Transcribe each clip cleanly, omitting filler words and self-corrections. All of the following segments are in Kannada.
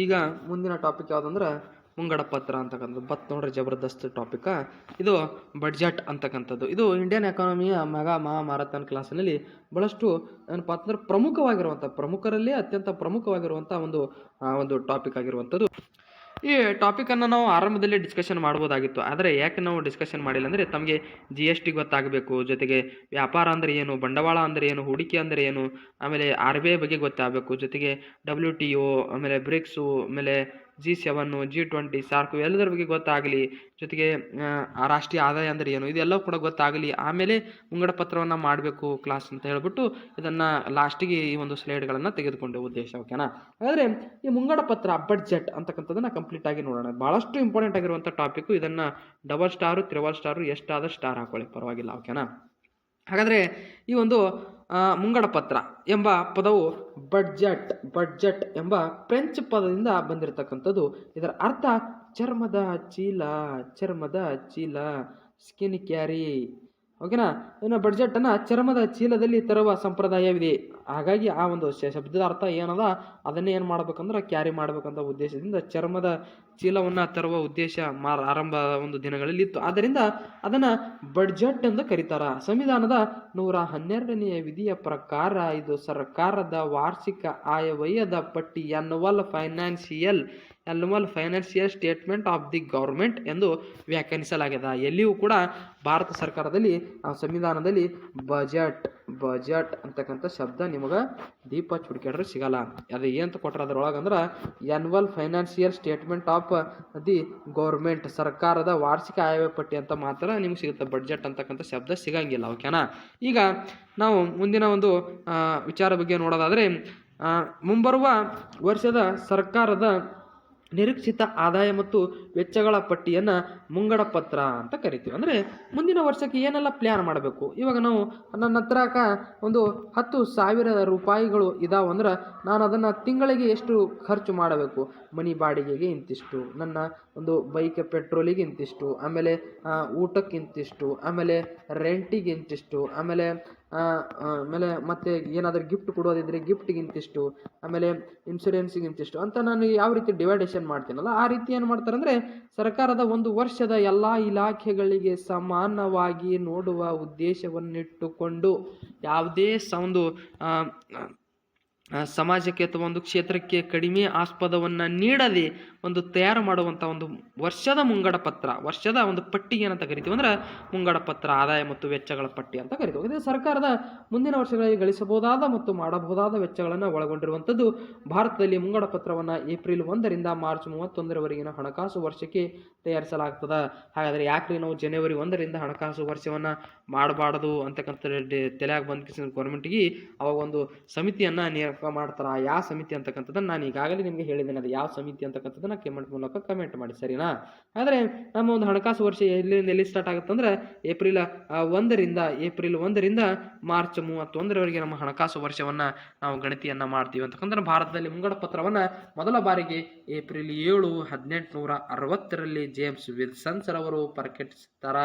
ಈಗ ಮುಂದಿನ ಟಾಪಿಕ್ ಯಾವುದಂದ್ರೆ ಮುಂಗಡ ಪತ್ರ ಅಂತಕ್ಕಂಥದ್ದು. ನೋಡ್ರಿ ಜಬರ್ದಸ್ತ್ ಟಾಪಿಕ್ ಇದು. ಬಡ್ಜೆಟ್ ಅಂತಕ್ಕಂಥದ್ದು ಇದು ಇಂಡಿಯನ್ ಎಕಾನಮಿಯ ಮಹಾಮಾರಥಾನ್ ಕ್ಲಾಸ್ನಲ್ಲಿ ಬಹಳಷ್ಟು ಏನಪ್ಪ ಅಂತಂದ್ರೆ ಪ್ರಮುಖರಲ್ಲಿ ಅತ್ಯಂತ ಪ್ರಮುಖವಾಗಿರುವಂಥ ಒಂದು ಟಾಪಿಕ್ ಆಗಿರುವಂಥದ್ದು. ಈ ಟಾಪಿಕನ್ನು ನಾವು ಆರಂಭದಲ್ಲಿ ಡಿಸ್ಕಷನ್ ಮಾಡ್ಬೋದಾಗಿತ್ತು, ಆದರೆ ಯಾಕೆ ನಾವು ಡಿಸ್ಕಷನ್ ಮಾಡಿಲ್ಲ ಅಂದರೆ ತಮಗೆ GST ಗೊತ್ತಾಗಬೇಕು, ಜೊತೆಗೆ ವ್ಯಾಪಾರ ಅಂದರೆ ಏನು, ಬಂಡವಾಳ ಅಂದರೆ ಏನು, ಹೂಡಿಕೆ ಅಂದರೆ ಏನು, ಆಮೇಲೆ RBI ಬಗ್ಗೆ ಗೊತ್ತಾಗಬೇಕು, ಜೊತೆಗೆ WTO, ಆಮೇಲೆ ಬ್ರಿಕ್ಸು, ಆಮೇಲೆ G7, G20, ಸಾರ್ಕ್ ಎಲ್ಲದರ ಬಗ್ಗೆ ಗೊತ್ತಾಗಲಿ, ಜೊತೆಗೆ ರಾಷ್ಟ್ರೀಯ ಆದಾಯ ಅಂದರೆ ಏನು, ಇದೆಲ್ಲ ಕೂಡ ಗೊತ್ತಾಗಲಿ, ಆಮೇಲೆ ಮುಂಗಡ ಪತ್ರವನ್ನು ಮಾಡಬೇಕು ಕ್ಲಾಸ್ ಅಂತ ಹೇಳ್ಬಿಟ್ಟು ಇದನ್ನು ಲಾಸ್ಟಿಗೆ ಈ ಒಂದು ಸ್ಲೈಡ್ಗಳನ್ನು ತೆಗೆದುಕೊಂಡೆ ಉದ್ದೇಶ. ಓಕೆನಾ? ಹಾಗಾದರೆ ಈ ಮುಂಗಡ ಪತ್ರ ಬಡ್ಜೆಟ್ ಅಂತಕ್ಕಂಥದ್ದನ್ನು ಕಂಪ್ಲೀಟ್ ಆಗಿ ನೋಡೋಣ. ಭಾಳಷ್ಟು ಇಂಪಾರ್ಟೆಂಟ್ ಆಗಿರುವಂಥ ಟಾಪಿಕ್ಕು. ಇದನ್ನು ಡಬಲ್ ಸ್ಟಾರು, ತ್ರಿಬಲ್ ಸ್ಟಾರು, ಎಷ್ಟಾದ ಸ್ಟಾರ್ ಹಾಕೊಳ್ಳಿ, ಪರವಾಗಿಲ್ಲ. ಓಕೆನಾ? ಹಾಗಾದರೆ ಈ ಒಂದು ಮುಂಗಡ ಪತ್ರ ಎಂಬ ಪದವು ಬಡ್ಜೆಟ್ ಎಂಬ ಫ್ರೆಂಚ್ ಪದದಿಂದ ಬಂದಿರತಕ್ಕಂಥದ್ದು. ಇದರ ಅರ್ಥ ಚರ್ಮದ ಚೀಲ, ಸ್ಕಿನ್ ಕ್ಯಾರಿ. ಓಕೆನಾ? ಇನ್ನು ಬಡ್ಜೆಟನ್ನು ಚರ್ಮದ ಚೀಲದಲ್ಲಿ ತರುವ ಸಂಪ್ರದಾಯವಿದೆ. ಹಾಗಾಗಿ ಆ ಒಂದು ಶಬ್ದದ ಅರ್ಥ ಏನದ ಅದನ್ನೇ ಏನು ಮಾಡ್ಬೇಕಂದ್ರೆ ಕ್ಯಾರಿ ಮಾಡ್ಬೇಕಂತ ಉದ್ದೇಶದಿಂದ ಚರ್ಮದ ಚೀಲವನ್ನು ತರುವ ಉದ್ದೇಶ ಆರಂಭದ ಒಂದು ದಿನಗಳಲ್ಲಿ ಇತ್ತು. ಆದ್ದರಿಂದ ಅದನ್ನು ಬಡ್ಜೆಟ್ ಎಂದು ಕರೀತಾರ. ಸಂವಿಧಾನದ 112ನೇ ವಿಧಿಯ ಪ್ರಕಾರ ಇದು ಸರ್ಕಾರದ ವಾರ್ಷಿಕ ಆಯವ್ಯಯದ ಪಟ್ಟಿ, annual financial statement of the government ಎಂದು ವ್ಯಾಖ್ಯಾನಿಸಲಾಗಿದೆ. ಎಲ್ಲಿಯೂ ಕೂಡ ಭಾರತ ಸರ್ಕಾರದಲ್ಲಿ ಸಂವಿಧಾನದಲ್ಲಿ ಬಜೆಟ್ ಅಂತಕ್ಕಂಥ ಶಬ್ದ ನಿಮಗೆ ದೀಪ ಚುಡ್ಕ್ಯಾಡ್ರೆ ಸಿಗಲ್ಲ. ಅದು ಏನಂತ ಕೊಟ್ಟರೆ ಅದರೊಳಗಂದ್ರೆ annual financial statement of the government, ಸರ್ಕಾರದ ವಾರ್ಷಿಕ ಆಯವ್ಯಯ ಪಟ್ಟಿ ಅಂತ ಮಾತ್ರ ನಿಮ್ಗೆ ಸಿಗುತ್ತೆ. ಬಡ್ಜೆಟ್ ಅಂತಕ್ಕಂಥ ಶಬ್ದ ಸಿಗಂಗಿಲ್ಲ. ಓಕೆನಾ? ಈಗ ನಾವು ಮುಂದಿನ ಒಂದು ವಿಚಾರ ಬಗ್ಗೆ ನೋಡೋದಾದರೆ ಮುಂಬರುವ ವರ್ಷದ ಸರ್ಕಾರದ ನಿರೀಕ್ಷಿತ ಆದಾಯ ಮತ್ತು ವೆಚ್ಚಗಳ ಪಟ್ಟಿಯನ್ನು ಮುಂಗಡ ಪತ್ರ ಅಂತ ಕರಿತೀವಿ. ಅಂದರೆ ಮುಂದಿನ ವರ್ಷಕ್ಕೆ ಏನೆಲ್ಲ ಪ್ಲ್ಯಾನ್ ಮಾಡಬೇಕು. ಇವಾಗ ನಾವು ನನ್ನ ಹತ್ರಕ ಒಂದು 10,000 ರೂಪಾಯಿಗಳು ಇದಾವಂದ್ರೆ ನಾನು ಅದನ್ನು ತಿಂಗಳಿಗೆ ಎಷ್ಟು ಖರ್ಚು ಮಾಡಬೇಕು, ಮನಿ ಬಾಡಿಗೆಗೆ ಇಂತಿಷ್ಟು, ನನ್ನ ಒಂದು ಬೈಕ್ ಪೆಟ್ರೋಲಿಗೆ ಇಂತಿಷ್ಟು, ಆಮೇಲೆ ಊಟಕ್ಕೆ ಇಂತಿಷ್ಟು, ಆಮೇಲೆ ರೆಂಟಿಗೆ ಇಂತಿಷ್ಟು, ಆಮೇಲೆ ಮತ್ತೆ ಏನಾದರೂ ಗಿಫ್ಟ್ ಕೊಡೋದಿದ್ರೆ ಗಿಫ್ಟಿಗೆ ಇಂತಿಷ್ಟು, ಆಮೇಲೆ ಇನ್ಶೂರೆನ್ಸಿಗೆ ಇಂತಿಷ್ಟು ಅಂತ ನಾನು ಯಾವ ರೀತಿ ಡಿವೈಡೇಷನ್ ಮಾಡ್ತೀನಲ್ಲ ಆ ರೀತಿ ಏನು ಮಾಡ್ತಾರೆ ಅಂದರೆ ಸರ್ಕಾರದ ಒಂದು ವರ್ಷದ ಎಲ್ಲ ಇಲಾಖೆಗಳಿಗೆ ಸಮಾನವಾಗಿ ನೋಡುವ ಉದ್ದೇಶವನ್ನಿಟ್ಟುಕೊಂಡು ಯಾವುದೇ ಒಂದು ಸಮಾಜಕ್ಕೆ ಅಥವಾ ಒಂದು ಕ್ಷೇತ್ರಕ್ಕೆ ಕಡಿಮೆ ಆಸ್ಪದವನ್ನು ನೀಡದೆ ಒಂದು ತಯಾರು ಮಾಡುವಂಥ ಒಂದು ವರ್ಷದ ಮುಂಗಡ ಪತ್ರ, ವರ್ಷದ ಒಂದು ಪಟ್ಟಿ ಏನಂತ ಕರಿತೀವಿ ಅಂದ್ರೆ ಮುಂಗಡ ಪತ್ರ, ಆದಾಯ ಮತ್ತು ವೆಚ್ಚಗಳ ಪಟ್ಟಿ ಅಂತ ಕರಿತೀವಿ. ಇದು ಸರ್ಕಾರದ ಮುಂದಿನ ವರ್ಷಗಳಲ್ಲಿ ಗಳಿಸಬಹುದಾದ ಮತ್ತು ಮಾಡಬಹುದಾದ ವೆಚ್ಚಗಳನ್ನು ಒಳಗೊಂಡಿರುವಂಥದ್ದು. ಭಾರತದಲ್ಲಿ ಮುಂಗಡ ಪತ್ರವನ್ನು ಏಪ್ರಿಲ್ 1ರಿಂದ ಮಾರ್ಚ್ 31ರವರೆಗಿನ ಹಣಕಾಸು ವರ್ಷಕ್ಕೆ ತಯಾರಿಸಲಾಗ್ತದೆ. ಹಾಗಾದರೆ ಯಾಕ್ರಿ ನಾವು ಜನವರಿ 1ರಿಂದ ಹಣಕಾಸು ವರ್ಷವನ್ನು ಮಾಡಬಾರ್ದು ಅಂತಕ್ಕಂಥ ತಲೆಯಾಗಿ ಬಂದ ಗೌರ್ಮೆಂಟ್ಗೆ ಅವಾಗ ಒಂದು ಸಮಿತಿಯನ್ನು ನೇಮಕ ಮಾಡ್ತಾರೆ. ಯಾವ ಸಮಿತಿ ಅಂತಕ್ಕಂಥದ್ದನ್ನು ನಾನು ಈಗಾಗಲೇ ನಿಮಗೆ ಹೇಳಿದ್ದೇನೆ. ಅದು ಯಾವ ಸಮಿತಿ ಅಂತಕ್ಕಂಥದ್ದನ್ನು ಕಮೆಂಟ್ ಮೂಲಕ ಕಮೆಂಟ್ ಮಾಡಿ, ಸರಿನಾ? ಆದರೆ ನಮ್ಮ ಒಂದು ಹಣಕಾಸು ವರ್ಷ ಎಲ್ಲಿ ಸ್ಟಾರ್ಟ್ ಆಗುತ್ತೆ ಅಂದರೆ ಏಪ್ರಿಲ್ 1ರಿಂದ ಮಾರ್ಚ್ 31ರವರೆಗೆ ನಮ್ಮ ಹಣಕಾಸು ವರ್ಷವನ್ನು ನಾವು ಗಣತಿಯನ್ನು ಮಾಡ್ತೀವಿ ಅಂತಕ್ಕಂದ್ರೆ ಭಾರತದಲ್ಲಿ ಮುಂಗಡ ಪತ್ರವನ್ನು ಮೊದಲ ಬಾರಿಗೆ ಏಪ್ರಿಲ್ 7, 1860ರಲ್ಲಿ ಜೇಮ್ಸ್ ವಿಲ್ಸನ್ ರವರು ಪ್ರಕಟಿಸ್ತಾರ.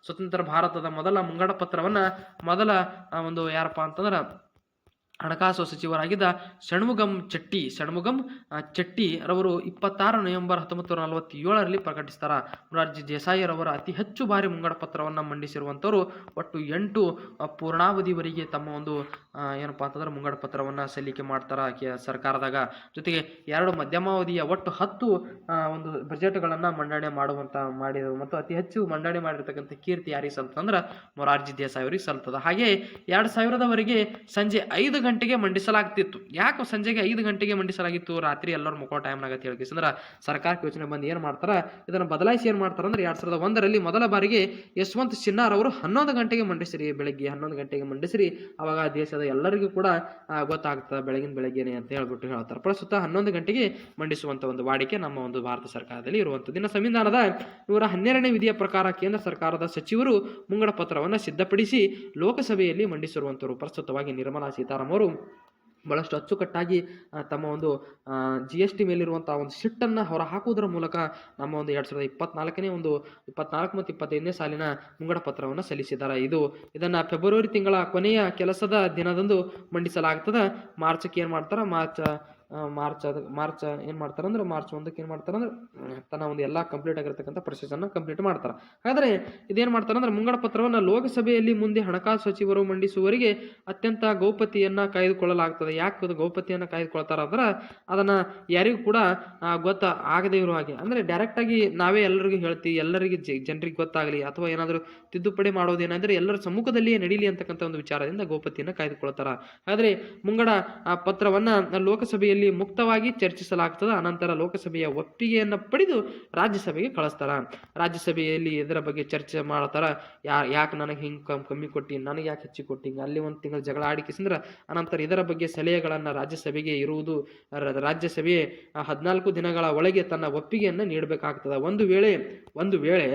ಸ್ವತಂತ್ರ ಭಾರತದ ಮೊದಲ ಮುಂಗಡ ಪತ್ರವನ್ನು ಒಂದು ಯಾರಪ್ಪ ಅಂತಂದ್ರೆ ಹಣಕಾಸು ಸಚಿವರಾಗಿದ್ದ ಷಣ್ಮುಗಂ ಚಟ್ಟಿ ರವರು 26 ನವೆಂಬರ್ 1947ರಲ್ಲಿ ಪ್ರಕಟಿಸ್ತಾರ. ಮೊರಾರ್ಜಿ ದೇಸಾಯಿ ರವರ ಅತಿ ಹೆಚ್ಚು ಬಾರಿ ಮುಂಗಡ ಪತ್ರವನ್ನು ಮಂಡಿಸಿರುವಂಥವರು ಒಟ್ಟು 8 ಪೂರ್ಣಾವಧಿವರೆಗೆ ತಮ್ಮ ಒಂದು ಏನಪ್ಪಾ ಅಂತಂದ್ರೆ ಮುಂಗಡ ಪತ್ರವನ್ನು ಸಲ್ಲಿಕೆ ಮಾಡ್ತಾರ ಸರ್ಕಾರದಾಗ. ಜೊತೆಗೆ 2 ಮಧ್ಯಮಾವಧಿಯ ಒಟ್ಟು 10 ಒಂದು ಬಜೆಟ್ಗಳನ್ನು ಮಂಡನೆ ಮಾಡಿದರು ಮತ್ತು ಅತಿ ಹೆಚ್ಚು ಮಂಡನೆ ಮಾಡಿರ್ತಕ್ಕಂಥ ಕೀರ್ತಿ ಯಾರಿಗೆ ಸಲ್ತಂದ್ರೆ ಮೊರಾರ್ಜಿ ದೇಸಾಯಿ ಅವರಿಗೆ ಸಲ್ತದ. ಹಾಗೆ 2000ರವರೆಗೆ ಸಂಜೆ 5 ಗಂಟೆಗೆ ಮಂಡಿಸಲಾಗ್ತಿತ್ತು. ಯಾಕೆ ಸಂಜೆಗೆ 5 ಗಂಟೆಗೆ ಮಂಡಿಸಲಾಗಿತ್ತು? ರಾತ್ರಿ ಎಲ್ಲರೂ ಮಕ್ಕೋ ಟೈಮ್ನಾಗ ಹೇಳ್ಕಂದ್ರೆ ಸರ್ಕಾರಕ್ಕೆ ಯೋಚನೆ ಬಂದು ಏನು ಮಾಡ್ತಾರೆ, ಇದನ್ನು ಬದಲಾಯಿಸಿ ಏನು ಮಾಡ್ತಾರೆ ಅಂದ್ರೆ 2001ರಲ್ಲಿ ಮೊದಲ ಬಾರಿಗೆ ಯಶವಂತ್ ಸಿನ್ಹಾ ಅವರು 11 ಗಂಟೆಗೆ ಮಂಡಿಸಿರಿ, ಬೆಳಗ್ಗೆ 11 ಗಂಟೆಗೆ ಮಂಡಿಸಿರಿ. ಅವಾಗ ದೇಶದ ಎಲ್ಲರಿಗೂ ಕೂಡ ಗೊತ್ತಾಗ್ತದೆ ಬೆಳಗ್ಗೆನೆ ಅಂತ ಹೇಳ್ತಾರೆ. ಪ್ರಸ್ತುತ 11 ಗಂಟೆಗೆ ಮಂಡಿಸುವಂಥ ಒಂದು ವಾಡಿಕೆ ನಮ್ಮ ಒಂದು ಭಾರತ ಸರ್ಕಾರದಲ್ಲಿ ಇರುವಂಥದ್ದು. ಇನ್ನು ಸಂವಿಧಾನದ 112ನೇ ವಿಧಿಯ ಪ್ರಕಾರ ಕೇಂದ್ರ ಸರ್ಕಾರದ ಸಚಿವರು ಮುಂಗಡ ಪತ್ರವನ್ನು ಸಿದ್ಧಪಡಿಸಿ ಲೋಕಸಭೆಯಲ್ಲಿ ಮಂಡಿಸಿರುವಂಥವರು. ಪ್ರಸ್ತುತವಾಗಿ ನಿರ್ಮಲಾ ಸೀತಾರಾಮನ್ ಅವರು ಬಹಳಷ್ಟು ಅಚ್ಚುಕಟ್ಟಾಗಿ ತಮ್ಮ ಒಂದು GST ಮೇಲಿರುವಂಥ ಒಂದು ಸಿಟ್ಟನ್ನು ಹೊರ ಹಾಕುವುದರ ಮೂಲಕ ನಮ್ಮ ಒಂದು 2024ನೇ ಒಂದು 24 ಮತ್ತು 25ನೇ ಸಾಲಿನ ಮುಂಗಡ ಪತ್ರವನ್ನು ಸಲ್ಲಿಸಿದ್ದಾರೆ. ಇದನ್ನು ಫೆಬ್ರವರಿ ತಿಂಗಳ ಕೊನೆಯ ಕೆಲಸದ ದಿನದಂದು ಮಂಡಿಸಲಾಗ್ತದೆ. ಮಾರ್ಚ್ಗೆ ಏನು ಮಾಡ್ತಾರೆ, ಮಾರ್ಚ್ ಮಾರ್ಚ್ ಏನು ಮಾಡ್ತಾರೆ ಅಂದ್ರೆ ಮಾರ್ಚ್ 1ಕ್ಕೆ ಏನು ಮಾಡ್ತಾರೆ ಅಂದ್ರೆ ತನ್ನ ಒಂದು ಎಲ್ಲ ಕಂಪ್ಲೀಟ್ ಆಗಿರ್ತಕ್ಕಂಥ ಪ್ರೊಸೆಸನ್ನು ಕಂಪ್ಲೀಟ್ ಮಾಡ್ತಾರೆ. ಹಾಗಾದರೆ ಇದೇನು ಮಾಡ್ತಾರೆ ಅಂದ್ರೆ ಮುಂಗಡ ಪತ್ರವನ್ನು ಲೋಕಸಭೆಯಲ್ಲಿ ಮುಂದೆ ಹಣಕಾಸು ಸಚಿವರು ಮಂಡಿಸುವವರೆಗೆ ಅತ್ಯಂತ ಗೌಪ್ಯತೆಯನ್ನು ಕಾಯ್ದುಕೊಳ್ಳಲಾಗ್ತದೆ. ಯಾಕೆ ಅದು ಗೌಪ್ಯತೆಯನ್ನು ಕಾಯ್ದುಕೊಳ್ತಾರೆ ಅಂದ್ರೆ ಅದನ್ನು ಯಾರಿಗೂ ಕೂಡ ಆಗದೇ ಇರೋ ಹಾಗೆ, ಅಂದರೆ ಡೈರೆಕ್ಟಾಗಿ ನಾವೇ ಎಲ್ಲರಿಗೂ ಹೇಳ್ತೀವಿ, ಎಲ್ಲರಿಗೆ ಜನರಿಗೆ ಗೊತ್ತಾಗಲಿ ಅಥವಾ ಏನಾದರೂ ತಿದ್ದುಪಡಿ ಮಾಡೋದೇನಾದರೆ ಎಲ್ಲರ ಸಮ್ಮುಖದಲ್ಲಿಯೇ ನಡೀಲಿ ಅಂತಕ್ಕಂಥ ಒಂದು ವಿಚಾರದಿಂದ ಗೌಪ್ಯತೆಯನ್ನು ಕಾಯ್ದುಕೊಳ್ತಾರೆ. ಆದರೆ ಮುಂಗಡ ಪತ್ರವನ್ನು ಲೋಕಸಭೆಯಲ್ಲಿ ಮುಕ್ತವಾಗಿ ಚರ್ಚಿಸಲಾಗ್ತದೆ. ಅನಂತರ ಲೋಕಸಭೆಯ ಒಪ್ಪಿಗೆಯನ್ನು ಪಡೆದು ರಾಜ್ಯಸಭೆಗೆ ಕಳಿಸ್ತಾರ. ರಾಜ್ಯಸಭೆಯಲ್ಲಿ ಇದರ ಬಗ್ಗೆ ಚರ್ಚೆ ಮಾಡ್ತಾರ. ಯಾಕೆ ನನಗೆ ಹಿಂಗೆ ಕಮ್ಮಿ ಕೊಟ್ಟಿ, ನನಗೆ ಯಾಕೆ ಹೆಚ್ಚು ಕೊಟ್ಟಿ, ಅಲ್ಲಿ ಒಂದು ತಿಂಗಳು ಜಗಳ ಆಡಿಕಿಸಿದ್ರೆ ಅನಂತರ ಇದರ ಬಗ್ಗೆ ಸಲಹೆಗಳನ್ನು ರಾಜ್ಯಸಭೆಗೆ ಇರುವುದು ರಾಜ್ಯಸಭೆ 14 ದಿನಗಳ ಒಳಗೆ ತನ್ನ ಒಪ್ಪಿಗೆಯನ್ನು ನೀಡಬೇಕಾಗ್ತದೆ. ಒಂದು ವೇಳೆ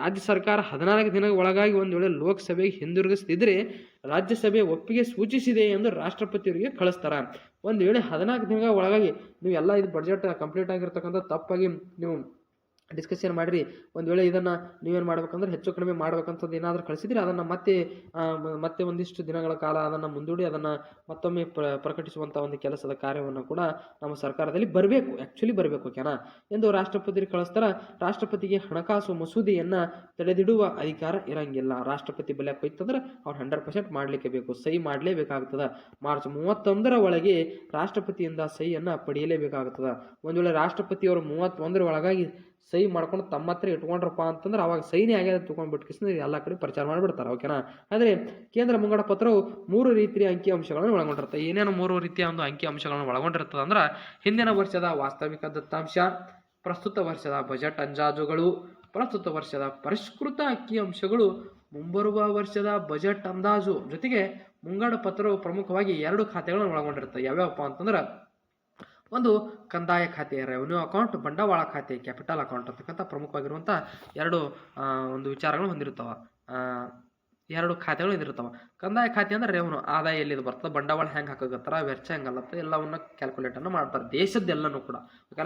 ರಾಜ್ಯ ಸರ್ಕಾರ 14 ದಿನಗಳ ಒಳಗಾಗಿ ಒಂದು ವೇಳೆ ಲೋಕಸಭೆಗೆ ಹಿಂದಿರುಗಿಸ್ತಿದ್ರೆ ರಾಜ್ಯಸಭೆ ಒಪ್ಪಿಗೆ ಸೂಚಿಸಿದೆ ಎಂದು ರಾಷ್ಟ್ರಪತಿಯವರಿಗೆ ಕಳಿಸ್ತಾರ. ಒಂದು ವೇಳೆ 14 ದಿನಗಳ ಒಳಗಾಗಿ ನೀವು ಎಲ್ಲ ಇದು ಬಡ್ಜೆಟ್ ಕಂಪ್ಲೀಟ್ ಆಗಿರ್ತಕ್ಕಂಥ ತಪ್ಪಾಗಿ ನೀವು ಡಿಸ್ಕಷನ್ ಮಾಡಿರಿ, ಒಂದು ವೇಳೆ ಇದನ್ನು ನೀವೇನು ಮಾಡ್ಬೇಕಂದ್ರೆ ಹೆಚ್ಚು ಕಡಿಮೆ ಮಾಡ್ಬೇಕಂತದ್ದು ಏನಾದರೂ ಕಳಿಸಿದ್ರೆ ಅದನ್ನು ಮತ್ತೆ ಒಂದಿಷ್ಟು ದಿನಗಳ ಕಾಲ ಅದನ್ನು ಮುಂದೂಡಿ ಅದನ್ನು ಮತ್ತೊಮ್ಮೆ ಪ್ರಕಟಿಸುವಂಥ ಒಂದು ಕೆಲಸದ ಕಾರ್ಯವನ್ನು ಕೂಡ ನಮ್ಮ ಸರ್ಕಾರದಲ್ಲಿ ಬರಬೇಕು ಓಕೆನಾ ಎಂದು ರಾಷ್ಟ್ರಪತಿಗೆ ಕಳಿಸ್ತಾರ. ರಾಷ್ಟ್ರಪತಿಗೆ ಹಣಕಾಸು ಮಸೂದೆಯನ್ನು ತಡೆದಿಡುವ ಅಧಿಕಾರ ಇರಂಗಿಲ್ಲ. ರಾಷ್ಟ್ರಪತಿ ಬಲ್ಯ ಹೋಯ್ತಂದ್ರೆ ಅವ್ರು 100% ಮಾಡಲಿಕ್ಕೆ ಬೇಕು, ಸಹಿ ಮಾಡಲೇಬೇಕಾಗ್ತದೆ. ಮಾರ್ಚ್ 31ರ ಒಳಗೆ ರಾಷ್ಟ್ರಪತಿಯಿಂದ ಸಹಿಯನ್ನು ಪಡೆಯಲೇಬೇಕಾಗ್ತದೆ. ಒಂದು ವೇಳೆ ರಾಷ್ಟ್ರಪತಿಯವರು 31ರ ಒಳಗಾಗಿ ಸಹಿ ಮಾಡ್ಕೊಂಡು ತಮ್ಮ ಹತ್ರ ಇಟ್ಕೊಂಡ್ರಪ್ಪ ಅಂತಂದ್ರೆ ಅವಾಗ ಸಹಿನೇ ಆಗ್ಯದ ತೊಗೊಂಡ್ಬಿಟ್ಟು ಎಲ್ಲ ಕಡೆ ಪ್ರಚಾರ ಮಾಡಿಬಿಡ್ತಾರೆ ಓಕೆನಾ. ಆದರೆ ಕೇಂದ್ರ ಮುಂಗಡ ಪತ್ರವು 3 ರೀತಿಯ ಅಂಕಿ ಅಂಶಗಳನ್ನು ಒಳಗೊಂಡಿರುತ್ತೆ. ಏನೇನು 3 ರೀತಿಯ ಒಂದು ಅಂಕಿ ಅಂಶಗಳನ್ನು ಒಳಗೊಂಡಿರ್ತದೆ ಅಂದ್ರೆ ಹಿಂದಿನ ವರ್ಷದ ವಾಸ್ತವಿಕ ದತ್ತಾಂಶ, ಪ್ರಸ್ತುತ ವರ್ಷದ ಬಜೆಟ್ ಅಂದಾಜುಗಳು, ಪ್ರಸ್ತುತ ವರ್ಷದ ಪರಿಷ್ಕೃತ ಅಂಕಿ ಅಂಶಗಳು, ಮುಂಬರುವ ವರ್ಷದ ಬಜೆಟ್ ಅಂದಾಜು. ಜೊತೆಗೆ ಮುಂಗಡ ಪತ್ರವು ಪ್ರಮುಖವಾಗಿ 2 ಖಾತೆಗಳನ್ನು ಒಳಗೊಂಡಿರುತ್ತೆ. ಯಾವ್ಯಾವಪ್ಪ ಅಂತಂದ್ರೆ ಒಂದು ಕಂದಾಯ ಖಾತೆ ರೆವೆನ್ಯೂ ಅಕೌಂಟ್, ಬಂಡವಾಳ ಖಾತೆ ಕ್ಯಾಪಿಟಲ್ ಅಕೌಂಟ್ ಅಂತಕ್ಕಂಥ ಪ್ರಮುಖವಾಗಿರುವಂಥ 2 ಒಂದು ವಿಚಾರಗಳು ಹೊಂದಿರ್ತಾವೆ. 2 ಖಾತೆಗಳು ಇದಿರ್ತಾವೆ. ಕಂದಾಯ ಖಾತೆ ಅಂದ್ರೆ ರೆವೆನ್ಯೂ ಆದಾಯ ಎಲ್ಲಿದು ಬರ್ತದೆ, ಬಂಡವಾಳ ಹೆಂಗೆ ಹಾಕೋಗತ್ತಾರ, ವೆಚ್ಚ ಹೆಂಗಲ್ಲತ್ತ ಎಲ್ಲವನ್ನ ಕ್ಯಾಲ್ಕುಲೇಟನ್ನು ಮಾಡ್ತಾರೆ ದೇಶದ್ದೆಲ್ಲನೂ ಕೂಡ.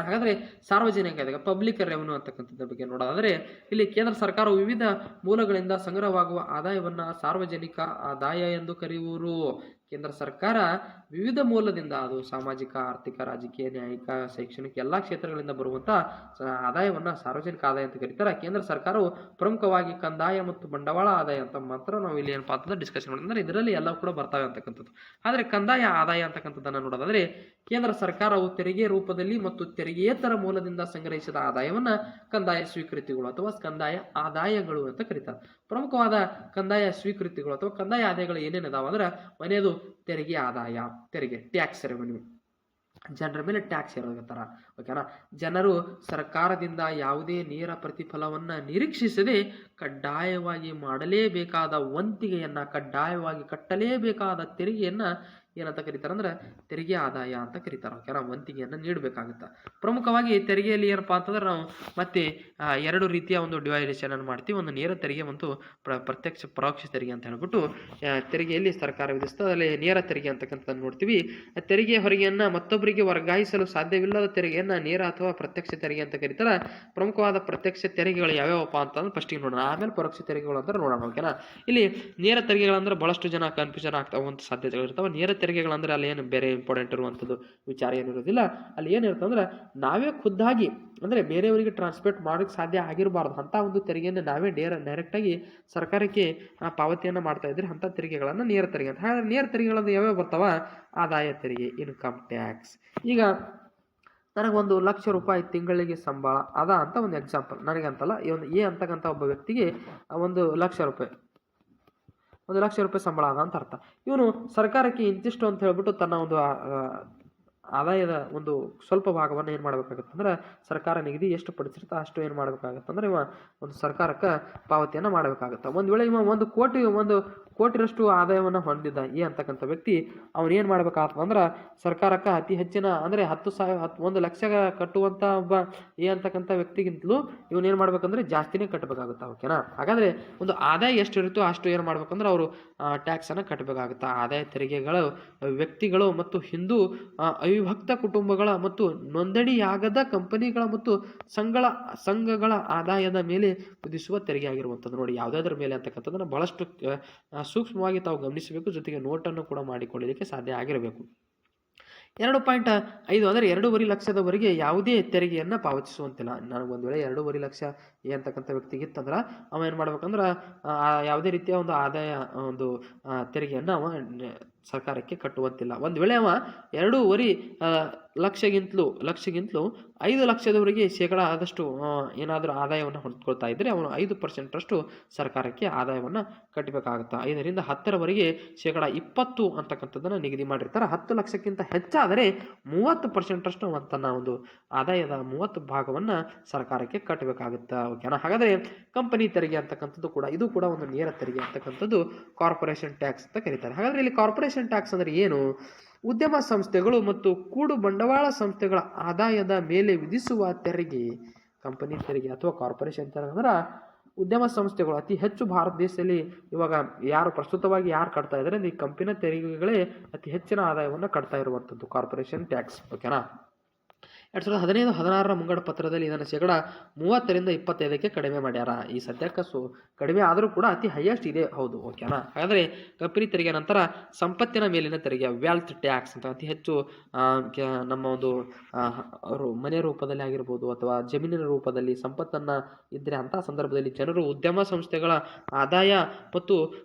ಹಾಗಾದರೆ ಸಾರ್ವಜನಿಕ ಪಬ್ಲಿಕ್ ರೆವೆನ್ಯೂ ಅಂತಕ್ಕಂಥದ್ರ ಬಗ್ಗೆ ನೋಡೋದಾದರೆ ಇಲ್ಲಿ ಕೇಂದ್ರ ಸರ್ಕಾರವು ವಿವಿಧ ಮೂಲಗಳಿಂದ ಸಂಗ್ರಹವಾಗುವ ಆದಾಯವನ್ನು ಸಾರ್ವಜನಿಕ ಆದಾಯ ಎಂದು ಕರೆಯುವರು. ಕೇಂದ್ರ ಸರ್ಕಾರ ವಿವಿಧ ಮೂಲದಿಂದ, ಅದು ಸಾಮಾಜಿಕ, ಆರ್ಥಿಕ, ರಾಜಕೀಯ, ನ್ಯಾಯಿಕ, ಶೈಕ್ಷಣಿಕ ಎಲ್ಲ ಕ್ಷೇತ್ರಗಳಿಂದ ಬರುವಂಥ ಆದಾಯವನ್ನು ಸಾರ್ವಜನಿಕ ಆದಾಯ ಅಂತ ಕರೀತಾರೆ. ಕೇಂದ್ರ ಸರ್ಕಾರವು ಪ್ರಮುಖವಾಗಿ ಕಂದಾಯ ಮತ್ತು ಬಂಡವಾಳ ಆದಾಯ ಅಂತ ಮಾತ್ರ ನಾವು ಇಲ್ಲಿ ಏನಪ್ಪಾ ಅಂತಂದ್ರೆ ಡಿಸ್ಕಷನ್ ಮಾಡಿದ್ರೆ ಇದರಲ್ಲಿ ಎಲ್ಲ ಕೂಡ ಬರ್ತಾವೆ ಅಂತಕ್ಕಂಥದ್ದು. ಆದರೆ ಕಂದಾಯ ಆದಾಯ ಅಂತಕ್ಕಂಥದ್ದನ್ನು ನೋಡೋದಾದರೆ ಕೇಂದ್ರ ಸರ್ಕಾರವು ತೆರಿಗೆ ರೂಪದಲ್ಲಿ ಮತ್ತು ತೆರಿಗೆಯೇತರ ಮೂಲದಿಂದ ಸಂಗ್ರಹಿಸಿದ ಆದಾಯವನ್ನು ಕಂದಾಯ ಸ್ವೀಕೃತಿಗಳು ಅಥವಾ ಕಂದಾಯ ಆದಾಯಗಳು ಅಂತ ಕರೀತಾರೆ. ಪ್ರಮುಖವಾದ ಕಂದಾಯ ಸ್ವೀಕೃತಿಗಳು ಅಥವಾ ಕಂದಾಯ ಆದಾಯಗಳು ಏನೇನಿದಾವೆ ಅಂದ್ರೆ ಮನೆಯದು ತೆರಿಗೆ ಆದಾಯ, ತೆರಿಗೆ ಟ್ಯಾಕ್ಸ್ ರೆವೆನ್ಯೂ, ಜನರ ಮೇಲೆ ಟ್ಯಾಕ್ಸ್ ಇರೋಗತ್ತಾರ ಓಕೆನಾ. ಜನರು ಸರ್ಕಾರದಿಂದ ಯಾವುದೇ ನೇರ ಪ್ರತಿಫಲವನ್ನು ನಿರೀಕ್ಷಿಸದೆ ಕಡ್ಡಾಯವಾಗಿ ಮಾಡಲೇಬೇಕಾದ ವಂತಿಗೆಯನ್ನು, ಕಡ್ಡಾಯವಾಗಿ ಕಟ್ಟಲೇಬೇಕಾದ ತೆರಿಗೆಯನ್ನು ಏನಂತ ಕರೀತಾರೆ ಅಂದ್ರೆ ತೆರಿಗೆ ಆದಾಯ ಅಂತ ಕರೀತಾರೆ ಓಕೆನಾ. ವಂತಿಗೆಯನ್ನು ನೀಡಬೇಕಾಗುತ್ತೆ. ಪ್ರಮುಖವಾಗಿ ತೆರಿಗೆಯಲ್ಲಿ ಏನಪ್ಪಾ ಅಂತಂದ್ರೆ ನಾವು ಮತ್ತೆ 2 ರೀತಿಯ ಒಂದು ಡಿವೈಡೇಷನ್ ಅನ್ನು ಮಾಡ್ತೀವಿ. ಒಂದು ನೇರ ತೆರಿಗೆ ಮತ್ತು ಪ್ರತ್ಯಕ್ಷ ಪರೋಕ್ಷ ತೆರಿಗೆ ಅಂತ ಹೇಳ್ಬಿಟ್ಟು ತೆರಿಗೆಯಲ್ಲಿ ಸರ್ಕಾರ ವಿಧಿಸ್ತದೆ. ಅಲ್ಲಿ ನೇರ ತೆರಿಗೆ ಅಂತಕ್ಕಂಥದ್ದನ್ನು ನೋಡ್ತೀವಿ. ತೆರಿಗೆ ಹೊರಗೆಯನ್ನು ಮತ್ತೊಬ್ಬರಿಗೆ ವರ್ಗಾಯಿಸಲು ಸಾಧ್ಯವಿಲ್ಲದ ತೆರಿಗೆಯನ್ನು ನೇರ ಅಥವಾ ಪ್ರತ್ಯಕ್ಷ ತೆರಿಗೆ ಅಂತ ಕರೀತಾರೆ. ಪ್ರಮುಖವಾದ ಪ್ರತ್ಯಕ್ಷ ತೆರಿಗೆಗಳು ಯಾವ್ಯಾವಪ್ಪ ಅಂತಂದ್ರೆ ಫಸ್ಟಿಗೆ ನೋಡೋಣ, ಆಮೇಲೆ ಪರೋಕ್ಷ ತೆರಿಗೆಗಳು ಅಂತ ನೋಡೋಣ ಓಕೆನಾ. ಇಲ್ಲಿ ನೇರ ತೆರಿಗೆಗಳಂದ್ರೆ ಬಹಳಷ್ಟು ಜನ ಕನ್ಫ್ಯೂಷನ್ ಆಗ್ತಾವಂತ ಸಾಧ್ಯತೆಗಳು ಇರ್ತಾವೆ. ನೇರ ತೆರಿಗೆಗಳಂದ್ರೆ ಅಲ್ಲಿ ಏನು ಬೇರೆ ಇಂಪಾರ್ಟೆಂಟ್ ಇರುವಂಥದ್ದು ವಿಚಾರ ಏನಿರೋದಿಲ್ಲ. ಅಲ್ಲಿ ಏನಿರುತ್ತೆ ಅಂದ್ರೆ ನಾವೇ ಖುದ್ದಾಗಿ ಅಂದರೆ ಬೇರೆಯವರಿಗೆ ಟ್ರಾನ್ಸ್ಪೋರ್ಟ್ ಮಾಡೋಕ್ಕೆ ಸಾಧ್ಯ ಆಗಿರಬಾರ್ದು ಅಂಥ ಒಂದು ತೆರಿಗೆಯನ್ನು ನಾವೇ ಡೈರೆಕ್ಟಾಗಿ ಸರ್ಕಾರಕ್ಕೆ ಪಾವತಿಯನ್ನು ಮಾಡ್ತಾ ಇದ್ರೆ ಅಂಥ ತೆರಿಗೆಗಳನ್ನು ನೇರ ತೆರಿಗೆ ಅಂತ. ಹಾಗಾದ್ರೆ ನೇರ ತೆರಿಗೆಗಳನ್ನು ಯಾವ್ಯಾವ ಬರ್ತಾವ? ಆದಾಯ ತೆರಿಗೆ, ಇನ್ಕಮ್ ಟ್ಯಾಕ್ಸ್. ಈಗ ನನಗೆ 1 ಲಕ್ಷ ರೂಪಾಯಿ ತಿಂಗಳಿಗೆ ಸಂಬಳ ಅದ ಅಂತ ಒಂದು ಎಕ್ಸಾಂಪಲ್, ನನಗಂತಲ್ಲ, ಈ ಒಂದು ಎ ಅಂತಕ್ಕಂಥ ಒಬ್ಬ ವ್ಯಕ್ತಿಗೆ 1 ಲಕ್ಷ ರೂಪಾಯಿ ಸಂಬಳ ಅದ ಅಂತ ಅರ್ಥ. ಇವನು ಸರ್ಕಾರಕ್ಕೆ ಇಂತಿಷ್ಟು ಅಂತ ಹೇಳ್ಬಿಟ್ಟು ತನ್ನ ಒಂದು ಆದಾಯದ ಒಂದು ಸ್ವಲ್ಪ ಭಾಗವನ್ನು ಏನು ಮಾಡಬೇಕಾಗುತ್ತೆ ಅಂದ್ರೆ ಸರ್ಕಾರ ನಿಗದಿ ಎಷ್ಟು ಪಡಿಸಿರ್ತಾ ಅಷ್ಟು ಏನು ಮಾಡಬೇಕಾಗತ್ತೆ ಅಂದ್ರೆ ಇವ ಒಂದು ಸರ್ಕಾರಕ್ಕೆ ಪಾವತಿಯನ್ನು ಮಾಡಬೇಕಾಗುತ್ತೆ. ಒಂದು ವೇಳೆ ಇವ 1 ಕೋಟಿರಷ್ಟು ಆದಾಯವನ್ನು ಹೊಂದಿದ್ದ ಎ ಅಂತಕ್ಕಂಥ ವ್ಯಕ್ತಿ ಅವನೇನು ಮಾಡಬೇಕಾಗ್ತದೆ ಅಂದ್ರೆ ಸರ್ಕಾರಕ್ಕೆ ಅತಿ ಹೆಚ್ಚಿನ ಅಂದರೆ 1 ಲಕ್ಷ ಕಟ್ಟುವಂಥ ಒಬ್ಬ ಎ ಅಂತಕ್ಕಂಥ ವ್ಯಕ್ತಿಗಿಂತಲೂ ಇವನೇನು ಮಾಡ್ಬೇಕಂದ್ರೆ ಜಾಸ್ತಿನೇ ಕಟ್ಟಬೇಕಾಗುತ್ತೆ ಓಕೆನಾ. ಹಾಗಾದರೆ ಒಂದು ಆದಾಯ ಎಷ್ಟು ಇರುತ್ತೋ ಅಷ್ಟು ಏನು ಮಾಡ್ಬೇಕಂದ್ರೆ ಅವರು ಟ್ಯಾಕ್ಸನ್ನು ಕಟ್ಟಬೇಕಾಗುತ್ತೆ. ಆದಾಯ ತೆರಿಗೆಗಳು ವ್ಯಕ್ತಿಗಳು ಮತ್ತು ಹಿಂದೂ ಅವಿಭಕ್ತ ಕುಟುಂಬಗಳ ಮತ್ತು ನೋಂದಣಿಯಾಗದ ಕಂಪನಿಗಳ ಮತ್ತು ಸಂಘಗಳ ಆದಾಯದ ಮೇಲೆ ವಿಧಿಸುವ ತೆರಿಗೆ ಆಗಿರುವಂಥದ್ದು. ನೋಡಿ, ಯಾವುದಾದ್ರ ಮೇಲೆ ಅಂತಕ್ಕಂಥದ್ದನ್ನು ಬಹಳಷ್ಟು ಸೂಕ್ಷ್ಮವಾಗಿ ತಾವು ಗಮನಿಸಬೇಕು. ಜೊತೆಗೆ ನೋಟನ್ನು ಕೂಡ ಮಾಡಿಕೊಳ್ಳಲಿಕ್ಕೆ ಸಾಧ್ಯ ಆಗಿರಬೇಕು. 2.5 ಅಂದರೆ 2.5 ಲಕ್ಷದವರೆಗೆ ಯಾವುದೇ ತೆರಿಗೆಯನ್ನು ಪಾವತಿಸುವಂತಿಲ್ಲ. ನನಗೆ ಒಂದು ವೇಳೆ 2.5 ಲಕ್ಷ ಅಂತಕ್ಕಂಥ ವ್ಯಕ್ತಿಗಿತ್ತಂದ್ರೆ ಅವ ಏನು ಮಾಡ್ಬೇಕಂದ್ರೆ ಯಾವುದೇ ರೀತಿಯ ಒಂದು ಆದಾಯ ಒಂದು ತೆರಿಗೆಯನ್ನು ಅವ ಸರ್ಕಾರಕ್ಕೆ ಕಟ್ಟುವಂತಿಲ್ಲ. ಒಂದು ವೇಳೆ ಅವ 2.5 ಲಕ್ಷಗಿಂತಲೂ 5 ಲಕ್ಷದವರೆಗೆ ಶೇಕಡ ಆದಷ್ಟು ಏನಾದರೂ ಆದಾಯವನ್ನು ಹೊಂದ್ಕೊಳ್ತಾ ಇದ್ದರೆ ಅವನು 5% ಸರ್ಕಾರಕ್ಕೆ ಆದಾಯವನ್ನು ಕಟ್ಟಬೇಕಾಗುತ್ತೆ. 5ರಿಂದ 10ರವರೆಗೆ ಶೇಕಡ 20 ಅಂತಕ್ಕಂಥದ್ದನ್ನು ನಿಗದಿ ಮಾಡಿರ್ತಾರೆ. 10 ಲಕ್ಷಕ್ಕಿಂತ ಹೆಚ್ಚಾದರೆ 30% ತನ್ನ ಒಂದು ಆದಾಯದ 30 ಭಾಗವನ್ನು ಸರ್ಕಾರಕ್ಕೆ ಕಟ್ಟಬೇಕಾಗುತ್ತೆ. ಓಕೆನಾ? ಹಾಗಾದರೆ ಕಂಪನಿ ತೆರಿಗೆ ಅಂತಕ್ಕಂಥದ್ದು ಕೂಡ ಇದು ಕೂಡ ಒಂದು ನೇರ ತೆರಿಗೆ ಅಂತಕ್ಕಂಥದ್ದು ಕಾರ್ಪೊರೇಷನ್ ಟ್ಯಾಕ್ಸ್ ಅಂತ ಕರೀತಾರೆ. ಹಾಗಾದರೆ ಇಲ್ಲಿ ಕಾರ್ಪೊರೇಷನ್ ಟ್ಯಾಕ್ಸ್ ಅಂದರೆ ಏನು? ಉದ್ಯಮ ಸಂಸ್ಥೆಗಳು ಮತ್ತು ಕೂಡು ಬಂಡವಾಳ ಸಂಸ್ಥೆಗಳ ಆದಾಯದ ಮೇಲೆ ವಿಧಿಸುವ ತೆರಿಗೆ ಕಂಪನಿ ತೆರಿಗೆ ಅಥವಾ ಕಾರ್ಪೊರೇಷನ್ ತೆರಿಗೆ. ಅಂದ್ರೆ ಉದ್ಯಮ ಸಂಸ್ಥೆಗಳು ಅತಿ ಹೆಚ್ಚು ಭಾರತ ದೇಶದಲ್ಲಿ ಇವಾಗ ಪ್ರಸ್ತುತವಾಗಿ ಯಾರು ಕಟ್ತಾ ಇದ್ದಾರೆ ಈ ಕಂಪನಿ ತೆರಿಗೆಗಳೇ ಅತಿ ಹೆಚ್ಚಿನ ಆದಾಯವನ್ನು ಕಟ್ತಾ ಇರುವಂಥದ್ದು ಕಾರ್ಪೊರೇಷನ್ ಟ್ಯಾಕ್ಸ್. ಓಕೆನಾ? 2015-16 ಮುಂಗಡ ಪತ್ರದಲ್ಲಿ ಇದನ್ನು ಶೇಕಡ 30ರಿಂದ 25ಕ್ಕೆ ಕಡಿಮೆ ಮಾಡ್ಯಾರ. ಈ ಸದ್ಯಕ್ಕೆ ಕಡಿಮೆ ಆದರೂ ಕೂಡ ಅತಿ ಹೈಯೆಸ್ಟ್ ಇದೆ. ಹೌದು. ಓಕೆನಾ? ಹಾಗಾದರೆ ಕಂಪನಿ ತೆರಿಗೆ ನಂತರ ಸಂಪತ್ತಿನ ಮೇಲಿನ ತೆರಿಗೆ ವೆಲ್ತ್ ಟ್ಯಾಕ್ಸ್ ಅಂತ ಅತಿ ಹೆಚ್ಚು ನಮ್ಮ ಒಂದು ಮನೆ ರೂಪದಲ್ಲಿ ಆಗಿರ್ಬೋದು ಅಥವಾ ಜಮೀನಿನ ರೂಪದಲ್ಲಿ ಸಂಪತ್ತನ್ನು ಇದ್ದರೆ ಅಂತಹ ಸಂದರ್ಭದಲ್ಲಿ ಜನರು ಉದ್ಯಮ ಸಂಸ್ಥೆಗಳ ಆದಾಯ ಮತ್ತು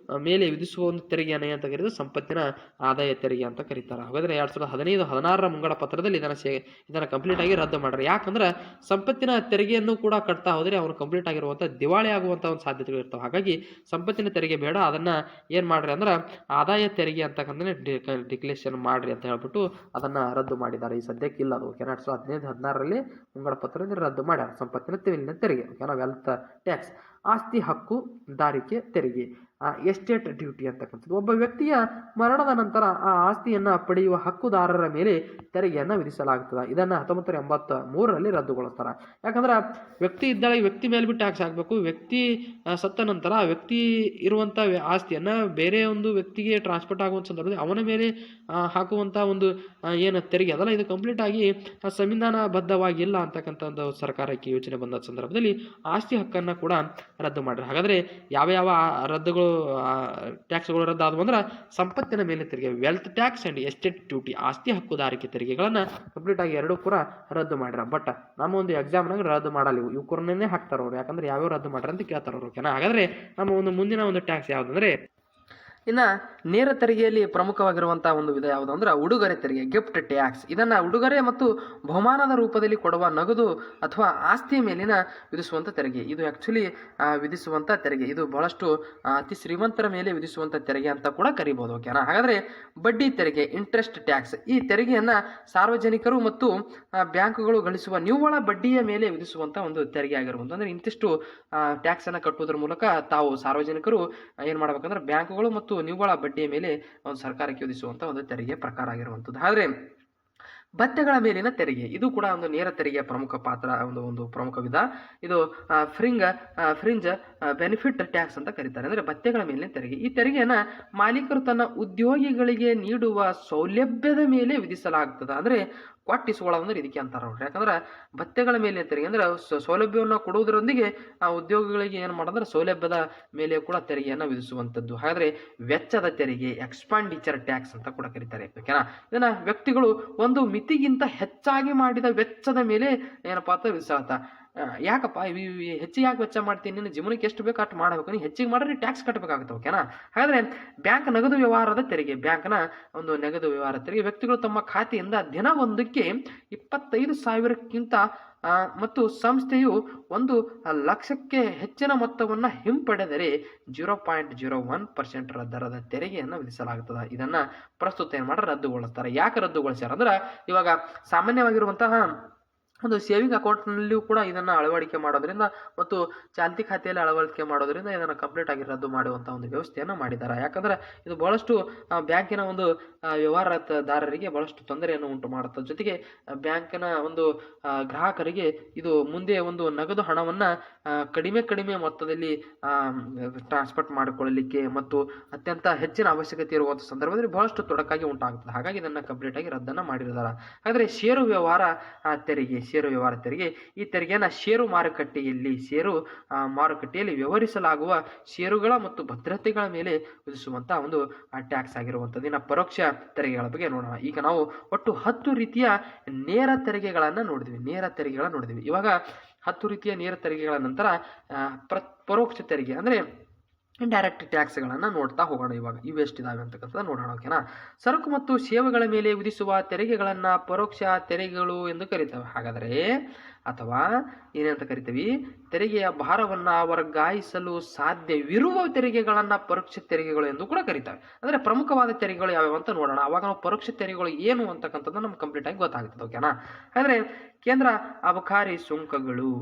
ಮೇಲೆ ವಿಧಿಸುವ ಒಂದು ತೆರಿಗೆಯನ್ನು ಅಂತ ಕರೆದು ಸಂಪತ್ತಿನ ಆದಾಯ ತೆರಿಗೆ ಅಂತ ಕರೀತಾರೆ. ಹಾಗಾದರೆ 2015-16 ಮುಂಗಡ ಪತ್ರದಲ್ಲಿ ಇದನ್ನು ಕಂಪ್ಲೀಟ್ ಆಗಿ ರದ್ದು ಮಾಡ್ರಿ. ಯಾಕಂದ್ರೆ ಸಂಪತ್ತಿನ ತೆರಿಗೆಯನ್ನು ಕೂಡ ಕಟ್ತಾ ಹೋದ್ರೆ ಅವನು ಕಂಪ್ಲೀಟ್ ಆಗಿರುವಂಥ ದಿವಾಳಿ ಆಗುವಂಥ ಒಂದು ಸಾಧ್ಯತೆಗಳು ಇರ್ತವೆ. ಹಾಗಾಗಿ ಸಂಪತ್ತಿನ ತೆರಿಗೆ ಬೇಡ, ಅದನ್ನ ಏನು ಮಾಡ್ರಿ ಅಂದ್ರೆ ಆದಾಯ ತೆರಿಗೆ ಅಂತಕ್ಕಂಥ ಡಿಕ್ಲೇಷನ್ ಮಾಡ್ರಿ ಅಂತ ಹೇಳ್ಬಿಟ್ಟು ಅದನ್ನ ರದ್ದು ಮಾಡಿದ್ದಾರೆ. ಈ ಸದ್ಯಕ್ಕೆ ಇಲ್ಲ ಅದು. ಓಕೆನಾ? 2015-16ರಲ್ಲಿ ಮುಂಗಡ ಪತ್ರದಲ್ಲಿ ರದ್ದು ಮಾಡ್ಯಾರ ಸಂಪತ್ತಿನ ತೆರಿಗೆ. ಓಕೆನಾ? Wealth tax. ಆಸ್ತಿ ಹಕ್ಕುದಾರಿಕೆ ತೆರಿಗೆ ಎಸ್ಟೇಟ್ ಡ್ಯೂಟಿ ಅಂತಕ್ಕಂಥದ್ದು. ಒಬ್ಬ ವ್ಯಕ್ತಿಯ ಮರಣದ ನಂತರ ಆ ಆಸ್ತಿಯನ್ನು ಪಡೆಯುವ ಹಕ್ಕುದಾರರ ಮೇಲೆ ತೆರಿಗೆಯನ್ನು ವಿಧಿಸಲಾಗುತ್ತದೆ. ಇದನ್ನು 1983ರಲ್ಲಿ ರದ್ದುಗೊಳಿಸ್ತಾರೆ. ಯಾಕಂದ್ರೆ ವ್ಯಕ್ತಿ ಇದ್ದಾಗ ವ್ಯಕ್ತಿ ಮೇಲೆ ಬಿಟ್ಟು ಟ್ಯಾಕ್ಸ್ ಹಾಕಬೇಕು. ವ್ಯಕ್ತಿ ಸತ್ತ ನಂತರ ಆ ವ್ಯಕ್ತಿ ಇರುವಂಥ ಆಸ್ತಿಯನ್ನು ಬೇರೆ ಒಂದು ವ್ಯಕ್ತಿಗೆ ಟ್ರಾನ್ಸ್ಪೋರ್ಟ್ ಆಗುವಂಥ ಸಂದರ್ಭದಲ್ಲಿ ಅವನ ಮೇಲೆ ಹಾಕುವಂಥ ಒಂದು ಏನು ತೆರಿಗೆ ಅದಲ್ಲ, ಇದು ಕಂಪ್ಲೀಟ್ ಆಗಿ ಸಂವಿಧಾನಬದ್ಧವಾಗಿಲ್ಲ ಅಂತಕ್ಕಂಥ ಒಂದು ಸರ್ಕಾರಕ್ಕೆ ಯೋಚನೆ ಬಂದ ಸಂದರ್ಭದಲ್ಲಿ ಆಸ್ತಿ ಹಕ್ಕನ್ನು ಕೂಡ ರದ್ದು ಮಾಡ್ರಿ. ಹಾಗಾದರೆ ಯಾವ ರದ್ದುಗಳು ಟ್ಯಾಕ್ಸ್ಗಳು ರದ್ದಾದವು ಅಂದ್ರೆ ಸಂಪತ್ತಿನ ಮೇಲೆ ತೆರಿಗೆ wealth tax and estate duty ಆಸ್ತಿ ಹಕ್ಕುದಾರಿಕೆ ತೆರಿಗೆಗಳನ್ನು ಕಂಪ್ಲೀಟ್ ಆಗಿ ಎರಡೂ ಕೂಡ ರದ್ದು ಮಾಡ್ಯಾರ. ಬಟ್ ನಮ್ಮ ಒಂದು ಎಕ್ಸಾಮ್ನಾಗ ರದ್ದು ಮಾಡಲ್ಲ, ಇವು ಕೂರನ್ನೇ ಹಾಕ್ತಾರ ಅವ್ರು. ಯಾಕಂದ್ರೆ ಯಾವ್ಯಾವ ರದ್ದು ಮಾಡ್ರ ಅಂತ ಕೇಳ್ತಾರ ಅವ್ರು. ಓಕೆನಾ? ಹಾಗಾದ್ರೆ ನಮ್ಮ ಒಂದು ಮುಂದಿನ ಒಂದು ಟ್ಯಾಕ್ಸ್ ಯಾವುದಂದ್ರೆ ಇನ್ನು ನೇರ ತೆರಿಗೆಯಲ್ಲಿ ಪ್ರಮುಖವಾಗಿರುವಂತಹ ಒಂದು ವಿಧ ಯಾವುದು ಅಂದ್ರೆ ಉಡುಗೊರೆ ತೆರಿಗೆ ಗಿಫ್ಟ್ ಟ್ಯಾಕ್ಸ್. ಇದನ್ನ ಉಡುಗೊರೆ ಮತ್ತು ಬಹುಮಾನದ ರೂಪದಲ್ಲಿ ಕೊಡುವ ನಗದು ಅಥವಾ ಆಸ್ತಿಯ ಮೇಲಿನ ವಿಧಿಸುವಂತ ತೆರಿಗೆ. ಇದು ಆಕ್ಚುಲಿ ವಿಧಿಸುವಂತ ತೆರಿಗೆ. ಇದು ಬಹಳಷ್ಟು ಅತಿ ಶ್ರೀಮಂತರ ಮೇಲೆ ವಿಧಿಸುವಂತ ತೆರಿಗೆ ಅಂತ ಕೂಡ ಕರಿಬಹುದು. ಓಕೆನಾ? ಹಾಗಾದ್ರೆ ಬಡ್ಡಿ ತೆರಿಗೆ ಇಂಟ್ರೆಸ್ಟ್ ಟ್ಯಾಕ್ಸ್. ಈ ತೆರಿಗೆಯನ್ನ ಸಾರ್ವಜನಿಕರು ಮತ್ತು ಬ್ಯಾಂಕುಗಳು ಗಳಿಸುವ ನಿವ್ವಳ ಬಡ್ಡಿಯ ಮೇಲೆ ವಿಧಿಸುವಂತ ಒಂದು ತೆರಿಗೆ ಆಗಿರುವುದು. ಅಂದ್ರೆ ಇಂತಿಷ್ಟು ಟ್ಯಾಕ್ಸ್ ಅನ್ನ ಕಟ್ಟುವುದರ ಮೂಲಕ ತಾವು ಸಾರ್ವಜನಿಕರು ಏನ್ ಮಾಡ್ಬೇಕಂದ್ರೆ ಬ್ಯಾಂಕುಗಳು ಮತ್ತು ನಿವ್ವಳ ಬಡ್ಡಿಯ ಮೇಲೆ ಒಂದು ಸರ್ಕಾರಕ್ಕೆ ವಿಧಿಸುವಂತ ಒಂದು ತೆರಿಗೆ ಪ್ರಕಾರ ಆಗಿರುವಂಥದ್ದು. ಆದ್ರೆ ಭತ್ಯೆಗಳ ಮೇಲಿನ ತೆರಿಗೆ ಇದು ಕೂಡ ಒಂದು ನೇರ ತೆರಿಗೆಯ ಪ್ರಮುಖ ಪಾತ್ರ, ಒಂದು ಪ್ರಮುಖ ವಿಧ. ಇದು ಫ್ರಿಂಜ್ ಬೆನಿಫಿಟ್ ಟ್ಯಾಕ್ಸ್ ಅಂತ ಕರೀತಾರೆ. ಅಂದ್ರೆ ಭತ್ಯೆಗಳ ಮೇಲಿನ ತೆರಿಗೆ. ಈ ತೆರಿಗೆಯನ್ನ ಮಾಲೀಕರು ತನ್ನ ಉದ್ಯೋಗಿಗಳಿಗೆ ನೀಡುವ ಸೌಲಭ್ಯದ ಮೇಲೆ ವಿಧಿಸಲಾಗ್ತದೆ. ಅಂದ್ರೆ ಕೊಟ್ಟಿಸ್ಕೊಳ್ಳೋದಂದ್ರೆ ಇದಕ್ಕೆ ಅಂತಾರ ಅವ್ರು. ಯಾಕಂದ್ರೆ ಭತ್ಯೆಗಳ ಮೇಲೆ ತೆರಿಗೆ ಅಂದ್ರೆ ಸೌಲಭ್ಯವನ್ನು ಕೊಡುವುದರೊಂದಿಗೆ ಆ ಉದ್ಯೋಗಿಗಳಿಗೆ ಏನು ಮಾಡೋದ್ರೆ ಸೌಲಭ್ಯದ ಮೇಲೆ ಕೂಡ ತೆರಿಗೆಯನ್ನು ವಿಧಿಸುವಂಥದ್ದು. ಹಾಗಾದ್ರೆ ವೆಚ್ಚದ ತೆರಿಗೆ ಎಕ್ಸ್ಪೆಂಡಿಚರ್ ಟ್ಯಾಕ್ಸ್ ಅಂತ ಕೂಡ ಕರೀತಾರೆ. ಓಕೆನಾ? ಇದನ್ನ ವ್ಯಕ್ತಿಗಳು ಒಂದು ಮಿತಿಗಿಂತ ಹೆಚ್ಚಾಗಿ ಮಾಡಿದ ವೆಚ್ಚದ ಮೇಲೆ ಏನಪ್ಪಾ ಅಂತ ವಿಧಿಸತ್ತ. ಯಾಕಪ್ಪ ಹೆಚ್ಚಿಗೆ ಯಾಕೆ ವೆಚ್ಚ ಮಾಡ್ತೀನಿ, ನಿನ್ನ ಜೀವನಕ್ಕೆ ಎಷ್ಟು ಬೇಕು ಅಷ್ಟು ಮಾಡಬೇಕು, ನೀವು ಹೆಚ್ಚಿಗೆ ಮಾಡಿದ್ರೆ ಟ್ಯಾಕ್ಸ್ ಕಟ್ಟಬೇಕಾಗುತ್ತೆ. ಓಕೆನಾ? ಹಾಗಾದ್ರೆ ಬ್ಯಾಂಕ್ ನಗದು ವ್ಯವಹಾರದ ತೆರಿಗೆ. ಬ್ಯಾಂಕ್ನ ಒಂದು ನಗದು ವ್ಯವಹಾರ ತೆರಿಗೆ ವ್ಯಕ್ತಿಗಳು ತಮ್ಮ ಖಾತೆಯಿಂದ ದಿನ ಒಂದಕ್ಕೆ 25,000ಕ್ಕಿಂತ ಮತ್ತು ಸಂಸ್ಥೆಯು 1,00,000ಕ್ಕೆ ಹೆಚ್ಚಿನ ಮೊತ್ತವನ್ನು ಹಿಂಪಡೆದರೆ 0.01% ದರದ ತೆರಿಗೆಯನ್ನು ವಿಧಿಸಲಾಗುತ್ತದೆ. ಇದನ್ನ ಪ್ರಸ್ತುತ ಏನ್ ಮಾಡ್ರೆ ರದ್ದುಗೊಳಿಸ್ತಾರೆ. ಯಾಕೆ ರದ್ದುಗೊಳಿಸ್ಯಾರ ಅಂದ್ರೆ ಇವಾಗ ಸಾಮಾನ್ಯವಾಗಿರುವಂತಹ ಒಂದು ಸೇವಿಂಗ್ ಅಕೌಂಟ್ನಲ್ಲಿಯೂ ಕೂಡ ಇದನ್ನು ಅಳವಡಿಕೆ ಮಾಡೋದ್ರಿಂದ ಮತ್ತು ಚಾಲ್ತಿ ಖಾತೆಯಲ್ಲಿ ಅಳವಡಿಕೆ ಮಾಡೋದ್ರಿಂದ ಇದನ್ನು ಕಂಪ್ಲೀಟ್ ಆಗಿ ರದ್ದು ಮಾಡುವಂಥ ಒಂದು ವ್ಯವಸ್ಥೆಯನ್ನು ಮಾಡಿದ್ದಾರೆ. ಯಾಕಂದ್ರೆ ಇದು ಬಹಳಷ್ಟು ಬ್ಯಾಂಕಿನ ಒಂದು ವ್ಯವಹಾರದಾರರಿಗೆ ಬಹಳಷ್ಟು ತೊಂದರೆಯನ್ನು ಉಂಟು ಮಾಡುತ್ತೆ. ಜೊತೆಗೆ ಬ್ಯಾಂಕಿನ ಒಂದು ಗ್ರಾಹಕರಿಗೆ ಇದು ಮುಂದೆ ಒಂದು ನಗದು ಹಣವನ್ನು ಕಡಿಮೆ ಮೊತ್ತದಲ್ಲಿ ಟ್ರಾನ್ಸ್ಪೋರ್ಟ್ ಮಾಡಿಕೊಳ್ಳಲಿಕ್ಕೆ ಮತ್ತು ಅತ್ಯಂತ ಹೆಚ್ಚಿನ ಅವಶ್ಯಕತೆ ಇರುವಂಥ ಸಂದರ್ಭದಲ್ಲಿ ಬಹಳಷ್ಟು ತೊಡಕಾಗಿ ಉಂಟಾಗುತ್ತದೆ. ಹಾಗಾಗಿ ಇದನ್ನು ಕಂಪ್ಲೀಟ್ ಆಗಿ ರದ್ದನ್ನು ಮಾಡಿರ್ತಾರೆ. ಹಾಗಾದರೆ ಷೇರು ವ್ಯವಹಾರ ತೆರಿಗೆ. ಷೇರು ವ್ಯವಹಾರ ತೆರಿಗೆ. ಈ ತೆರಿಗೆಯನ್ನು ಷೇರು ಮಾರುಕಟ್ಟೆಯಲ್ಲಿ ವ್ಯವಹರಿಸಲಾಗುವ ಷೇರುಗಳ ಮತ್ತು ಭದ್ರತೆಗಳ ಮೇಲೆ ವಿಧಿಸುವಂತಹ ಒಂದು ಟ್ಯಾಕ್ಸ್ ಆಗಿರುವಂಥದ್ದು. ಇನ್ನು ಪರೋಕ್ಷ ತೆರಿಗೆಗಳ ಬಗ್ಗೆ ನೋಡೋಣ. ಈಗ ನಾವು ಒಟ್ಟು 10 ರೀತಿಯ ನೇರ ತೆರಿಗೆಗಳನ್ನು ನೋಡಿದ್ವಿ. ಇವಾಗ 10 ರೀತಿಯ ನೇರ ತೆರಿಗೆಗಳ ನಂತರ ಪರೋಕ್ಷ ತೆರಿಗೆ ಅಂದರೆ ಇಂಡೈರೆಕ್ಟ್ ಟ್ಯಾಕ್ಸ್ಗಳನ್ನು ನೋಡ್ತಾ ಹೋಗೋಣ. ಇವಾಗ ಇವೆಷ್ಟಿದಾವೆ ಅಂತಕ್ಕಂಥದ್ದು ನೋಡೋಣ. ಓಕೆನಾ. ಸರಕು ಮತ್ತು ಸೇವೆಗಳ ಮೇಲೆ ವಿಧಿಸುವ ತೆರಿಗೆಗಳನ್ನು ಪರೋಕ್ಷ ತೆರಿಗೆಗಳು ಎಂದು ಕರೀತೇವೆ. ಹಾಗಾದರೆ ಅಥವಾ ಏನಂತ ಕರಿತೀವಿ, ತೆರಿಗೆಯ ಭಾರವನ್ನು ವರ್ಗಾಯಿಸಲು ಸಾಧ್ಯವಿರುವ ತೆರಿಗೆಗಳನ್ನು ಪರೋಕ್ಷ ತೆರಿಗೆಗಳು ಎಂದು ಕೂಡ ಕರೀತೇವೆ. ಅಂದರೆ ಪ್ರಮುಖವಾದ ತೆರಿಗೆಗಳು ಯಾವ್ಯಾವ ಅಂತ ನೋಡೋಣ. ಅವಾಗ ನಾವು ಪರೋಕ್ಷ ತೆರಿಗೆಗಳು ಏನು ಅಂತಕ್ಕಂಥದ್ದು ನಮ್ಗೆ ಕಂಪ್ಲೀಟ್ ಆಗಿ ಗೊತ್ತಾಗ್ತದೆ. ಓಕೆನಾ. ಹಾಗಾದರೆ ಕೇಂದ್ರ ಅಬಕಾರಿ ಸುಂಕಗಳು,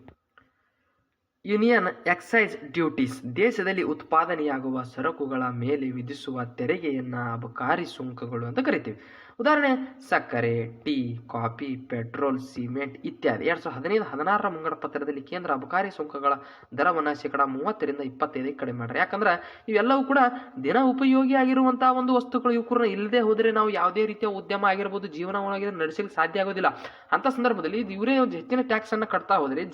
ಯೂನಿಯನ್ ಎಕ್ಸೈಸ್ ಡ್ಯೂಟೀಸ್, ದೇಶದಲ್ಲಿ ಉತ್ಪಾದನೆಯಾಗುವ ಸರಕುಗಳ ಮೇಲೆ ವಿಧಿಸುವ ತೆರಿಗೆಯನ್ನು ಅಬಕಾರಿ ಸುಂಕಗಳು ಅಂತ ಕರಿತೀವಿ. ಉದಾಹರಣೆ ಸಕ್ಕರೆ, ಟೀ, ಕಾಫಿ, ಪೆಟ್ರೋಲ್, ಸಿಮೆಂಟ್ ಇತ್ಯಾದಿ. 2015-16 ಮುಂಗಡ ಪತ್ರದಲ್ಲಿ ಕೇಂದ್ರ ಅಬಕಾರಿ ಸುಂಕಗಳ ದರವನ್ನು 30% 25% ಕಡಿಮೆ ಮಾಡ್ರಿ. ಯಾಕಂದ್ರೆ ಇವೆಲ್ಲವೂ ಕೂಡ ದಿನ ಉಪಯೋಗಿ ಆಗಿರುವಂತಹ ಒಂದು ವಸ್ತುಗಳು. ಇವು ಕೂಡ ಇಲ್ಲದೆ ಹೋದರೆ ನಾವು ಯಾವುದೇ ರೀತಿಯ ಉದ್ಯಮ ಆಗಿರ್ಬೋದು, ಜೀವನವಾಗಿ ನಡೆಸಲಿಕ್ಕೆ ಸಾಧ್ಯ ಆಗೋದಿಲ್ಲ. ಅಂತ ಸಂದರ್ಭದಲ್ಲಿ ಇವರೇ ಒಂದು ಹೆಚ್ಚಿನ ಟ್ಯಾಕ್ಸ್ ಅನ್ನು ಕಟ್ತಾ ಹೋದರೆ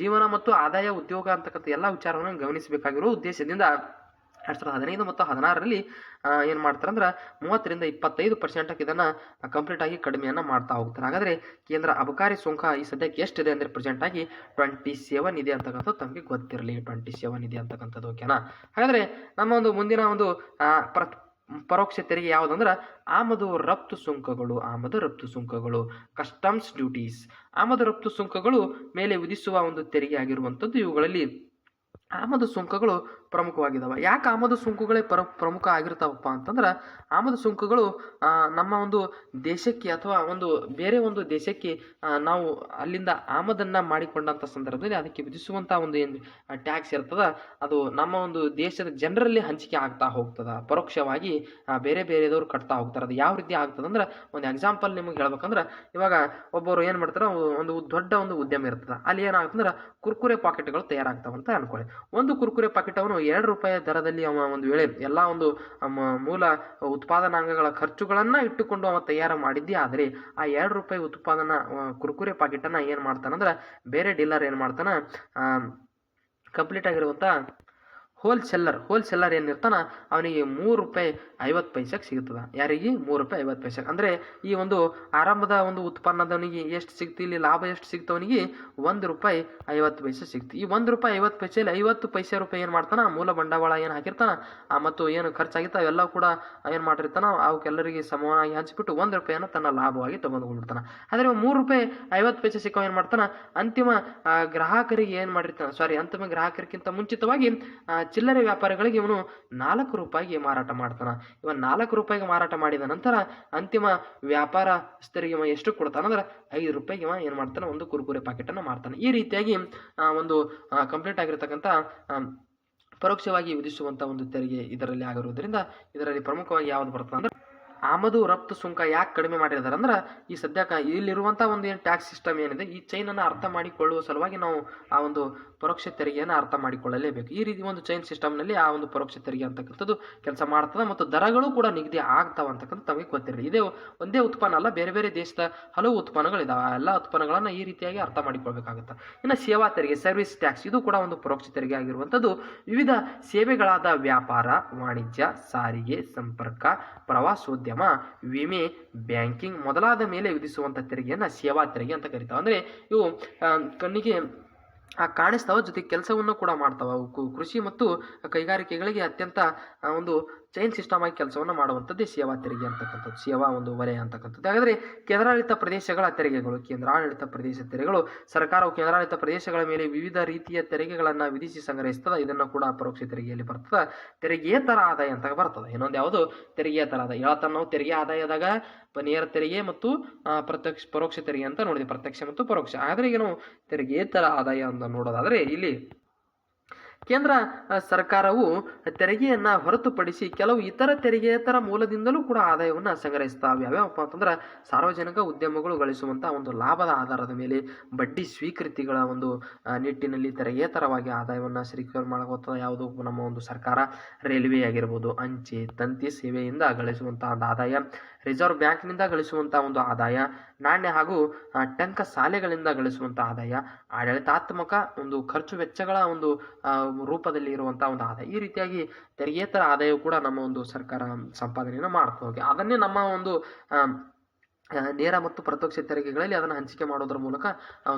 ಜೀವನ ಮತ್ತು ಆದಾಯ, ಉದ್ಯೋಗ ಅಂತಕ್ಕಂಥ ಎಲ್ಲ ವಿಚಾರವನ್ನು ಗಮನಿಸಬೇಕಾಗಿರೋ ಉದ್ದೇಶದಿಂದ 2015 ಮತ್ತು 16ರಲ್ಲಿ ಏನು ಮಾಡ್ತಾರೆ ಅಂದ್ರೆ 30-25% ಇದನ್ನು ಕಂಪ್ಲೀಟ್ ಆಗಿ ಕಡಿಮೆಯನ್ನು ಮಾಡ್ತಾ ಹೋಗ್ತಾರೆ. ಹಾಗಾದರೆ ಕೇಂದ್ರ ಅಬಕಾರಿ ಸುಂಕ ಈ ಸದ್ಯಕ್ಕೆ ಎಷ್ಟಿದೆ ಅಂದರೆ ಪ್ರೆಸೆಂಟ್ ಆಗಿ 27 ಇದೆ ಅಂತಕ್ಕಂಥದ್ದು ತಮಗೆ ಗೊತ್ತಿರಲಿ. 27 ಇದೆ ಅಂತಕ್ಕಂಥದ್ದು. ಓಕೆನಾ. ಹಾಗಾದರೆ ನಮ್ಮ ಒಂದು ಮುಂದಿನ ಒಂದು ಪರೋಕ್ಷ ತೆರಿಗೆ ಯಾವುದಂದ್ರೆ ಆಮದು ರಫ್ತು ಸುಂಕಗಳು, ಕಸ್ಟಮ್ಸ್ ಡ್ಯೂಟೀಸ್. ಆಮದು ರಫ್ತು ಸುಂಕಗಳು ಮೇಲೆ ವಿಧಿಸುವ ಒಂದು ತೆರಿಗೆ ಆಗಿರುವಂಥದ್ದು. ಇವುಗಳಲ್ಲಿ ಆಮದು ಸುಂಕಗಳು ಪ್ರಮುಖವಾಗಿದ್ದಾವೆ. ಯಾಕೆ ಆಮದು ಸುಂಕಗಳೇ ಪ್ರಮುಖ ಆಗಿರ್ತಾವಪ್ಪ ಅಂತಂದ್ರೆ, ಆಮದು ಸುಂಕಗಳು ನಮ್ಮ ಒಂದು ದೇಶಕ್ಕೆ ಅಥವಾ ಒಂದು ಬೇರೆ ಒಂದು ದೇಶಕ್ಕೆ ನಾವು ಅಲ್ಲಿಂದ ಆಮದನ್ನು ಮಾಡಿಕೊಂಡಂಥ ಸಂದರ್ಭದಲ್ಲಿ ಅದಕ್ಕೆ ವಿಧಿಸುವಂಥ ಒಂದು ಏನು ಟ್ಯಾಕ್ಸ್ ಇರ್ತದ, ಅದು ನಮ್ಮ ಒಂದು ದೇಶದ ಜನರಲ್ಲಿ ಹಂಚಿಕೆ ಆಗ್ತಾ ಹೋಗ್ತದೆ. ಪರೋಕ್ಷವಾಗಿ ಬೇರೆದವರು ಕಟ್ತಾ ಹೋಗ್ತಾರೆ. ಅದು ಯಾವ ರೀತಿ ಆಗ್ತದೆ ಅಂದ್ರೆ, ಒಂದು ಎಕ್ಸಾಂಪಲ್ ನಿಮಗೆ ಹೇಳ್ಬೇಕಂದ್ರೆ, ಇವಾಗ ಒಬ್ಬರು ಏನು ಮಾಡ್ತಾರೆ, ಒಂದು ದೊಡ್ಡ ಒಂದು ಉದ್ಯಮ ಇರ್ತದೆ. ಅಲ್ಲಿ ಏನಾಗ್ತಂದ್ರೆ ಕುರ್ಕುರೆ ಪಾಕೆಟ್ಗಳು ತಯಾರಾಗ್ತಾವಂತ ಅನ್ಕೊಳ್ಳಿ. ಒಂದು ಕುರ್ಕುರೆ ಪಾಕೆಟ್ ಅವನು 2 ರೂಪಾಯಿ ದರದಲ್ಲಿ ಅವ ಒಂದು ವೇಳೆ ಎಲ್ಲ ಒಂದು ಮೂಲ ಉತ್ಪಾದನಾಂಗಗಳ ಖರ್ಚುಗಳನ್ನ ಇಟ್ಟುಕೊಂಡು ಅವ ತಯಾರು ಮಾಡಿದ್ದೇ ಆದರೆ ಆ 2 ರೂಪಾಯಿ ಉತ್ಪಾದನಾ ಕುರ್ಕುರೆ ಪಾಕೆಟನ್ನು ಏನು ಮಾಡ್ತಾನಂದ್ರೆ ಬೇರೆ ಡೀಲರ್ ಏನು ಮಾಡ್ತಾನ, ಕಂಪ್ಲೀಟ್ ಆಗಿರುವಂಥ ಹೋಲ್ಸೆಲ್ಲರ್ ಏನಿರ್ತಾನ ಅವನಿಗೆ 3 ರೂಪಾಯಿ 50 ಪೈಸೆಗೆ ಸಿಗ್ತದೆ. ಯಾರಿಗೆ? 3 ರೂಪಾಯಿ 50 ಪೈಸೆಗೆ. ಅಂದರೆ ಈ ಒಂದು ಆರಂಭದ ಒಂದು ಉತ್ಪನ್ನದವನಿಗೆ ಎಷ್ಟು ಸಿಗ್ತು, ಇಲ್ಲಿ ಲಾಭ ಎಷ್ಟು ಸಿಗ್ತು, ಅವನಿಗೆ 1 ರೂಪಾಯಿ 50 ಪೈಸೆ ಸಿಗ್ತು. ಈ 1 ರೂಪಾಯಿ 50 ಪೈಸೆಯಲ್ಲಿ 50 ಪೈಸೆ ರೂಪಾಯಿ ಏನು ಮಾಡ್ತಾನ, ಮೂಲ ಬಂಡವಾಳ ಏನು ಹಾಕಿರ್ತಾನ ಮತ್ತು ಏನು ಖರ್ಚಾಗಿರ್ತಾವೆ ಅವೆಲ್ಲ ಕೂಡ ಏನು ಮಾಡಿರ್ತಾನ, ಅವಕ್ಕೆಲ್ಲರಿಗೆ ಸಮವಾಗಿ ಹಂಚಿಬಿಟ್ಟು 1 ರೂಪಾಯಿಯನ್ನು ತನ್ನ ಲಾಭವಾಗಿ ತಗೊಂಡ್ಬಿಡ್ತಾನೆ. ಆದರೆ 3 ರೂಪಾಯಿ 50 ಪೈಸೆ ಸಿಕ್ಕವ ಏನು ಮಾಡ್ತಾನ, ಅಂತಿಮ ಗ್ರಾಹಕರಿಗೆ ಏನು ಮಾಡಿರ್ತಾನೆ, ಅಂತಿಮ ಗ್ರಾಹಕರಿಗಿಂತ ಮುಂಚಿತವಾಗಿ ಚಿಲ್ಲರೆ ವ್ಯಾಪಾರಿಗಳಿಗೆ ಇವನು 4 ರೂಪಾಯಿಗೆ ಮಾರಾಟ ಮಾಡ್ತಾನೆ. ಇವ 4 ರೂಪಾಯಿಗೆ ಮಾರಾಟ ಮಾಡಿದ ನಂತರ ಅಂತಿಮ ವ್ಯಾಪಾರಸ್ಥರಿಗೆ ಇವ ಎಷ್ಟು ಕೊಡ್ತಾನಂದ್ರೆ 5 ರೂಪಾಯಿಗೆ ಇವ ಏನು ಮಾಡ್ತಾನೆ, ಒಂದು ಕುರ್ಕುರೆ ಪ್ಯಾಕೆಟನ್ನು ಮಾರ್ತಾನೆ. ಈ ರೀತಿಯಾಗಿ ಒಂದು ಕಂಪ್ಲೀಟ್ ಆಗಿರತಕ್ಕಂಥ ಪರೋಕ್ಷವಾಗಿ ವಿಧಿಸುವಂಥ ಒಂದು ತೆರಿಗೆ ಇದರಲ್ಲಿ ಆಗಿರುವುದರಿಂದ ಇದರಲ್ಲಿ ಪ್ರಮುಖವಾಗಿ ಯಾವುದು ಬರ್ತದೆ ಅಂದ್ರೆ ಆಮದು ರಫ್ತು ಸುಂಕ ಯಾಕೆ ಕಡಿಮೆ ಮಾಡಿದ್ದಾರೆ ಅಂದ್ರೆ, ಈ ಸದ್ಯಕ್ಕೆ ಇಲ್ಲಿರುವಂಥ ಒಂದು ಏನು ಟ್ಯಾಕ್ಸ್ ಸಿಸ್ಟಮ್ ಏನಿದೆ ಈ ಚೈನನ್ನು ಅರ್ಥ ಮಾಡಿಕೊಳ್ಳುವ ಸಲುವಾಗಿ ನಾವು ಆ ಒಂದು ಪರೋಕ್ಷ ತೆರಿಗೆಯನ್ನು ಅರ್ಥ ಮಾಡಿಕೊಳ್ಳಲೇಬೇಕು. ಈ ರೀತಿ ಒಂದು ಚೈನ್ ಸಿಸ್ಟಮ್ನಲ್ಲಿ ಆ ಒಂದು ಪರೋಕ್ಷ ತೆರಿಗೆ ಅಂತಕ್ಕಂಥದ್ದು ಕೆಲಸ ಮಾಡ್ತದೆ ಮತ್ತು ದರಗಳು ಕೂಡ ನಿಗದಿ ಆಗ್ತಾವೆ ಅಂತಕ್ಕಂಥ ತಮಗೆ ಗೊತ್ತಿರಲಿ. ಇದೇ ಒಂದೇ ಉತ್ಪನ್ನ ಅಲ್ಲ, ಬೇರೆ ಬೇರೆ ದೇಶದ ಹಲವು ಉತ್ಪನ್ನಗಳಿದಾವೆ. ಆ ಎಲ್ಲ ಉತ್ಪನ್ನಗಳನ್ನು ಈ ರೀತಿಯಾಗಿ ಅರ್ಥ ಮಾಡಿಕೊಳ್ಬೇಕಾಗುತ್ತೆ. ಇನ್ನು ಸೇವಾ ತೆರಿಗೆ, ಸರ್ವಿಸ್ ಟ್ಯಾಕ್ಸ್, ಇದು ಕೂಡ ಒಂದು ಪರೋಕ್ಷ ತೆರಿಗೆ ಆಗಿರುವಂಥದ್ದು. ವಿವಿಧ ಸೇವೆಗಳಾದ ವ್ಯಾಪಾರ, ವಾಣಿಜ್ಯ, ಸಾರಿಗೆ, ಸಂಪರ್ಕ, ಪ್ರವಾಸೋದ್ಯಮ, ವಿಮೆ, ಬ್ಯಾಂಕಿಂಗ್ ಮೊದಲಾದ ಮೇಲೆ ವಿಧಿಸುವಂಥ ತೆರಿಗೆಯನ್ನು ಸೇವಾ ತೆರಿಗೆ ಅಂತ ಕರೀತಾವೆ. ಅಂದರೆ ಇವು ಕಣ್ಣಿಗೆ ಕಾಣಿಸ್ತಾವ, ಜೊತೆಗೆ ಕೆಲಸವನ್ನು ಕೂಡ ಮಾಡ್ತಾವೆ. ಕೃಷಿ ಮತ್ತು ಕೈಗಾರಿಕೆಗಳಿಗೆ ಅತ್ಯಂತ ಒಂದು ಚೈನ್ ಸಿಸ್ಟಮ್ ಆಗಿ ಕೆಲಸವನ್ನು ಮಾಡುವಂಥದ್ದೇ ಸೇವಾ ತೆರಿಗೆ ಅಂತಕ್ಕಂಥದ್ದು, ಸೇವಾ ಒಂದು ವಲಯ ಅಂತಕ್ಕಂಥದ್ದು. ಹಾಗಾದರೆ ಕೇಂದ್ರಾಡಳಿತ ಪ್ರದೇಶಗಳ ತೆರಿಗೆಗಳು, ಕೇಂದ್ರಾಡಳಿತ ಪ್ರದೇಶ ತೆರಿಗೆಗಳು, ಸರ್ಕಾರವು ಕೇಂದ್ರಾಡಳಿತ ಪ್ರದೇಶಗಳ ಮೇಲೆ ವಿವಿಧ ರೀತಿಯ ತೆರಿಗೆಗಳನ್ನು ವಿಧಿಸಿ ಸಂಗ್ರಹಿಸ್ತದೆ. ಇದನ್ನು ಕೂಡ ಪರೋಕ್ಷ ತೆರಿಗೆಯಲ್ಲಿ ಬರ್ತದೆ. ತೆರಿಗೆಯೇತರ ಆದಾಯ ಅಂತ ಬರ್ತದೆ. ಇನ್ನೊಂದು ಯಾವುದು? ತೆರಿಗೆಯೇತರ ಆದಾಯ. ಹೇಳ್ತಾನೆ ನಾವು ತೆರಿಗೆ ಆದಾಯದಾಗ ನೇರ ತೆರಿಗೆ ಮತ್ತು ಪರೋಕ್ಷ ತೆರಿಗೆ ಅಂತ ನೋಡಿದ್ವಿ, ಪ್ರತ್ಯಕ್ಷ ಮತ್ತು ಪರೋಕ್ಷ. ಆದರೆ ಈಗ ನಾವು ತೆರಿಗೆಯೇತರ ಆದಾಯ ಅಂತ ನೋಡೋದಾದರೆ ಇಲ್ಲಿ ಕೇಂದ್ರ ಸರ್ಕಾರವು ತೆರಿಗೆಯನ್ನು ಹೊರತುಪಡಿಸಿ ಕೆಲವು ಇತರ ತೆರಿಗೆಯೇತರ ಮೂಲದಿಂದಲೂ ಕೂಡ ಆದಾಯವನ್ನು ಸಂಗ್ರಹಿಸ್ತಾವೆ. ಯಾವ್ಯಾವಪ್ಪ ಅಂತಂದ್ರೆ ಸಾರ್ವಜನಿಕ ಉದ್ಯಮಗಳು ಗಳಿಸುವಂಥ ಒಂದು ಲಾಭದ ಆಧಾರದ ಮೇಲೆ ಬಡ್ಡಿ ಸ್ವೀಕೃತಿಗಳ ಒಂದು ನಿಟ್ಟಿನಲ್ಲಿ ತೆರಿಗೆಯೇತರವಾಗಿ ಆದಾಯವನ್ನು ಸ್ವೀಕಾರ ಮಾಡಬಹುದು. ಯಾವುದು? ನಮ್ಮ ಒಂದು ಸರ್ಕಾರ, ರೈಲ್ವೆ ಆಗಿರ್ಬೋದು, ಅಂಚೆ ತಂತಿ ಸೇವೆಯಿಂದ ಗಳಿಸುವಂಥ ಒಂದು ಆದಾಯ, ರಿಸರ್ವ್ ಬ್ಯಾಂಕ್ನಿಂದ ಗಳಿಸುವಂಥ ಒಂದು ಆದಾಯ, ನಾಣ್ಯ ಹಾಗೂ ಟಂಕ ಸಾಲೆಗಳಿಂದ ಗಳಿಸುವಂಥ ಆದಾಯ, ಆಡಳಿತಾತ್ಮಕ ಒಂದು ಖರ್ಚು ವೆಚ್ಚಗಳ ಒಂದು ರೂಪದಲ್ಲಿ ಇರುವಂತಹ ಒಂದು ಆದಾಯ. ಈ ರೀತಿಯಾಗಿ ತೆರಿಗೆಯೇತರ ಆದಾಯವು ಕೂಡ ನಮ್ಮ ಒಂದು ಸರ್ಕಾರ ಸಂಪಾದನೆಯನ್ನು ಮಾಡ್ತಾ ಹೋಗಿ ಅದನ್ನೇ ನಮ್ಮ ಒಂದು ನೇರ ಮತ್ತು ಪರೋಕ್ಷ ತೆರಿಗೆಗಳಲ್ಲಿ ಅದನ್ನು ಹಂಚಿಕೆ ಮಾಡೋದ್ರ ಮೂಲಕ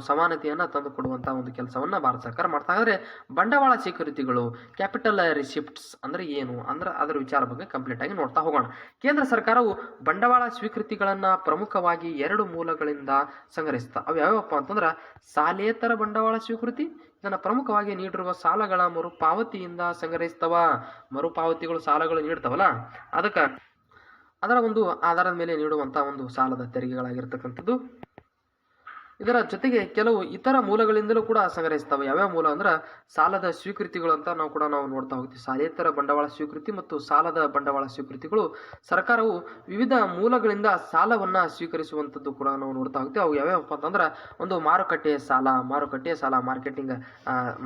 ಸಮಾನತೆಯನ್ನು ತಂದುಕೊಡುವಂಥ ಒಂದು ಕೆಲಸವನ್ನು ಭಾರತ ಸರ್ಕಾರ ಮಾಡ್ತಾ. ಹಾಗಾದರೆ ಬಂಡವಾಳ ಸ್ವೀಕೃತಿಗಳು, ಕ್ಯಾಪಿಟಲ್ ರಿಸಿಪ್ಟ್ಸ್ ಅಂದರೆ ಏನು ಅಂದ್ರೆ ಅದರ ವಿಚಾರ ಬಗ್ಗೆ ಕಂಪ್ಲೀಟ್ ಆಗಿ ನೋಡ್ತಾ ಹೋಗೋಣ. ಕೇಂದ್ರ ಸರ್ಕಾರವು ಬಂಡವಾಳ ಸ್ವೀಕೃತಿಗಳನ್ನು ಪ್ರಮುಖವಾಗಿ 2 ಮೂಲಗಳಿಂದ ಸಂಗ್ರಹಿಸ್ತಾ. ಅವು ಯಾವ್ಯಾವಪ್ಪ ಅಂತಂದ್ರೆ ಸಾಲೇತರ ಬಂಡವಾಳ ಸ್ವೀಕೃತಿ, ಇದನ್ನು ಪ್ರಮುಖವಾಗಿ ನೀಡಿರುವ ಸಾಲಗಳ ಮರುಪಾವತಿಯಿಂದ ಸಂಗ್ರಹಿಸ್ತವ. ಮರುಪಾವತಿಗಳು ಸಾಲಗಳು ನೀಡ್ತಾವಲ್ಲ ಅದಕ್ಕೆ ಅದರ ಒಂದು ಆಧಾರದ ಮೇಲೆ ನೀಡುವಂಥ ಒಂದು ಸಾಲದ ತೆರಿಗೆಗಳಾಗಿರ್ತಕ್ಕಂಥದ್ದು. ಇದರ ಜೊತೆಗೆ ಕೆಲವು ಇತರ ಮೂಲಗಳಿಂದಲೂ ಕೂಡ ಸಂಗ್ರಹಿಸ್ತವೆ. ಯಾವ್ಯಾವ ಮೂಲ ಅಂದ್ರೆ ಸಾಲದ ಸ್ವೀಕೃತಿಗಳು ಅಂತ ನಾವು ನೋಡ್ತಾ ಹೋಗ್ತೀವಿ. ಸಾಲೇತರ ಬಂಡವಾಳ ಸ್ವೀಕೃತಿ ಮತ್ತು ಸಾಲದ ಬಂಡವಾಳ ಸ್ವೀಕೃತಿಗಳು ಸರ್ಕಾರವು ವಿವಿಧ ಮೂಲಗಳಿಂದ ಸಾಲವನ್ನ ಸ್ವೀಕರಿಸುವಂಥದ್ದು ಕೂಡ ನಾವು ನೋಡ್ತಾ ಹೋಗ್ತೀವಿ. ಅವು ಯಾವ್ಯಾವಪ್ಪ ಅಂತಂದ್ರೆ ಒಂದು ಮಾರುಕಟ್ಟೆಯ ಸಾಲ ಮಾರ್ಕೆಟಿಂಗ್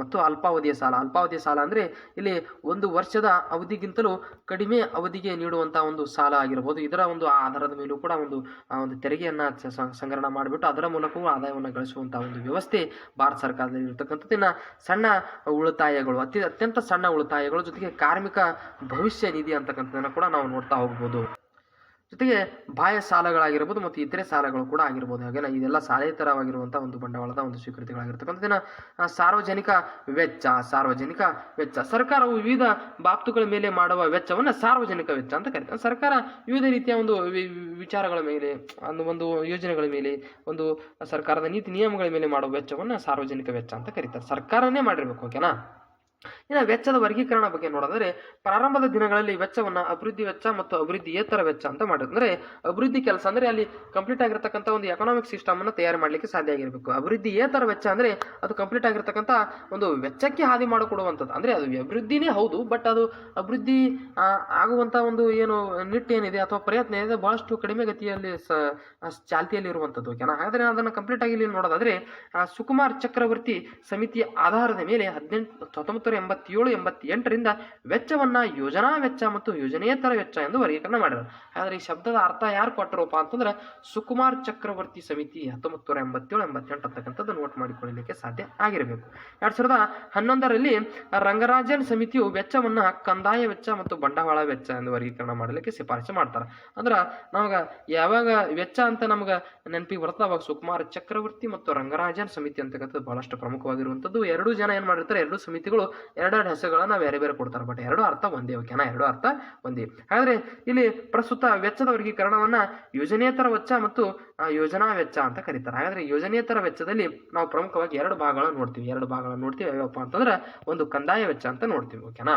ಮತ್ತು ಅಲ್ಪಾವಧಿಯ ಸಾಲ ಅಂದ್ರೆ ಇಲ್ಲಿ 1 ವರ್ಷದ ಅವಧಿಗಿಂತಲೂ ಕಡಿಮೆ ಅವಧಿಗೆ ನೀಡುವಂತಹ ಒಂದು ಸಾಲ ಆಗಿರಬಹುದು. ಇದರ ಒಂದು ಆಧಾರದ ಮೇಲೂ ಕೂಡ ಒಂದು ತೆರಿಗೆಯನ್ನ ಸಂಗ್ರಹಣ ಮಾಡಿಬಿಟ್ಟು ಅದರ ಮೂಲಕವೂ ಆದಾಯವನ್ನು ಗಳಿಸುವಂತಹ ಒಂದು ವ್ಯವಸ್ಥೆ ಭಾರತ ಸರ್ಕಾರದಲ್ಲಿ ಇರತಕ್ಕಂಥದ್ದು. ಇನ್ನು ಸಣ್ಣ ಉಳಿತಾಯಗಳು, ಅತ್ಯಂತ ಸಣ್ಣ ಉಳಿತಾಯಗಳು, ಜೊತೆಗೆ ಕಾರ್ಮಿಕ ಭವಿಷ್ಯ ನಿಧಿ ಅಂತಕ್ಕಂಥದ್ದನ್ನು ಕೂಡ ನಾವು ನೋಡ್ತಾ ಹೋಗ್ಬೋದು. ಜೊತೆಗೆ ಬಾಹ್ಯ ಸಾಲಗಳಾಗಿರ್ಬೋದು ಮತ್ತು ಇತರೆ ಸಾಲಗಳು ಕೂಡ ಆಗಿರ್ಬೋದು. ಹಾಗೆಲ್ಲ ಇದೆಲ್ಲ ಸಾಲೇತರವಾಗಿರುವಂತಹ ಒಂದು ಬಂಡವಾಳದ ಒಂದು ಸ್ವೀಕೃತಿಗಳಾಗಿರ್ತಕ್ಕಂಥದ್ದನ್ನ ಸಾರ್ವಜನಿಕ ವೆಚ್ಚ ಸರ್ಕಾರವು ವಿವಿಧ ಬಾಬ್ತುಗಳ ಮೇಲೆ ಮಾಡುವ ವೆಚ್ಚವನ್ನು ಸಾರ್ವಜನಿಕ ವೆಚ್ಚ ಅಂತ ಕರೀತಾರೆ. ಸರ್ಕಾರ ವಿವಿಧ ರೀತಿಯ ಒಂದು ವಿಚಾರಗಳ ಮೇಲೆ, ಒಂದು ಯೋಜನೆಗಳ ಮೇಲೆ, ಒಂದು ಸರ್ಕಾರದ ನೀತಿ ನಿಯಮಗಳ ಮೇಲೆ ಮಾಡುವ ವೆಚ್ಚವನ್ನು ಸಾರ್ವಜನಿಕ ವೆಚ್ಚ ಅಂತ ಕರೀತಾರೆ. ಸರ್ಕಾರನೇ ಮಾಡಿರ್ಬೇಕು. ಓಕೆನಾ. ಇನ್ನು ವೆಚ್ಚದ ವರ್ಗೀಕರಣ ಬಗ್ಗೆ ನೋಡೋದಾದ್ರೆ ಪ್ರಾರಂಭದ ದಿನಗಳಲ್ಲಿ ವೆಚ್ಚವನ್ನು ಅಭಿವೃದ್ಧಿ ವೆಚ್ಚ ಮತ್ತು ಅಭಿವೃದ್ಧಿಯೇತರ ವೆಚ್ಚ ಅಂತ ಮಾಡಿದ್ರು. ಅಂದ್ರೆ ಅಭಿವೃದ್ಧಿ ಕೆಲಸ ಅಂದ್ರೆ ಅಲ್ಲಿ ಕಂಪ್ಲೀಟ್ ಆಗಿರತಕ್ಕಂಥ ಒಂದು ಎಕನಾಮಿಕ್ ಸಿಸ್ಟಮ್ ಅನ್ನು ತಯಾರು ಮಾಡಲಿಕ್ಕೆ ಸಾಧ್ಯ ಆಗಿರಬೇಕು. ಅಭಿವೃದ್ಧಿಯೇತರ ವೆಚ್ಚ ಅಂದ್ರೆ ಅದು ಕಂಪ್ಲೀಟ್ ಆಗಿರತಕ್ಕಂಥ ಒಂದು ವೆಚ್ಚಕ್ಕೆ ಹಾದಿ ಮಾಡಿಕೊಡುವಂಥದ್ದು. ಅಂದ್ರೆ ಅದು ಅಭಿವೃದ್ಧಿನೇ ಹೌದು, ಬಟ್ ಅದು ಅಭಿವೃದ್ಧಿ ಆಗುವಂತ ಒಂದು ಏನು ನಿಟ್ಟೇನಿದೆ ಅಥವಾ ಪ್ರಯತ್ನ ಇದೆ ಬಹಳಷ್ಟು ಕಡಿಮೆ ಗತಿಯಲ್ಲಿ ಚಾಲ್ತಿಯಲ್ಲಿ ಇರುವಂಥದ್ದು. ಓಕೆನಾ. ಹಾಗಾದ್ರೆ ಅದನ್ನು ಕಂಪ್ಲೀಟ್ ಆಗಿ ಇಲ್ಲಿ ನೋಡೋದಾದ್ರೆ ಸುಕುಮಾರ್ ಚಕ್ರವರ್ತಿ ಸಮಿತಿಯ ಆಧಾರದ ಮೇಲೆ 1987-88ರಿಂದ ವೆಚ್ಚವನ್ನ ಯೋಜನಾ ವೆಚ್ಚ ಮತ್ತು ಯೋಜನೆಯೇತರ ವೆಚ್ಚ ಎಂದು ವರ್ಗೀಕರಣ ಮಾಡಿದರು. ಆದರೆ ಈ ಶಬ್ದದ ಅರ್ಥ ಯಾರು ಕೊಟ್ಟರಪ್ಪ ಅಂತಂದ್ರೆ ಸುಕುಮಾರ್ ಚಕ್ರವರ್ತಿ ಸಮಿತಿ 1987-88 ಅಂತಕ್ಕಂಥದ್ದು ನೋಟ್ ಮಾಡಿಕೊಳ್ಳಲಿಕ್ಕೆ ಸಾಧ್ಯ ಆಗಿರಬೇಕು. 2011ರಲ್ಲಿ ರಂಗರಾಜನ್ ಸಮಿತಿಯು ವೆಚ್ಚವನ್ನ ಕಂದಾಯ ವೆಚ್ಚ ಮತ್ತು ಬಂಡವಾಳ ವೆಚ್ಚ ಎಂದು ವರ್ಗೀಕರಣ ಮಾಡಲಿಕ್ಕೆ ಶಿಫಾರಸು ಮಾಡ್ತಾರೆ. ಅಂದ್ರೆ ನಮಗ ಯಾವಾಗ ವೆಚ್ಚ ಅಂತ ನಮಗ ನೆನಪಿಗೆ ಬರ್ತದೆ ಅವಾಗ ಸುಕುಮಾರ್ ಚಕ್ರವರ್ತಿ ಮತ್ತು ರಂಗರಾಜನ್ ಸಮಿತಿ ಅಂತಕ್ಕಂಥದ್ದು ಬಹಳಷ್ಟು ಪ್ರಮುಖವಾಗಿರುವಂಥದ್ದು. 2 ಜನ ಏನ್ ಮಾಡಿರ್ತಾರೆ, 2 ಸಮಿತಿಗಳು 2 ಹೆಸರುಗಳನ್ನ ಬೇರೆ ಬೇರೆ ಕೊಡ್ತಾರೆ, ಬಟ್ 2 ಅರ್ಥ ಒಂದೇ. ಓಕೆನಾ. 2 ಅರ್ಥ ಒಂದೇ. ಹಾಗಾದ್ರೆ ಇಲ್ಲಿ ಪ್ರಸ್ತುತ ವೆಚ್ಚದ ವರ್ಗೀಕರಣವನ್ನ ಯೋಜನೇತರ ವೆಚ್ಚ ಮತ್ತು ಯೋಜನಾ ವೆಚ್ಚ ಅಂತ ಕರೀತಾರೆ. ಹಾಗಾದ್ರೆ ಯೋಜನೇತರ ವೆಚ್ಚದಲ್ಲಿ ನಾವು ಪ್ರಮುಖವಾಗಿ 2 ಭಾಗಗಳನ್ನು ನೋಡ್ತೀವಿ. ಯಾವಪ್ಪ ಅಂತಂದ್ರೆ ಒಂದು ಕಂದಾಯ ವೆಚ್ಚ ಅಂತ ನೋಡ್ತೀವಿ. ಓಕೆನಾ.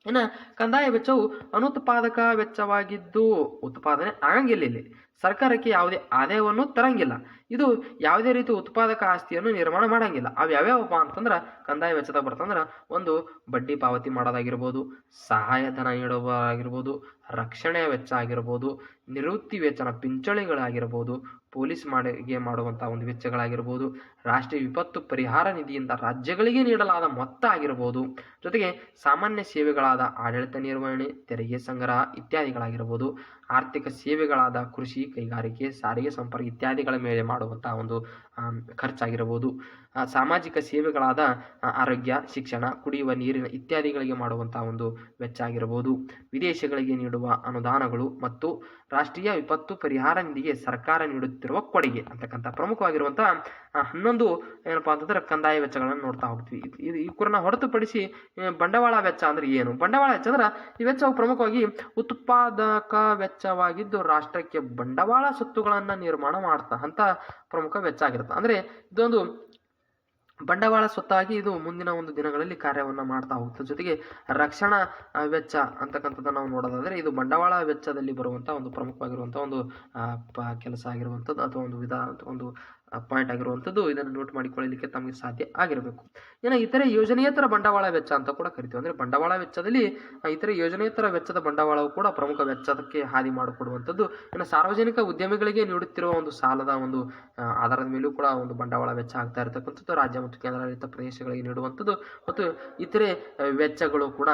ಇನ್ನು ಕಂದಾಯ ವೆಚ್ಚವು ಅನುತ್ಪಾದಕ ವೆಚ್ಚವಾಗಿದ್ದು ಉತ್ಪಾದನೆ ಆಗಂಗಿಲ್ಲ. ಇಲ್ಲಿ ಸರ್ಕಾರಕ್ಕೆ ಯಾವುದೇ ಆದಾಯವನ್ನು ತರಂಗಿಲ್ಲ. ಇದು ಯಾವುದೇ ರೀತಿ ಉತ್ಪಾದಕ ಆಸ್ತಿಯನ್ನು ನಿರ್ಮಾಣ ಮಾಡಂಗಿಲ್ಲ. ಅವು ಯಾವ್ಯಾವಪ್ಪ ಅಂತಂದ್ರೆ ಕಂದಾಯ ವೆಚ್ಚದ ಬರ್ತಂದ್ರೆ ಒಂದು ಬಡ್ಡಿ ಪಾವತಿ ಮಾಡೋದಾಗಿರ್ಬೋದು, ಸಹಾಯಧನ ನೀಡುವಾಗಿರ್ಬೋದು, ರಕ್ಷಣೆ ವೆಚ್ಚ ಆಗಿರ್ಬೋದು, ನಿವೃತ್ತಿ ವೇತನ ಪಿಂಚಣಿಗಳಾಗಿರ್ಬೋದು, ಪೊಲೀಸ್ ಮಾಡುವಂತಹ ಒಂದು ವೆಚ್ಚಗಳಾಗಿರ್ಬೋದು, ರಾಷ್ಟ್ರೀಯ ವಿಪತ್ತು ಪರಿಹಾರ ನಿಧಿಯಿಂದ ರಾಜ್ಯಗಳಿಗೆ ನೀಡಲಾದ ಮೊತ್ತ ಆಗಿರ್ಬೋದು, ಜೊತೆಗೆ ಸಾಮಾನ್ಯ ಸೇವೆಗಳಾದ ಆಡಳಿತ ನಿರ್ವಹಣೆ, ತೆರಿಗೆ ಸಂಗ್ರಹ ಇತ್ಯಾದಿಗಳಾಗಿರ್ಬೋದು, ಆರ್ಥಿಕ ಸೇವೆಗಳಾದ ಕೃಷಿ, ಕೈಗಾರಿಕೆ, ಸಾರಿಗೆ ಸಂಪರ್ಕ ಇತ್ಯಾದಿಗಳ ಮೇಲೆ ಮಾಡುವಂತಹ ಒಂದು ಖರ್ಚಾಗಿರಬಹುದು, ಸಾಮಾಜಿಕ ಸೇವೆಗಳಾದ ಆರೋಗ್ಯ, ಶಿಕ್ಷಣ, ಕುಡಿಯುವ ನೀರಿನ ಇತ್ಯಾದಿಗಳಿಗೆ ಮಾಡುವಂತಹ ಒಂದು ವೆಚ್ಚ ಆಗಿರಬಹುದು, ವಿದೇಶಗಳಿಗೆ ನೀಡುವ ಅನುದಾನಗಳು ಮತ್ತು ರಾಷ್ಟ್ರೀಯ ವಿಪತ್ತು ಪರಿಹಾರ ನಿಧಿಗೆ ಸರ್ಕಾರ ನೀಡುತ್ತಿರುವ ಕೊಡುಗೆ ಅಂತಕ್ಕಂಥ ಪ್ರಮುಖವಾಗಿರುವಂತಹ 11 ಏನಪ್ಪಾ ಅಂತಂದ್ರೆ ಕಂದಾಯ ವೆಚ್ಚಗಳನ್ನು ನೋಡ್ತಾ ಹೋಗ್ತೀವಿ. ಈ ಕುರಿನ ಹೊರತುಪಡಿಸಿ ಬಂಡವಾಳ ವೆಚ್ಚ ಅಂದ್ರೆ ಏನು? ಬಂಡವಾಳ ವೆಚ್ಚ ಅಂದ್ರೆ ಈ ವೆಚ್ಚವು ಪ್ರಮುಖವಾಗಿ ಉತ್ಪಾದಕ ವೆಚ್ಚವಾಗಿದ್ದು ರಾಷ್ಟ್ರಕ್ಕೆ ಬಂಡವಾಳ ಸ್ವತ್ತುಗಳನ್ನ ನಿರ್ಮಾಣ ಮಾಡ್ತಾ ಅಂತ ಪ್ರಮುಖ ವೆಚ್ಚ ಆಗಿರುತ್ತೆ. ಅಂದ್ರೆ ಇದೊಂದು ಬಂಡವಾಳ ಸ್ವತ್ತಾಗಿ ಇದು ಮುಂದಿನ ಒಂದು ದಿನಗಳಲ್ಲಿ ಕಾರ್ಯವನ್ನು ಮಾಡ್ತಾ ಹೋಗ್ತದೆ. ಜೊತೆಗೆ ರಕ್ಷಣಾ ವೆಚ್ಚ ಅಂತಕ್ಕಂಥದ್ದು ನಾವು ನೋಡೋದಾದ್ರೆ ಇದು ಬಂಡವಾಳ ವೆಚ್ಚದಲ್ಲಿ ಬರುವಂತಹ ಒಂದು ಪ್ರಮುಖವಾಗಿರುವಂತಹ ಒಂದು ಕೆಲಸ ಆಗಿರುವಂಥದ್ದು ಅಥವಾ ಒಂದು ಪಾಯಿಂಟ್ ಆಗಿರುವಂಥದ್ದು. ಇದನ್ನು ನೋಟ್ ಮಾಡಿಕೊಳ್ಳಲಿಕ್ಕೆ ತಮಗೆ ಸಾಧ್ಯ ಆಗಿರಬೇಕು. ಇನ್ನು ಇತರೆ ಯೋಜನೆಯೇತರ ಬಂಡವಾಳ ವೆಚ್ಚ ಅಂತ ಕೂಡ ಕರಿತೀವಿ. ಅಂದ್ರೆ ಬಂಡವಾಳ ವೆಚ್ಚದಲ್ಲಿ ಇತರೆ ಯೋಜನೆಯೇತರ ವೆಚ್ಚದ ಬಂಡವಾಳವು ಕೂಡ ಪ್ರಮುಖ ವೆಚ್ಚಕ್ಕೆ ಹಾದಿ ಮಾಡಿಕೊಡುವಂಥದ್ದು. ಇನ್ನು ಸಾರ್ವಜನಿಕ ಉದ್ಯಮಿಗಳಿಗೆ ನೀಡುತ್ತಿರುವ ಒಂದು ಸಾಲದ ಒಂದು ಆಧಾರದ ಮೇಲೂ ಕೂಡ ಒಂದು ಬಂಡವಾಳ ವೆಚ್ಚ ಆಗ್ತಾ ಇರತಕ್ಕಂಥದ್ದು. ರಾಜ್ಯ ಮತ್ತು ಕೇಂದ್ರಾಡಳಿತ ಪ್ರದೇಶಗಳಿಗೆ ನೀಡುವಂಥದ್ದು ಮತ್ತು ಇತರೆ ವೆಚ್ಚಗಳು ಕೂಡ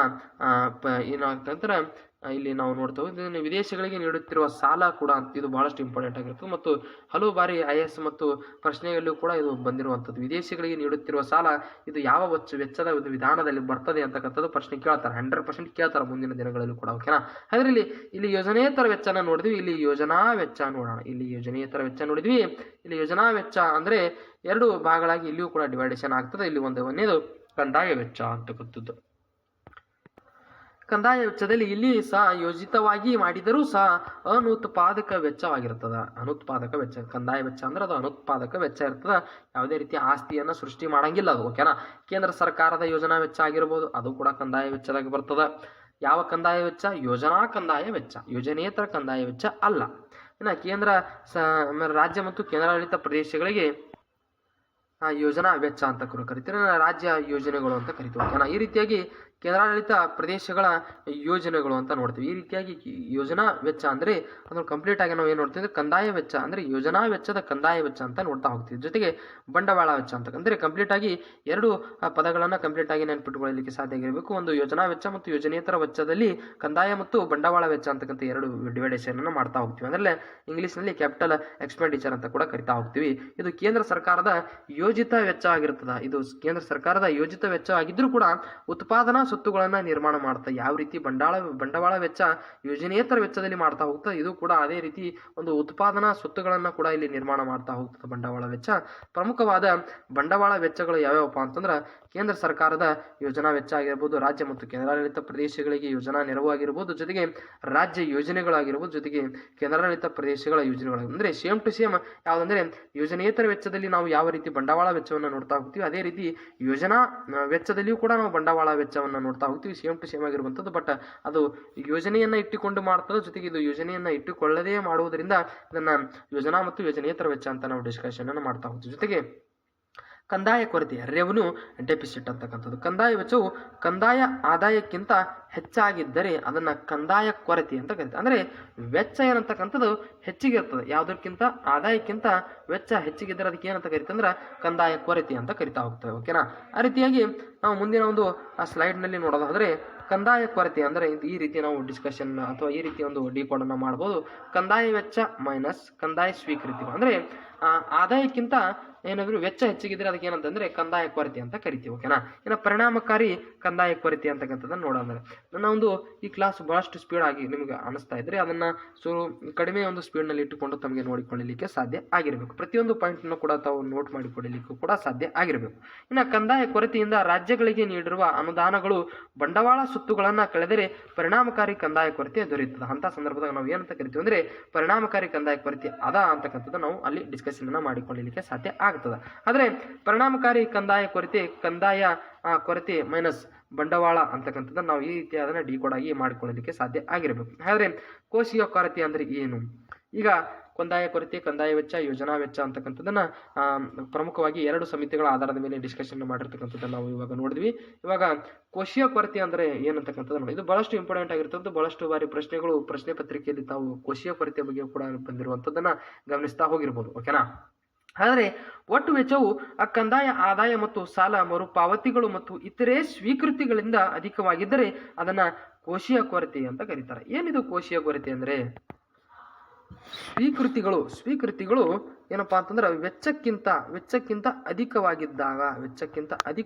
ಏನಾಗ್ತಂದ್ರೆ ಇಲ್ಲಿ ನಾವು ನೋಡ್ತೇವೆ. ಇದನ್ನು ವಿದೇಶಗಳಿಗೆ ನೀಡುತ್ತಿರುವ ಸಾಲ ಕೂಡ ಇದು ಬಹಳಷ್ಟು ಇಂಪಾರ್ಟೆಂಟ್ ಆಗಿರ್ತದೆ ಮತ್ತು ಹಲವು ಬಾರಿ IAS ಮತ್ತು ಪ್ರಶ್ನೆಯಲ್ಲೂ ಕೂಡ ಇದು ಬಂದಿರುವಂಥದ್ದು. ವಿದೇಶಗಳಿಗೆ ನೀಡುತ್ತಿರುವ ಸಾಲ ಇದು ಯಾವ ವೆಚ್ಚದ ವಿಧಾನದಲ್ಲಿ ಬರ್ತದೆ ಅಂತಕ್ಕಂಥದ್ದು ಪ್ರಶ್ನೆ ಕೇಳ್ತಾರೆ. 100% ಕೇಳ್ತಾರೆ ಮುಂದಿನ ದಿನಗಳಲ್ಲೂ ಕೂಡ. ಓಕೆನಾ? ಹಾಗಾದ್ರೆ ಇಲ್ಲಿ ಯೋಜನೇತರ ವೆಚ್ಚನ ನೋಡಿದ್ವಿ. ಇಲ್ಲಿ ಯೋಜನಾ ವೆಚ್ಚ ನೋಡೋಣ. ಇಲ್ಲಿ ಯೋಜನೇತರ ವೆಚ್ಚ ನೋಡಿದ್ವಿ. ಇಲ್ಲಿ ಯೋಜನಾ ವೆಚ್ಚ ಅಂದ್ರೆ 2 ಭಾಗಗಳಾಗಿ ಇಲ್ಲಿಯೂ ಕೂಡ ಡಿವೈಡೇಷನ್ ಆಗ್ತದೆ. ಇಲ್ಲಿ ಒಂದೇದು ಕಂದಾಯ ವೆಚ್ಚ ಅಂತಕ್ಕಂಥದ್ದು. ಕಂದಾಯ ವೆಚ್ಚದಲ್ಲಿ ಇಲ್ಲಿ ಸಹ ಯೋಜಿತವಾಗಿ ಮಾಡಿದರೂ ಸಹ ಅನುತ್ಪಾದಕ ವೆಚ್ಚವಾಗಿರ್ತದ. ಅನುತ್ಪಾದಕ ವೆಚ್ಚ ಕಂದಾಯ ವೆಚ್ಚ ಅಂದ್ರೆ ಅದು ಅನುತ್ಪಾದಕ ವೆಚ್ಚ ಇರ್ತದ. ಯಾವುದೇ ರೀತಿಯ ಆಸ್ತಿಯನ್ನು ಸೃಷ್ಟಿ ಮಾಡಂಗಿಲ್ಲ ಅದು. ಓಕೆನಾ? ಕೇಂದ್ರ ಸರ್ಕಾರದ ಯೋಜನಾ ವೆಚ್ಚ ಆಗಿರ್ಬೋದು, ಅದು ಕೂಡ ಕಂದಾಯ ವೆಚ್ಚದಾಗ ಬರ್ತದ. ಯಾವ ಕಂದಾಯ ವೆಚ್ಚ? ಯೋಜನಾ ಕಂದಾಯ ವೆಚ್ಚ, ಯೋಜನೇತರ ಕಂದಾಯ ವೆಚ್ಚ ಅಲ್ಲ. ಇನ್ನು ಕೇಂದ್ರ ರಾಜ್ಯ ಮತ್ತು ಕೇಂದ್ರಾಡಳಿತ ಪ್ರದೇಶಗಳಿಗೆ ಯೋಜನಾ ವೆಚ್ಚ ಅಂತ ಕರಿತೀವಿ. ರಾಜ್ಯ ಯೋಜನೆಗಳು ಅಂತ ಕರಿತೀವಿ. ಓಕೆನಾ? ಈ ರೀತಿಯಾಗಿ ಕೇಂದ್ರಾಡಳಿತ ಪ್ರದೇಶಗಳ ಯೋಜನೆಗಳು ಅಂತ ನೋಡ್ತೀವಿ. ಈ ರೀತಿಯಾಗಿ ಯೋಜನಾ ವೆಚ್ಚ ಅಂದರೆ ಅದನ್ನು ಕಂಪ್ಲೀಟ್ ಆಗಿ ನಾವು ಏನು ನೋಡ್ತೀವಿ ಅಂದರೆ ಕಂದಾಯ ವೆಚ್ಚ ಅಂದರೆ ಯೋಜನಾ ವೆಚ್ಚದ ಕಂದಾಯ ವೆಚ್ಚ ಅಂತ ನೋಡ್ತಾ ಹೋಗ್ತೀವಿ. ಜೊತೆಗೆ ಬಂಡವಾಳ ವೆಚ್ಚ ಅಂತ ಅಂದರೆ ಕಂಪ್ಲೀಟ್ ಆಗಿ 2 ಪದಗಳನ್ನು ಕಂಪ್ಲೀಟ್ ಆಗಿ ನೆನಪಿಟ್ಟುಕೊಳ್ಳಲಿಕ್ಕೆ ಸಾಧ್ಯ ಆಗಿರಬೇಕು. ಒಂದು ಯೋಜನಾ ವೆಚ್ಚ ಮತ್ತು ಯೋಜನೇತರ ವೆಚ್ಚದಲ್ಲಿ ಕಂದಾಯ ಮತ್ತು ಬಂಡವಾಳ ವೆಚ್ಚ ಅಂತಕ್ಕಂಥ 2 ಡಿವೈಡೇಷನ್ ಅನ್ನು ಮಾಡ್ತಾ ಹೋಗ್ತೀವಿ. ಅದರಲ್ಲೇ ಇಂಗ್ಲಿಷ್ನಲ್ಲಿ ಕ್ಯಾಪಿಟಲ್ ಎಕ್ಸ್ಪೆಂಡಿಚರ್ ಅಂತ ಕೂಡ ಕರಿತಾ ಹೋಗ್ತೀವಿ. ಇದು ಕೇಂದ್ರ ಸರ್ಕಾರದ ಯೋಜಿತ ವೆಚ್ಚ ಆಗಿರ್ತದೆ. ಇದು ಕೇಂದ್ರ ಸರ್ಕಾರದ ಯೋಜಿತ ವೆಚ್ಚ ಆಗಿದ್ರೂ ಕೂಡ ಉತ್ಪಾದನಾ ಸ್ವತ್ತುಗಳನ್ನ ನಿರ್ಮಾಣ ಮಾಡ್ತಾ ಯಾವ ರೀತಿ ಬಂಡವಾಳ ವೆಚ್ಚ ಯೋಜನೇತರ ವೆಚ್ಚದಲ್ಲಿ ಮಾಡ್ತಾ ಹೋಗ್ತದೆ, ಇದು ಕೂಡ ಅದೇ ರೀತಿ ಒಂದು ಉತ್ಪಾದನಾ ಸ್ವತ್ತುಗಳನ್ನ ಕೂಡ ಇಲ್ಲಿ ನಿರ್ಮಾಣ ಮಾಡ್ತಾ ಹೋಗ್ತದೆ ಬಂಡವಾಳ ವೆಚ್ಚ. ಪ್ರಮುಖವಾದ ಬಂಡವಾಳ ವೆಚ್ಚಗಳು ಯಾವ್ಯಾವಪ್ಪ ಅಂತಂದ್ರೆ ಕೇಂದ್ರ ಸರ್ಕಾರದ ಯೋಜನಾ ವೆಚ್ಚ ಆಗಿರ್ಬೋದು, ರಾಜ್ಯ ಮತ್ತು ಕೇಂದ್ರಾಡಳಿತ ಪ್ರದೇಶಗಳಿಗೆ ಯೋಜನಾ ನೆರವು ಆಗಿರ್ಬೋದು, ಜೊತೆಗೆ ರಾಜ್ಯ ಯೋಜನೆಗಳಾಗಿರ್ಬೋದು, ಜೊತೆಗೆ ಕೇಂದ್ರಾಡಳಿತ ಪ್ರದೇಶಗಳ ಯೋಜನೆಗಳಾಗಿರ್ಬೋದು. ಅಂದ್ರೆ ಸೇಮ್ ಟು ಸೇಮ್ ಯಾವುದಂದ್ರೆ ಯೋಜನೇತರ ವೆಚ್ಚದಲ್ಲಿ ನಾವು ಯಾವ ರೀತಿ ಬಂಡವಾಳ ವೆಚ್ಚವನ್ನು ನೋಡ್ತಾ ಹೋಗ್ತೀವಿ, ಅದೇ ರೀತಿ ಯೋಜನಾ ವೆಚ್ಚದಲ್ಲಿಯೂ ಕೂಡ ನಾವು ಬಂಡವಾಳ ವೆಚ್ಚವನ್ನು ನೋಡ್ತಾ ಹೋಗ್ತೀವಿ. ಸೇಮ್ ಟು ಸೇಮ್ ಆಗಿರುವಂಥದ್ದು. ಬಟ್ ಅದು ಯೋಜನೆಯನ್ನ ಇಟ್ಟುಕೊಂಡು ಮಾಡ್ತದೆ, ಜೊತೆಗೆ ಇದು ಯೋಜನೆಯನ್ನ ಇಟ್ಟುಕೊಳ್ಳದೇ ಮಾಡುವುದರಿಂದ ಇದನ್ನ ಯೋಜನಾ ಮತ್ತು ಯೋಜನೇತರ ವೆಚ್ಚ ಅಂತ ನಾವು ಡಿಸ್ಕಷನ್ ಅನ್ನು ಮಾಡ್ತಾ ಹೋಗ್ತೀವಿ. ಜೊತೆಗೆ ಕಂದಾಯ ಕೊರತೆ ರೆವೆನ್ಯೂ ಡೆಫಿಸಿಟ್ ಅಂತಕ್ಕಂಥದ್ದು. ಕಂದಾಯ ವೆಚ್ಚವು ಕಂದಾಯ ಆದಾಯಕ್ಕಿಂತ ಹೆಚ್ಚಾಗಿದ್ದರೆ ಅದನ್ನ ಕಂದಾಯ ಕೊರತೆ ಅಂತ ಕರೀತಾರೆ. ಅಂದ್ರೆ ವೆಚ್ಚ ಏನಂತಕ್ಕಂಥದ್ದು ಹೆಚ್ಚಿಗೆ ಇರ್ತದೆ, ಯಾವುದಕ್ಕಿಂತ ಆದಾಯಕ್ಕಿಂತ ವೆಚ್ಚ ಹೆಚ್ಚಿಗಿದ್ದರೆ ಅದಕ್ಕೆ ಏನಂತ ಕರಿತೀವಿ ಅಂದ್ರೆ ಕಂದಾಯ ಕೊರತೆ ಅಂತ ಕರಿತಾ ಹೋಗ್ತೇವೆ. ಓಕೆನಾ? ಆ ರೀತಿಯಾಗಿ ನಾವು ಮುಂದಿನ ಒಂದು ಸ್ಲೈಡ್ನಲ್ಲಿ ನೋಡೋದಾದ್ರೆ ಕಂದಾಯ ಕೊರತೆ ಅಂದರೆ ಈ ರೀತಿ ನಾವು ಡಿಸ್ಕಷನ್ ಅಥವಾ ಈ ರೀತಿ ಒಂದು ಡಿಕೋಡ್ ಅನ್ನು ಮಾಡ್ಬೋದು. ಕಂದಾಯ ವೆಚ್ಚ ಮೈನಸ್ ಕಂದಾಯ ಸ್ವೀಕೃತಿ ಅಂದ್ರೆ ಆದಾಯಕ್ಕಿಂತ ಏನಾದ್ರು ವೆಚ್ಚ ಹೆಚ್ಚಿಗಿದ್ರೆ ಅದಕ್ಕೆ ಏನಂತಂದ್ರೆ ಕಂದಾಯ ಕೊರತೆ ಅಂತ ಕರಿತೀವಿ. ಓಕೆನಾ? ಇನ್ನು ಪರಿಣಾಮಕಾರಿ ಕಂದಾಯ ಕೊರತೆ ಅಂತಕ್ಕಂಥದ್ದನ್ನು ನೋಡೋಣ. ನನ್ನ ಒಂದು ಈ ಕ್ಲಾಸ್ ಬಹಳಷ್ಟು ಸ್ಪೀಡ್ ಆಗಿ ನಿಮ್ಗೆ ಅನಿಸ್ತಾ ಇದ್ರೆ ಅದನ್ನ ಕಡಿಮೆ ಒಂದು ಸ್ಪೀಡ್ ನಲ್ಲಿ ಇಟ್ಟುಕೊಂಡು ತಮಗೆ ನೋಡಿಕೊಳ್ಳಲಿಕ್ಕೆ ಸಾಧ್ಯ ಆಗಿರಬೇಕು. ಪ್ರತಿಯೊಂದು ಪಾಯಿಂಟ್ ಅನ್ನು ಕೂಡ ತಾವು ನೋಟ್ ಮಾಡಿಕೊಳ್ಳಲಿಕ್ಕೂ ಕೂಡ ಸಾಧ್ಯ ಆಗಿರಬೇಕು. ಇನ್ನು ಕಂದಾಯ ಕೊರತೆಯಿಂದ ರಾಜ್ಯಗಳಿಗೆ ನೀಡಿರುವ ಅನುದಾನಗಳು ಬಂಡವಾಳ ಸುತ್ತುಗಳನ್ನ ಕಳೆದರೆ ಪರಿಣಾಮಕಾರಿ ಕಂದಾಯ ಕೊರತೆ ದೊರೆಯುತ್ತದೆ. ಅಂತ ಸಂದರ್ಭದಾಗ ನಾವು ಏನಂತ ಕರಿತೀವಿ ಅಂದ್ರೆ ಪರಿಣಾಮಕಾರಿ ಕಂದಾಯ ಕೊರತೆ ಅದ ಅಂತಕ್ಕಂಥದ್ದು ನಾವು ಅಲ್ಲಿ ಡಿಸ್ಕಷನ್ ಅನ್ನ ಮಾಡಿಕೊಳ್ಳಲಿಕ್ಕೆ ಸಾಧ್ಯ ಆಗ್ತದೆ. ಆದ್ರೆ ಪರಿಣಾಮಕಾರಿ ಕಂದಾಯ ಕೊರತೆ ಮೈನಸ್ ಬಂಡವಾಳ ಅಂತಕ್ಕಂಥದ್ದನ್ನು ನಾವು ಈ ರೀತಿ ಅದನ್ನ ಡಿಕೋಡ್ ಆಗಿ ಮಾಡಿಕೊಳ್ಳಲಿಕ್ಕೆ ಸಾಧ್ಯ ಆಗಿರಬೇಕು. ಹಾಗಾದ್ರೆ ಕೋಶೀಯ ಕೊರತೆ ಅಂದ್ರೆ ಏನು? ಈಗ ಕಂದಾಯ ಕೊರತೆ, ಕಂದಾಯ ವೆಚ್ಚ, ಯೋಜನಾ ವೆಚ್ಚ ಅಂತಕ್ಕಂಥದ್ದನ್ನ ಪ್ರಮುಖವಾಗಿ 2 ಸಮಿತಿಗಳ ಆಧಾರದ ಮೇಲೆ ಡಿಸ್ಕಷನ್ ಮಾಡಿರ್ತಕ್ಕಂಥದ್ದನ್ನು ನಾವು ಇವಾಗ ನೋಡಿದ್ವಿ. ಇವಾಗ ಕೋಶೀಯ ಕೊರತೆ ಅಂದ್ರೆ ಏನಂತಕ್ಕಂಥದ್ದು ನೋಡಿ, ಇದು ಬಹಳಷ್ಟು ಇಂಪಾರ್ಟೆಂಟ್ ಆಗಿರ್ತದ್ದು. ಬಹಳಷ್ಟು ಬಾರಿ ಪ್ರಶ್ನೆ ಪತ್ರಿಕೆಯಲ್ಲಿ ತಾವು ಕೋಶೀಯ ಕೊರತೆ ಬಗ್ಗೆ ಕೂಡ ಬಂದಿರುವಂತದ್ದನ್ನ ಗಮನಿಸ್ತಾ ಹೋಗಿರ್ಬೋದು. ಓಕೆನಾ? ಆದರೆ ಒಟ್ಟು ವೆಚ್ಚವು ಕಂದಾಯ ಆದಾಯ ಮತ್ತು ಸಾಲ ಮರುಪಾವತಿಗಳು ಮತ್ತು ಇತರೆ ಸ್ವೀಕೃತಿಗಳಿಂದ ಅಧಿಕವಾಗಿದ್ದರೆ ಅದನ್ನ ಕೋಶೀಯ ಕೊರತೆ ಅಂತ ಕರೀತಾರೆ. ಏನಿದು ಕೋಶೀಯ ಕೊರತೆ ಅಂದ್ರೆ ಸ್ವೀಕೃತಿಗಳು ಏನಪ್ಪಾ ಅಂತಂದ್ರೆ ವೆಚ್ಚಕ್ಕಿಂತ ಅಧಿಕವಾಗಿದ್ದಾಗ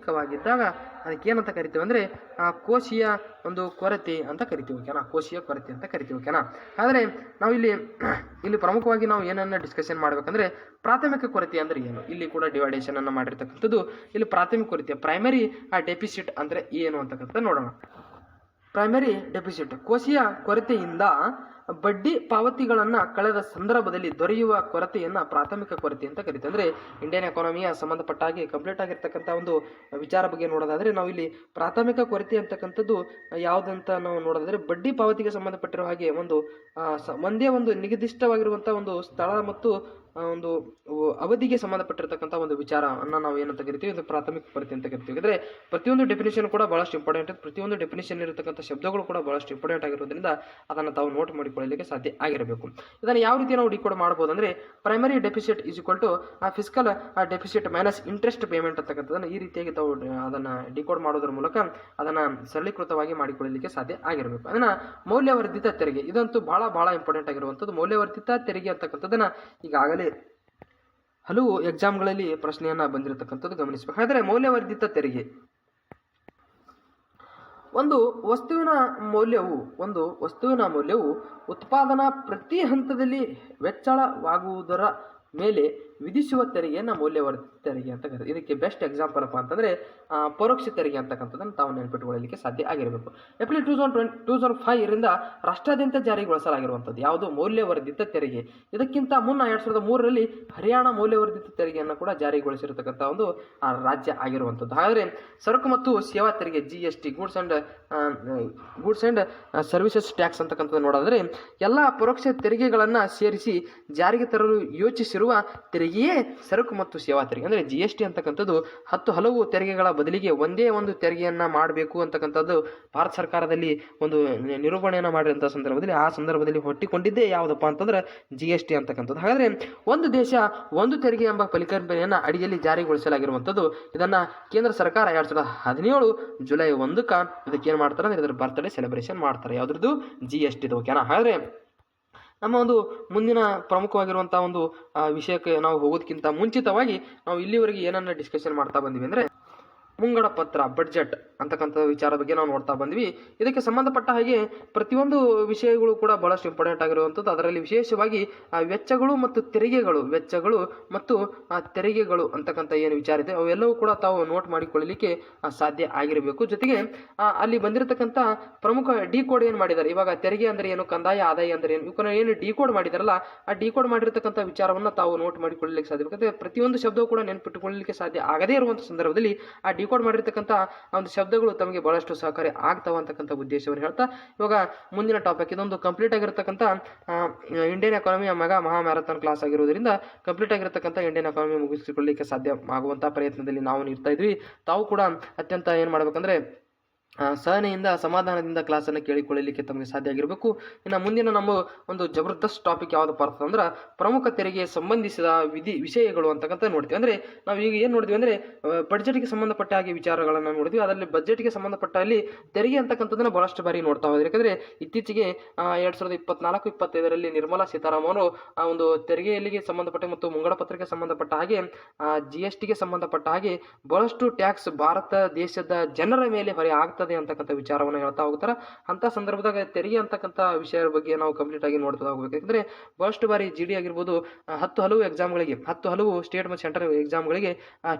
ಅದಕ್ಕೆ ಏನಂತ ಕರಿತೀವಿ ಅಂದ್ರೆ ಕೋಶೀಯ ಒಂದು ಕೊರತೆ ಅಂತ ಕರಿತೀವಿ. ಓಕೆನಾ? ಕೋಶೀಯ ಕೊರತೆ ಅಂತ ಕರಿತೀವಿ. ಓಕೆನಾ? ಆದ್ರೆ ನಾವು ಇಲ್ಲಿ ಪ್ರಮುಖವಾಗಿ ನಾವು ಏನನ್ನ ಡಿಸ್ಕಷನ್ ಮಾಡ್ಬೇಕಂದ್ರೆ ಪ್ರಾಥಮಿಕ ಕೊರತೆ ಅಂದ್ರೆ ಏನು, ಇಲ್ಲಿ ಕೂಡ ಡಿವೈಡೇಷನ್ ಅನ್ನ ಮಾಡಿರ್ತಕ್ಕಂಥದ್ದು. ಇಲ್ಲಿ ಪ್ರಾಥಮಿಕ ಕೊರತೆ ಪ್ರೈಮರಿ ಡೆಫಿಸಿಟ್ ಅಂದ್ರೆ ಏನು ಅಂತಕ್ಕಂಥ ನೋಡೋಣ. ಪ್ರೈಮರಿ ಡೆಫಿಸಿಟ್ ಕೋಶೀಯ ಕೊರತೆಯಿಂದ ಬಡ್ಡಿ ಪಾವತಿಗಳನ್ನ ಕಳೆದ ಸಂದರ್ಭದಲ್ಲಿ ದೊರೆಯುವ ಕೊರತೆಯನ್ನ ಪ್ರಾಥಮಿಕ ಕೊರತೆ ಅಂತ ಕರಿತೀವಿ. ಅಂದ್ರೆ ಇಂಡಿಯನ್ ಎಕಾನಮಿಯ ಸಂಬಂಧಪಟ್ಟ ಹಾಗೆ ಕಂಪ್ಲೀಟ್ ಆಗಿರ್ತಕ್ಕಂಥ ಒಂದು ವಿಚಾರ ಬಗ್ಗೆ ನೋಡೋದಾದ್ರೆ ನಾವು ಇಲ್ಲಿ ಪ್ರಾಥಮಿಕ ಕೊರತೆ ಅಂತಕ್ಕಂಥದ್ದು ಯಾವುದಂತ ನಾವು ನೋಡೋದಾದ್ರೆ ಬಡ್ಡಿ ಪಾವತಿಗೆ ಸಂಬಂಧಪಟ್ಟಿರೋ ಹಾಗೆ ಒಂದೇ ಒಂದು ನಿರ್ದಿಷ್ಟವಾಗಿರುವಂತಹ ಒಂದು ಸ್ಥಳ ಮತ್ತು ಒಂದು ಅವಧಿಗೆ ಸಂಬಂಧಪಟ್ಟಿರ್ತಕ್ಕಂಥ ಒಂದು ವಿಚಾರವನ್ನು ನಾವು ಏನಂತ ಕರಿತೀವಿ, ಇದು ಪ್ರಾಥಮಿಕ ಪರಿಧಿ ಅಂತ ಕರಿತೀವಿ. ಅಂದರೆ ಪ್ರತಿಯೊಂದು ಡೆಫಿನೇಷನ್ ಕೂಡ ಬಹಳಷ್ಟು ಇಂಪಾರ್ಟೆಂಟ್, ಪ್ರತಿಯೊಂದು ಡೆಫಿನೇಷನ್ ಇರತಕ್ಕಂಥ ಶಬ್ದಗಳು ಕೂಡ ಬಹಳಷ್ಟು ಇಂಪಾರ್ಟೆಂಟ್ ಆಗಿರೋದ್ರಿಂದ ಅದನ್ನು ತಾವು ನೋಟ್ ಮಾಡಿಕೊಳ್ಳಲಿಕ್ಕೆ ಸಾಧ್ಯ ಆಗಿರಬೇಕು. ಇದನ್ನು ಯಾವ ರೀತಿ ನಾವು ಡಿಕೋಡ್ ಮಾಡಬಹುದು ಅಂದರೆ, primary deficit is equal to fiscal deficit minus interest payment ಅಂತಕ್ಕಂಥದ್ದನ್ನು ಈ ರೀತಿಯಾಗಿ ತಾವು ಅದನ್ನು ಡಿಕೋಡ್ ಮಾಡೋದ್ರ ಮೂಲಕ ಅದನ್ನು ಸರಳೀಕೃತವಾಗಿ ಮಾಡಿಕೊಳ್ಳಲಿಕ್ಕೆ ಸಾಧ್ಯ ಆಗಿರಬೇಕು. ಅದನ್ನು ಮೌಲ್ಯವರ್ಧಿತ ತೆರಿಗೆ, ಇದಂತೂ ಬಹಳ ಇಂಪಾರ್ಟೆಂಟ್ ಆಗಿರುವಂಥದ್ದು. ಮೌಲ್ಯವರ್ಧಿತ ತೆರಿಗೆ ಅಂತಕ್ಕಂಥದ್ದನ್ನು ಈಗಾಗಲೇ ಹಲವು ಎಕ್ಸಾಮ್ಗಳಲ್ಲಿ ಪ್ರಶ್ನೆಯನ್ನ ಬಂದಿರತಕ್ಕಂಥದ್ದು ಗಮನಿಸಬೇಕು. ಹಾಗಾದರೆ ಮೌಲ್ಯವರ್ಧಿತ ತೆರಿಗೆ ಒಂದು ವಸ್ತುವಿನ ಮೌಲ್ಯವು ಉತ್ಪಾದನಾ ಪ್ರತಿ ಹಂತದಲ್ಲಿ ವೆಚ್ಚಳವಾಗುವುದರ ಮೇಲೆ ವಿಧಿಸುವ ತೆರಿಗೆಯನ್ನು ಮೌಲ್ಯವರ್ಧಿತ ತೆರಿಗೆ ಅಂತ ಕರೀತಾರೆ. ಇದಕ್ಕೆ ಬೆಸ್ಟ್ ಎಕ್ಸಾಂಪಲ್ ಅಪ್ಪ ಅಂತಂದರೆ ಪರೋಕ್ಷ ತೆರಿಗೆ ಅಂತಕ್ಕಂಥದ್ದನ್ನು ತಾವು ನೆನಪಿಟ್ಟುಕೊಳ್ಳಲಿಕ್ಕೆ ಸಾಧ್ಯ ಆಗಿರಬೇಕು. ಏಪ್ರಿಲ್ 2005 ರಿಂದ ರಾಷ್ಟ್ರಾದ್ಯಂತ ಜಾರಿಗೊಳಿಸಲಾಗಿರುವಂಥದ್ದು ಯಾವುದು? ಮೌಲ್ಯವರ್ಧಿತ ತೆರಿಗೆ. ಇದಕ್ಕಿಂತ ಮುನ್ನ 2003ರಲ್ಲಿ ಹರಿಯಾಣ ಮೌಲ್ಯವರ್ಧಿತ ತೆರಿಗೆಯನ್ನು ಕೂಡ ಜಾರಿಗೊಳಿಸಿರತಕ್ಕಂಥ ಒಂದು ರಾಜ್ಯ ಆಗಿರುವಂಥದ್ದು. ಹಾಗಾದರೆ ಸರಕು ಮತ್ತು ಸೇವಾ ತೆರಿಗೆ GST, goods and services tax ಅಂತಕ್ಕಂಥದ್ದು ನೋಡಿದ್ರೆ ಎಲ್ಲ ಪರೋಕ್ಷ ತೆರಿಗೆಗಳನ್ನು ಸೇರಿಸಿ ಜಾರಿಗೆ ತರಲು ಯೋಚಿಸಿರುವ ತೆರಿಗೆಯೇ ಸರಕು ಮತ್ತು ಸೇವಾ ತೆರಿಗೆ. ಅಂದರೆ GST ಅಂತಕ್ಕಂಥದ್ದು 10 ಹಲವು ತೆರಿಗೆಗಳ ಬದಲಿಗೆ ಒಂದೇ ಒಂದು ತೆರಿಗೆಯನ್ನು ಮಾಡಬೇಕು ಅಂತಕ್ಕಂಥದ್ದು ಭಾರತ ಸರ್ಕಾರದಲ್ಲಿ ಒಂದು ನಿರೂಪಣೆಯನ್ನು ಮಾಡಿರುವಂಥ ಸಂದರ್ಭದಲ್ಲಿ ಹೊಟ್ಟಿಕೊಂಡಿದ್ದೇ ಯಾವುದಪ್ಪ ಅಂತಂದ್ರೆ GST ಅಂತಕ್ಕಂಥದ್ದು. ಹಾಗಾದರೆ ಒಂದು ದೇಶ ಒಂದು ತೆರಿಗೆ ಎಂಬ ಪರಿಕಲ್ಪನೆಯನ್ನು ಅಡಿಯಲ್ಲಿ ಜಾರಿಗೊಳಿಸಲಾಗಿರುವಂಥದ್ದು. ಇದನ್ನು ಕೇಂದ್ರ ಸರ್ಕಾರ 2017 ಜುಲೈ 1ಕ್ಕೆ ಇದಕ್ಕೇನು ಮಾಡ್ತಾರೆ ಅಂದರೆ ಇದರ ಬರ್ತ್ಡೇ ಸೆಲೆಬ್ರೇಷನ್ ಮಾಡ್ತಾರೆ. ಯಾವುದ್ರದ್ದು? GST. ಓಕೆನಾ? ಹಾಗಾದರೆ ನಮ್ಮ ಒಂದು ಮುಂದಿನ ಪ್ರಮುಖವಾಗಿರುವಂಥ ಒಂದು ವಿಷಯಕ್ಕೆ ನಾವು ಹೋಗೋದಕ್ಕಿಂತ ಮುಂಚಿತವಾಗಿ ನಾವು ಇಲ್ಲಿವರೆಗೆ ಏನನ್ನ ಡಿಸ್ಕಷನ್ ಮಾಡ್ತಾ ಬಂದ್ವಿ ಅಂದರೆ ಮುಂಗಡ ಪತ್ರ, ಬಡ್ಜೆಟ್ ಅಂತಕ್ಕಂಥ ವಿಚಾರ ಬಗ್ಗೆ ನಾವು ನೋಡ್ತಾ ಬಂದ್ವಿ. ಇದಕ್ಕೆ ಸಂಬಂಧಪಟ್ಟ ಹಾಗೆ ಪ್ರತಿಯೊಂದು ವಿಷಯಗಳು ಕೂಡ ಬಹಳಷ್ಟು ಇಂಪಾರ್ಟೆಂಟ್ ಆಗಿರುವಂಥದ್ದು. ಅದರಲ್ಲಿ ವಿಶೇಷವಾಗಿ ವೆಚ್ಚಗಳು ಮತ್ತು ತೆರಿಗೆಗಳು ಅಂತಕ್ಕಂಥ ಏನು ವಿಚಾರ ಇದೆ ಅವೆಲ್ಲವೂ ಕೂಡ ತಾವು ನೋಟ್ ಮಾಡಿಕೊಳ್ಳಲಿಕ್ಕೆ ಸಾಧ್ಯ ಆಗಿರಬೇಕು. ಜೊತೆಗೆ ಅಲ್ಲಿ ಬಂದಿರತಕ್ಕಂಥ ಪ್ರಮುಖ ಡಿಕೋಡ್ ಏನು ಮಾಡಿದ್ದಾರೆ, ಇವಾಗ ತೆರಿಗೆ ಅಂದರೆ ಏನು, ಕಂದಾಯ ಆದಾಯ ಅಂದರೆ ಏನು, ಇವನ್ನ ಏನು ಡಿಕೋಡ್ ಮಾಡಿದಾರಲ್ಲ ಆ ಡಿಕೋಡ್ ಮಾಡಿರ್ತಕ್ಕಂಥ ವಿಚಾರವನ್ನು ತಾವು ನೋಟ್ ಮಾಡಿಕೊಳ್ಳಲಿಕ್ಕೆ ಸಾಧ್ಯ. ಯಾಕಂದರೆ ಪ್ರತಿಯೊಂದು ಶಬ್ದವು ಕೂಡ ನೆನಪಿಟ್ಟುಕೊಳ್ಳಲಿಕ್ಕೆ ಸಾಧ್ಯ ಆಗದೇ ಇರುವಂಥ ಸಂದರ್ಭದಲ್ಲಿ ಆ ಡಿಕೋಡ್ ಮಾಡಿರ್ತಕ್ಕಂಥ ಒಂದು ಶಬ್ದಗಳು ತಮಗೆ ಬಹಳಷ್ಟು ಸಹಕಾರಿ ಆಗ್ತಾವ ಅಂತಕ್ಕಂಥ ಉದ್ದೇಶವನ್ನು ಹೇಳ್ತಾ ಇವಾಗ ಮುಂದಿನ ಟಾಪಿಕ್, ಇದೊಂದು ಕಂಪ್ಲೀಟ್ ಆಗಿರತಕ್ಕಂಥ ಇಂಡಿಯನ್ ಎಕಾನಮಿ ಮಹಾ ಮ್ಯಾರಥಾನ್ ಕ್ಲಾಸ್ ಆಗಿರೋದ್ರಿಂದ ಕಂಪ್ಲೀಟ್ ಆಗಿರತಕ್ಕಂಥ ಇಂಡಿಯನ್ ಎಕಾನಮಿ ಮುಗಿಸಿಕೊಳ್ಳಲಿಕ್ಕೆ ಸಾಧ್ಯ ಆಗುವಂಥ ಪ್ರಯತ್ನದಲ್ಲಿ ನಾವು ಇರ್ತಾ ಇದ್ವಿ. ತಾವು ಕೂಡ ಅತ್ಯಂತ ಏನು ಮಾಡ್ಬೇಕಂದ್ರೆ ಸಹನೆಯಿಂದ ಸಮಾಧಾನದಿಂದ ಕ್ಲಾಸನ್ನು ಕೇಳಿಕೊಳ್ಳಲಿಕ್ಕೆ ತಮಗೆ ಸಾಧ್ಯ ಆಗಿರಬೇಕು. ಇನ್ನು ಮುಂದಿನ ನಮ್ಮ ಒಂದು ಜಬರ್ದಸ್ತ್ ಟಾಪಿಕ್ ಯಾವುದಪ್ಪ ಅಂತಂದ್ರೆ ಪ್ರಮುಖ ತೆರಿಗೆ ಸಂಬಂಧಿಸಿದ ವಿಷಯಗಳು ಅಂತಕ್ಕಂಥ ನೋಡ್ತೀವಿ. ಅಂದರೆ ನಾವು ಈಗ ಏನು ನೋಡಿದ್ವಿ ಅಂದರೆ ಬಡ್ಜೆಟ್ಗೆ ಸಂಬಂಧಪಟ್ಟ ಹಾಗೆ ವಿಚಾರಗಳನ್ನು ನೋಡಿದ್ವಿ. ಅದರಲ್ಲಿ ಬಡ್ಜೆಟ್ಗೆ ಸಂಬಂಧಪಟ್ಟ ಅಲ್ಲಿ ತೆರಿಗೆ ಅಂತಕ್ಕಂಥದ್ದನ್ನು ಬಹಳಷ್ಟು ಬಾರಿ ನೋಡ್ತಾ ಹೋದ್ರಿ. ಯಾಕಂದರೆ ಇತ್ತೀಚೆಗೆ 2024-25ರಲ್ಲಿ ನಿರ್ಮಲಾ ಸೀತಾರಾಮನ್ ಒಂದು ತೆರಿಗೆಯಲ್ಲಿಗೆ ಸಂಬಂಧಪಟ್ಟ ಮತ್ತು ಮುಂಗಡ ಪತ್ರಕ್ಕೆ ಸಂಬಂಧಪಟ್ಟ ಹಾಗೆ GSTಗೆ ಸಂಬಂಧಪಟ್ಟ ಹಾಗೆ ಬಹಳಷ್ಟು ಟ್ಯಾಕ್ಸ್ ಭಾರತ ದೇಶದ ಜನರ ಮೇಲೆ ಹೊರೆ ಆಗ್ತದೆ ಅಂತಕ್ಕಂಥ ವಿಚಾರವನ್ನು ಹೇಳ್ತಾ ಹೋಗ್ತಾರೆ. ಅಂತ ಸಂದರ್ಭದಾಗ ತೆರಿಗೆ ಅಂತಕ್ಕಂಥ ವಿಷಯದ ಬಗ್ಗೆ ನಾವು ಕಂಪ್ಲೀಟ್ ಆಗಿ ನೋಡ್ತಾ ಹೋಗ್ಬೇಕು. ಯಾಕಂದ್ರೆ ಬಹಳಷ್ಟು ಬಾರಿ GD ಆಗಿರ್ಬೋದು 10 ಹಲವು ಎಕ್ಸಾಮ್ಗಳಿಗೆ 10 ಹಲವು ಸ್ಟೇಟ್ ಮತ್ತು ಸೆಂಟ್ರಲ್ ಎಕ್ಸಾಮ್ಗಳಿಗೆ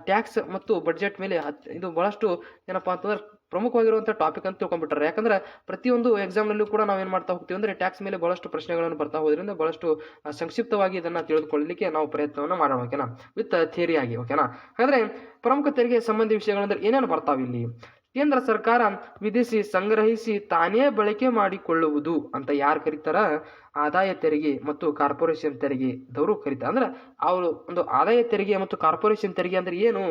ಟ್ಯಾಕ್ಸ್ ಮತ್ತು ಬಡ್ಜೆಟ್ ಮೇಲೆ ಇದು ಬಹಳಷ್ಟು ಏನಪ್ಪಾ ಅಂತಂದ್ರೆ ಪ್ರಮುಖವಾಗಿರುವಂಥ ಟಾಪಿಕ್ ಅಂತ ತಿಳ್ಕೊಂಡ್ಬಿಟ್ರೆ. ಯಾಕಂದ್ರೆ ಪ್ರತಿಯೊಂದು ಎಕ್ಸಾಮ್ನಲ್ಲೂ ಕೂಡ ನಾವು ಏನು ಮಾಡ್ತಾ ಹೋಗ್ತೀವಿ ಅಂದರೆ ಟ್ಯಾಕ್ಸ್ ಮೇಲೆ ಬಹಳಷ್ಟು ಪ್ರಶ್ನೆಗಳನ್ನು ಬರ್ತಾ ಹೋದ್ರಿಂದ ಬಹಳಷ್ಟು ಸಂಕ್ಷಿಪ್ತವಾಗಿ ಇದನ್ನು ತಿಳಿದುಕೊಳ್ಳಲಿಕ್ಕೆ ನಾವು ಪ್ರಯತ್ನವನ್ನು ಮಾಡೋಣ. ಓಕೆನಾ? ವಿತ್ ಥಿಯರಿ ಆಗಿ. ಓಕೆನಾ? ಹಾಗಾದರೆ ಪ್ರಮುಖ ತೆರಿಗೆ ಸಂಬಂಧಿ ವಿಷಯಗಳಂದ್ರೆ ಏನೇನು ಬರ್ತಾವೆ ಇಲ್ಲಿ? ಕೇಂದ್ರ ಸರ್ಕಾರ ವಿಧಿಸಿ ಸಂಗ್ರಹಿಸಿ ತಾನೇ ಬಳಕೆ ಮಾಡಿಕೊಳ್ಳುವುದು ಅಂತ ಯಾರು ಕರೀತಾರ? ಆದಾಯ ತೆರಿಗೆ ಮತ್ತು ಕಾರ್ಪೊರೇಷನ್ ತೆರಿಗೆ ದವರು ಕರೀತಾರೆ. ಅಂದ್ರೆ ಅವರು ಒಂದು ಆದಾಯ ತೆರಿಗೆ ಮತ್ತು ಕಾರ್ಪೊರೇಷನ್ ತೆರಿಗೆ ಅಂದ್ರೆ ಏನು?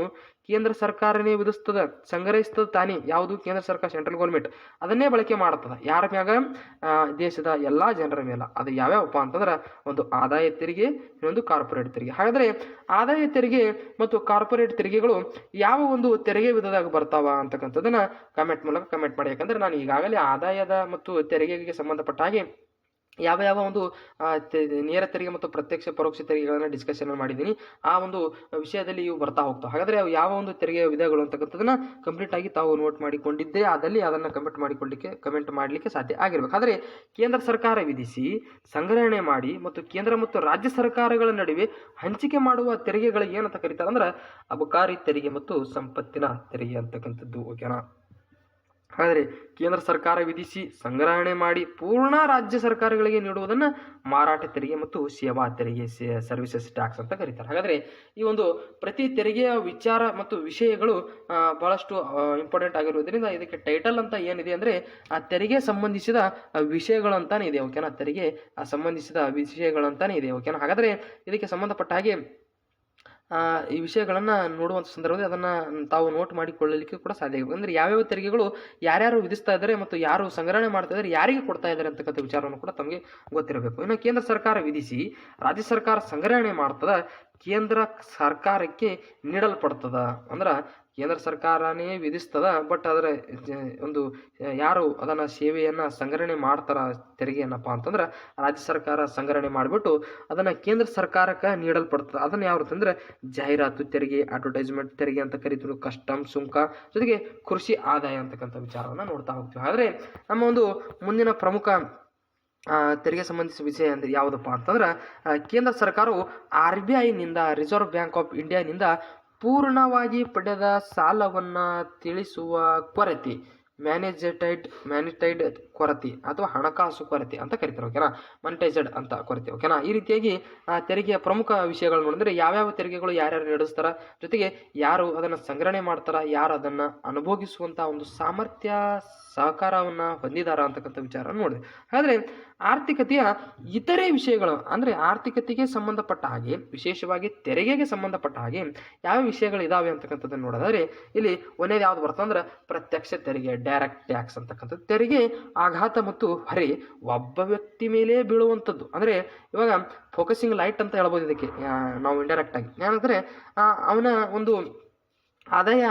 ಕೇಂದ್ರ ಸರ್ಕಾರನೇ ವಿಧಿಸ್ತದ, ಸಂಗ್ರಹಿಸ್ತದ ತಾನೇ. ಯಾವುದು? ಕೇಂದ್ರ ಸರ್ಕಾರ, ಸೆಂಟ್ರಲ್ ಗೌರ್ಮೆಂಟ್ ಅದನ್ನೇ ಬಳಕೆ ಮಾಡ್ತದ. ಯಾರ ಮ್ಯಾಗ? ದೇಶದ ಎಲ್ಲಾ ಜನರ ಮೇಲೆ. ಅದು ಯಾವ್ಯಾವಪ್ಪ ಅಂತಂದ್ರೆ ಒಂದು ಆದಾಯ ತೆರಿಗೆ, ಇನ್ನೊಂದು ಕಾರ್ಪೊರೇಟ್ ತೆರಿಗೆ. ಹಾಗಾದ್ರೆ ಆದಾಯ ತೆರಿಗೆ ಮತ್ತು ಕಾರ್ಪೊರೇಟ್ ತೆರಿಗೆಗಳು ಯಾವ ಒಂದು ತೆರಿಗೆ ವಿಧದಾಗ ಬರ್ತಾವ ಅಂತಕ್ಕಂಥದ್ದನ್ನ ಕಮೆಂಟ್ ಮೂಲಕ ಕಮೆಂಟ್ ಮಾಡಿ. ಯಾಕಂದ್ರೆ ನಾನು ಈಗಾಗಲೇ ಆದಾಯದ ಮತ್ತು ತೆರಿಗೆಗೆ ಸಂಬಂಧಪಟ್ಟ ಹಾಗೆ ಯಾವ ಒಂದು ನೇರ ತೆರಿಗೆ ಮತ್ತು ಪ್ರತ್ಯಕ್ಷ ಪರೋಕ್ಷ ತೆರಿಗೆಗಳನ್ನು ಡಿಸ್ಕಷನ್ ಮಾಡಿದ್ದೀನಿ. ಆ ಒಂದು ವಿಷಯದಲ್ಲಿ ಇವು ಬರ್ತಾ ಹೋಗ್ತಾವೆ. ಹಾಗಾದರೆ ಅವು ಯಾವ ಒಂದು ತೆರಿಗೆ ವಿಧಗಳು ಅಂತಕ್ಕಂಥದ್ದನ್ನ ಕಂಪ್ಲೀಟ್ ಆಗಿ ತಾವು ನೋಟ್ ಮಾಡಿಕೊಂಡಿದ್ದೇ ಆದಲ್ಲಿ ಅದನ್ನು ಕಮೆಂಟ್ ಮಾಡಲಿಕ್ಕೆ ಸಾಧ್ಯ ಆಗಿರ್ಬೇಕು. ಆದರೆ ಕೇಂದ್ರ ಸರ್ಕಾರ ವಿಧಿಸಿ ಸಂಗ್ರಹಣೆ ಮಾಡಿ ಮತ್ತು ಕೇಂದ್ರ ಮತ್ತು ರಾಜ್ಯ ಸರ್ಕಾರಗಳ ನಡುವೆ ಹಂಚಿಕೆ ಮಾಡುವ ತೆರಿಗೆಗಳಿಗೆ ಏನಂತ ಕರೀತಾರೆ ಅಂದ್ರೆ ಅಬಕಾರಿ ತೆರಿಗೆ ಮತ್ತು ಸಂಪತ್ತಿನ ತೆರಿಗೆ ಅಂತಕ್ಕಂಥದ್ದು. ಓಕೆನಾ? ಆದರೆ ಕೇಂದ್ರ ಸರ್ಕಾರ ವಿಧಿಸಿ ಸಂಗ್ರಹಣೆ ಮಾಡಿ ಪೂರ್ಣ ರಾಜ್ಯ ಸರ್ಕಾರಗಳಿಗೆ ನೀಡುವುದನ್ನು ಮಾರಾಟ ತೆರಿಗೆ ಮತ್ತು ಸೇವಾ ತೆರಿಗೆ ಸರ್ವಿಸಸ್ ಟ್ಯಾಕ್ಸ್ ಅಂತ ಕರೀತಾರೆ. ಹಾಗಾದರೆ ಈ ಒಂದು ಪ್ರತಿ ತೆರಿಗೆಯ ವಿಚಾರ ಮತ್ತು ವಿಷಯಗಳು ಬಹಳಷ್ಟು ಇಂಪಾರ್ಟೆಂಟ್ ಆಗಿರುವುದರಿಂದ ಇದಕ್ಕೆ ಟೈಟಲ್ ಅಂತ ಏನಿದೆ ಅಂದರೆ ಆ ತೆರಿಗೆ ಸಂಬಂಧಿಸಿದ ವಿಷಯಗಳಂತಾನೆ ಇದೆ. ಓಕೆನಾ, ತೆರಿಗೆ ಸಂಬಂಧಿಸಿದ ವಿಷಯಗಳಂತಾನೆ ಇದೆ. ಓಕೆನಾ, ಹಾಗಾದರೆ ಇದಕ್ಕೆ ಸಂಬಂಧಪಟ್ಟ ಹಾಗೆ ಈ ವಿಷಯಗಳನ್ನು ನೋಡುವಂಥ ಸಂದರ್ಭದಲ್ಲಿ ಅದನ್ನು ತಾವು ನೋಟ್ ಮಾಡಿಕೊಳ್ಳಲಿಕ್ಕೆ ಕೂಡ ಸಾಧ್ಯ ಆಗುತ್ತೆ. ಅಂದರೆ ಯಾವ್ಯಾವ ತೆರಿಗೆಗಳು ಯಾರ್ಯಾರು ವಿಧಿಸ್ತಾ ಇದ್ದಾರೆ ಮತ್ತು ಯಾರು ಸಂಗ್ರಹಣೆ ಮಾಡ್ತಾ ಇದ್ದಾರೆ, ಯಾರಿಗೆ ಕೊಡ್ತಾ ಇದ್ದಾರೆ ಅಂತಕ್ಕಂಥ ವಿಚಾರವನ್ನು ಕೂಡ ತಮಗೆ ಗೊತ್ತಿರಬೇಕು. ಇನ್ನು ಕೇಂದ್ರ ಸರ್ಕಾರ ವಿಧಿಸಿ ರಾಜ್ಯ ಸರ್ಕಾರ ಸಂಗ್ರಹಣೆ ಮಾಡ್ತದ, ಕೇಂದ್ರ ಸರ್ಕಾರಕ್ಕೆ ನೀಡಲ್ಪಡ್ತದ. ಅಂದ್ರೆ ಕೇಂದ್ರ ಸರ್ಕಾರನೇ ವಿಧಿಸ್ತದ, ಬಟ್ ಅದರ ಒಂದು ಯಾರು ಅದನ್ನು ಸೇವೆಯನ್ನು ಸಂಗ್ರಹಣೆ ಮಾಡ್ತಾರ ತೆರಿಗೆಯನ್ನಪ್ಪ ಅಂತಂದ್ರೆ ರಾಜ್ಯ ಸರ್ಕಾರ ಸಂಗ್ರಹಣೆ ಮಾಡಿಬಿಟ್ಟು ಅದನ್ನು ಕೇಂದ್ರ ಸರ್ಕಾರಕ್ಕೆ ನೀಡಲ್ಪಡ್ತದೆ. ಅದನ್ನು ಯಾವ ರೀತಿ ಅಂದರೆ ಜಾಹೀರಾತು ತೆರಿಗೆ, ಅಡ್ವರ್ಟೈಸ್ಮೆಂಟ್ ತೆರಿಗೆ ಅಂತ ಕರಿತೀವಿ, ಕಸ್ಟಮ್ ಸುಂಕ, ಜೊತೆಗೆ ಕೃಷಿ ಆದಾಯ ಅಂತಕ್ಕಂಥ ವಿಚಾರವನ್ನು ನೋಡ್ತಾ ಹೋಗ್ತೀವಿ. ಆದರೆ ನಮ್ಮ ಒಂದು ಮುಂದಿನ ಪ್ರಮುಖ ತೆರಿಗೆ ಸಂಬಂಧಿಸಿದ ವಿಷಯ ಅಂದರೆ ಯಾವುದಪ್ಪ ಅಂತಂದ್ರೆ ಕೇಂದ್ರ ಸರ್ಕಾರವು RBIನಿಂದ, ರಿಸರ್ವ್ ಬ್ಯಾಂಕ್ ಆಫ್ ಇಂಡಿಯಾನಿಂದ ಪೂರ್ಣವಾಗಿ ಪಡೆದ ಸಾಲವನ್ನು ತಿಳಿಸುವ ಕೊರತೆ, ಮ್ಯಾನಿಟೈಡ್ ಕೊರತೆ ಅಥವಾ ಹಣಕಾಸು ಕೊರತೆ ಅಂತ ಕರಿತಾರೆ. ಓಕೆನಾ, ಮಾನಿಟೈಸ್ಡ್ ಅಂತ ಕೊರತೆ. ಓಕೆನಾ, ಈ ರೀತಿಯಾಗಿ ತೆರಿಗೆಯ ಪ್ರಮುಖ ವಿಷಯಗಳು ನೋಡಿದ್ರೆ ಯಾವ್ಯಾವ ತೆರಿಗೆಗಳು ಯಾರ್ಯಾರು ನಡೆಸ್ತಾರ, ಜೊತೆಗೆ ಯಾರು ಅದನ್ನು ಸಂಗ್ರಹಣೆ ಮಾಡ್ತಾರ, ಯಾರು ಅದನ್ನು ಅನುಭೋಗಿಸುವಂಥ ಒಂದು ಸಾಮರ್ಥ್ಯ ಸಹಕಾರವನ್ನು ಹೊಂದಿದಾರ ಅಂತಕ್ಕಂಥ ವಿಚಾರ ನೋಡಿದೆ. ಹಾಗಾದರೆ ಆರ್ಥಿಕತೆಯ ಇತರೆ ವಿಷಯಗಳು ಅಂದರೆ ಆರ್ಥಿಕತೆಗೆ ಸಂಬಂಧಪಟ್ಟ ಹಾಗೆ, ವಿಶೇಷವಾಗಿ ತೆರಿಗೆಗೆ ಸಂಬಂಧಪಟ್ಟ ಹಾಗೆ ಯಾವ ವಿಷಯಗಳು ಇದಾವೆ ಅಂತಕ್ಕಂಥದ್ದನ್ನು ನೋಡೋದಾದ್ರೆ ಇಲ್ಲಿ ಒಂದೇದು ಯಾವ್ದು ಬರ್ತದೆ ಅಂದ್ರೆ ಪ್ರತ್ಯಕ್ಷ ತೆರಿಗೆ, ಡೈರೆಕ್ಟ್ ಟ್ಯಾಕ್ಸ್ ಅಂತಕ್ಕಂಥದ್ದು. ತೆರಿಗೆ ಆಘಾತ ಮತ್ತು ಹೊರೆ ಒಬ್ಬ ವ್ಯಕ್ತಿ ಮೇಲೆ ಬೀಳುವಂಥದ್ದು. ಅಂದರೆ ಇವಾಗ ಫೋಕಸಿಂಗ್ ಲೈಟ್ ಅಂತ ಹೇಳ್ಬೋದು ಇದಕ್ಕೆ ನಾವು ಇಂಡೈರೆಕ್ಟ್ ಆಗಿ. ಏನಂದರೆ ಅವನ ಒಂದು ಆದಾಯ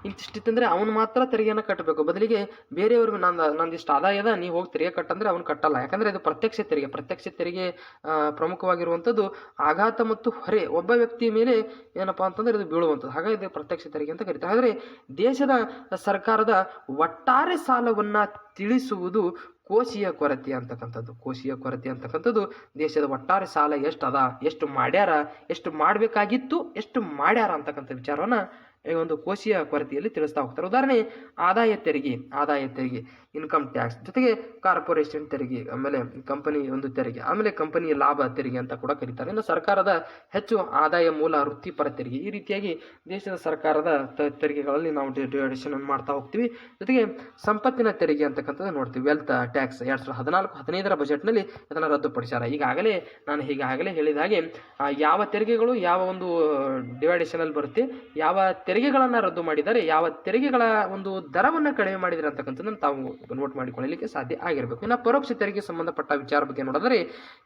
ಇಂತಿಷ್ಟಿತ್ತಂದರೆ ಅವನು ಮಾತ್ರ ತೆರಿಗೆಯನ್ನು ಕಟ್ಟಬೇಕು, ಬದಲಿಗೆ ಬೇರೆಯವ್ರಿಗೆ ನಂದಿಷ್ಟು ಆದಾಯದ ನೀವು ಹೋಗಿ ತೆರಿಗೆ ಕಟ್ಟಂದರೆ ಅವನು ಕಟ್ಟಲ್ಲ. ಯಾಕಂದರೆ ಇದು ಪ್ರತ್ಯಕ್ಷ ತೆರಿಗೆ. ಪ್ರತ್ಯಕ್ಷ ತೆರಿಗೆ ಪ್ರಮುಖವಾಗಿರುವಂಥದ್ದು ಆಘಾತ ಮತ್ತು ಹೊರೆ ಒಬ್ಬ ವ್ಯಕ್ತಿಯ ಮೇಲೆ ಏನಪ್ಪ ಅಂತಂದರೆ ಇದು ಬೀಳುವಂಥದ್ದು. ಹಾಗಾಗಿ ಇದು ಪ್ರತ್ಯಕ್ಷ ತೆರಿಗೆ ಅಂತ ಕರೀತಾರೆ. ಹಾಗಾದರೆ ದೇಶದ ಸರ್ಕಾರದ ಒಟ್ಟಾರೆ ಸಾಲವನ್ನು ತಿಳಿಸುವುದು ಕೋಶೀಯ ಕೊರತೆ ಅಂತಕ್ಕಂಥದ್ದು. ಕೋಶೀಯ ಕೊರತೆ ಅಂತಕ್ಕಂಥದ್ದು ದೇಶದ ಒಟ್ಟಾರೆ ಸಾಲ ಎಷ್ಟು ಅದ, ಎಷ್ಟು ಮಾಡ್ಯಾರ, ಎಷ್ಟು ಮಾಡಬೇಕಾಗಿತ್ತು, ಎಷ್ಟು ಮಾಡ್ಯಾರ ಅಂತಕ್ಕಂಥ ವಿಚಾರವನ್ನು ಈ ಒಂದು ಕೋಶೀಯ ಕೊರತೆಯಲ್ಲಿ ತಿಳಿಸ್ತಾ ಹೋಗ್ತಾರೆ. ಉದಾಹರಣೆ ಆದಾಯ ತೆರಿಗೆ, ಇನ್ಕಮ್ ಟ್ಯಾಕ್ಸ್, ಜೊತೆಗೆ ಕಾರ್ಪೊರೇಷನ್ ತೆರಿಗೆ, ಆಮೇಲೆ ಕಂಪನಿ ಒಂದು ತೆರಿಗೆ, ಆಮೇಲೆ ಕಂಪನಿ ಲಾಭ ತೆರಿಗೆ ಅಂತ ಕೂಡ ಕರೀತಾರೆ. ಇನ್ನು ಸರ್ಕಾರದ ಹೆಚ್ಚು ಆದಾಯ ಮೂಲ ವೃತ್ತಿಪರ ತೆರಿಗೆ. ಈ ರೀತಿಯಾಗಿ ದೇಶದ ಸರ್ಕಾರದ ತೆರಿಗೆಗಳಲ್ಲಿ ನಾವು ಡಿವೈಡೇಷನ್ ಮಾಡ್ತಾ ಹೋಗ್ತೀವಿ. ಜೊತೆಗೆ ಸಂಪತ್ತಿನ ತೆರಿಗೆ ಅಂತಕ್ಕಂಥದ್ದು ನೋಡ್ತೀವಿ. ವೆಲ್ತ್ ಟ್ಯಾಕ್ಸ್ 2014-15 ಬಜೆಟ್ನಲ್ಲಿ ಅದನ್ನು ರದ್ದುಪಡಿಸ್ಯಾರ. ನಾನು ಈಗಾಗಲೇ ಹೇಳಿದ ಹಾಗೆ ಯಾವ ತೆರಿಗೆಗಳು ಯಾವ ಒಂದು ಡಿವೈಡೇಷನಲ್ಲಿ ಬರುತ್ತೆ, ಯಾವ ತೆರಿಗೆಗಳನ್ನು ರದ್ದು ಮಾಡಿದ್ದಾರೆ, ಯಾವ ತೆರಿಗೆಗಳ ಒಂದು ದರವನ್ನು ಕಡಿಮೆ ಮಾಡಿದ್ದಾರೆ ಅಂತಕ್ಕಂಥದ್ದನ್ನು ತಾವು ನೋಟ್ ಮಾಡಿಕೊಳ್ಳಲಿಕ್ಕೆ ಸಾಧ್ಯ ಆಗಿರಬೇಕು. ಇನ್ನು ಪರೋಕ್ಷ ತೆರಿಗೆ ಸಂಬಂಧಪಟ್ಟ ವಿಚಾರ ಬಗ್ಗೆ ನೋಡಿದರೆ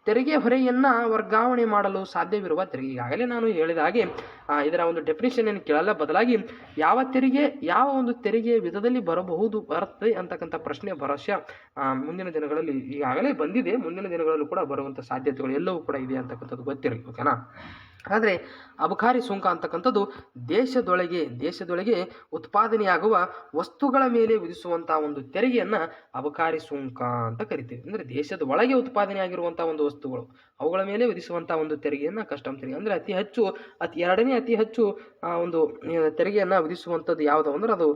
ತೆರಿಗೆ ಹೊರೆಯನ್ನು ವರ್ಗಾವಣೆ ಮಾಡಲು ಸಾಧ್ಯವಿರುವ ತೆರಿಗೆ. ಈಗಾಗಲೇ ನಾನು ಹೇಳಿದ ಹಾಗೆ ಇದರ ಒಂದು ಡೆಫಿನಿಷನ್ ಏನು ಕೇಳಲ್ಲ, ಬದಲಾಗಿ ಯಾವ ಒಂದು ತೆರಿಗೆ ವಿಧದಲ್ಲಿ ಬರುತ್ತದೆ ಅಂತಕ್ಕಂಥ ಪ್ರಶ್ನೆ ಭರವಸೆ ಮುಂದಿನ ದಿನಗಳಲ್ಲಿ ಈಗಾಗಲೇ ಬಂದಿದೆ, ಮುಂದಿನ ದಿನಗಳಲ್ಲೂ ಕೂಡ ಬರುವಂಥ ಸಾಧ್ಯತೆಗಳು ಎಲ್ಲವೂ ಕೂಡ ಇದೆ ಅಂತಕ್ಕಂಥದ್ದು ಗೊತ್ತಿರಲಿ. ಓಕೆನಾ, ಆದರೆ ಅಬಕಾರಿ ಸುಂಕ ಅಂತಕ್ಕಂಥದ್ದು ದೇಶದೊಳಗೆ ಉತ್ಪಾದನೆಯಾಗುವ ವಸ್ತುಗಳ ಮೇಲೆ ವಿಧಿಸುವಂಥ ಒಂದು ತೆರಿಗೆಯನ್ನು ಅಬಕಾರಿ ಸುಂಕ ಅಂತ ಕರಿತೀವಿ. ಅಂದರೆ ದೇಶದ ಒಳಗೆ ಉತ್ಪಾದನೆ ಆಗಿರುವಂಥ ಒಂದು ವಸ್ತುಗಳು ಅವುಗಳ ಮೇಲೆ ವಿಧಿಸುವಂಥ ಒಂದು ತೆರಿಗೆಯನ್ನು ಕಸ್ಟಮ್ ತೆರಿಗೆ. ಅಂದರೆ ಎರಡನೇ ಅತಿ ಹೆಚ್ಚು ಒಂದು ತೆರಿಗೆಯನ್ನು ವಿಧಿಸುವಂಥದ್ದು ಯಾವುದು ಅಂದ್ರೆ ಅದು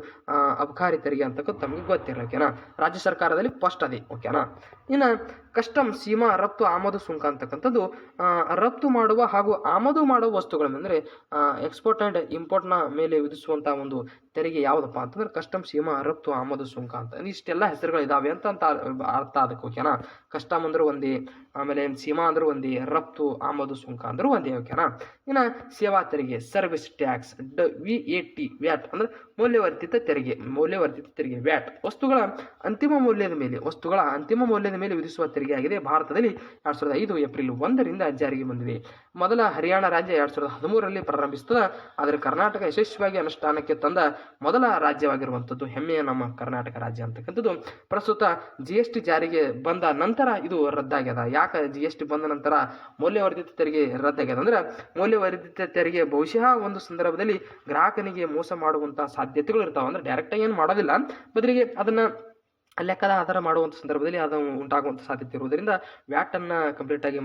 ಅಬಕಾರಿ ತೆರಿಗೆ ಅಂತಕ್ಕಂಥ ತಮಗೆ ಗೊತ್ತಿರಲಿ. ಓಕೆನಾ, ರಾಜ್ಯ ಸರ್ಕಾರದಲ್ಲಿ ಫಸ್ಟ್ ಅದೇ. ಓಕೆನಾ, ಇನ್ನು ಕಸ್ಟಮ್ ಸೀಮಾ ರಫ್ತು ಆಮದು ಸುಂಕ ಅಂತಕ್ಕಂಥದ್ದು ರಫ್ತು ಮಾಡುವ ಹಾಗೂ ಆಮದು ಮಾಡುವ ವಸ್ತುಗಳ ಅಂದರೆ ಎಕ್ಸ್ಪೋರ್ಟ್ ಆ್ಯಂಡ್ ಇಂಪೋರ್ಟ್ನ ಮೇಲೆ ವಿಧಿಸುವಂಥ ಒಂದು ತೆರಿಗೆ ಯಾವುದಪ್ಪ ಅಂತಂದ್ರೆ ಕಸ್ಟಮ್ ಸೀಮಾ ರಫ್ತು ಆಮದು ಸುಂಕ ಅಂತ. ಇಷ್ಟೆಲ್ಲ ಹೆಸರುಗಳು ಇದಾವೆ ಅಂತ ಅರ್ಥ ಅದಕ್ಕೆ. ಓಕೆನಾ, ಕಸ್ಟಮ್ ಅಂದ್ರೆ ಒಂದೇ, ಆಮೇಲೆ ಸೀಮಾ ಅಂದ್ರೆ ಒಂದೇ, ರಫ್ತು ಆಮದು ಸುಂಕ ಅಂದ್ರೆ ಒಂದೇ. ಓಕೆನಾ, ಇನ್ನು ಸೇವಾ ತೆರಿಗೆ, ಸರ್ವಿಸ್ ಟ್ಯಾಕ್ಸ್, VAT ವ್ಯಾಟ್ ಅಂದ್ರೆ ಮೌಲ್ಯವರ್ಧಿತ ತೆರಿಗೆ, ವ್ಯಾಟ್ ವಸ್ತುಗಳ ಅಂತಿಮ ಮೌಲ್ಯದ ಮೇಲೆ ವಿಧಿಸುವ ತೆರಿಗೆ ಆಗಿದೆ. ಭಾರತದಲ್ಲಿ 2005 ಏಪ್ರಿಲ್ 1ರಿಂದ ಜಾರಿಗೆ ಬಂದಿದೆ. ಮೊದಲ ಹರಿಯಾಣ ರಾಜ್ಯ 2013ರಲ್ಲಿ ಪ್ರಾರಂಭಿಸುತ್ತದೆ. ಆದರೆ ಕರ್ನಾಟಕ ಯಶಸ್ವಿಯಾಗಿ ಅನುಷ್ಠಾನಕ್ಕೆ ತಂದ ಮೊದಲ ರಾಜ್ಯವಾಗಿರುವಂಥದ್ದು ಹೆಮ್ಮೆಯ ನಮ್ಮ ಕರ್ನಾಟಕ ರಾಜ್ಯ ಅಂತಕ್ಕಂಥದ್ದು. ಪ್ರಸ್ತುತ GST ಜಾರಿಗೆ ಬಂದ ನಂತರ ಇದು ರದ್ದಾಗ್ಯದ. ಯಾಕೆ GST ಬಂದ ನಂತರ ಮೌಲ್ಯವರ್ಧಿತ ತೆರಿಗೆ ರದ್ದಾಗ್ಯದ ಅಂದ್ರೆ ಮೌಲ್ಯವರ್ಧಿತ ತೆರಿಗೆ ಬಹುಶಃ ಒಂದು ಸಂದರ್ಭದಲ್ಲಿ ಗ್ರಾಹಕನಿಗೆ ಮೋಸ ಮಾಡುವಂಥ ಸಾಧ್ಯತೆಗಳು ಇರ್ತಾವೆ. ಅಂದ್ರೆ ಡೈರೆಕ್ಟಾಗಿ ಏನು ಮಾಡೋದಿಲ್ಲ, ಬದಲಿಗೆ ಅದನ್ನು ಲೆಕ್ಕದ ಆಧಾರ ಮಾಡುವಂಥ ಸಂದರ್ಭದಲ್ಲಿ ಅದು ಉಂಟಾಗುವಂಥ ಸಾಧ್ಯತೆ ಇರುವುದರಿಂದ ವ್ಯಾಟನ್ನು ಕಂಪ್ಲೀಟಾಗಿ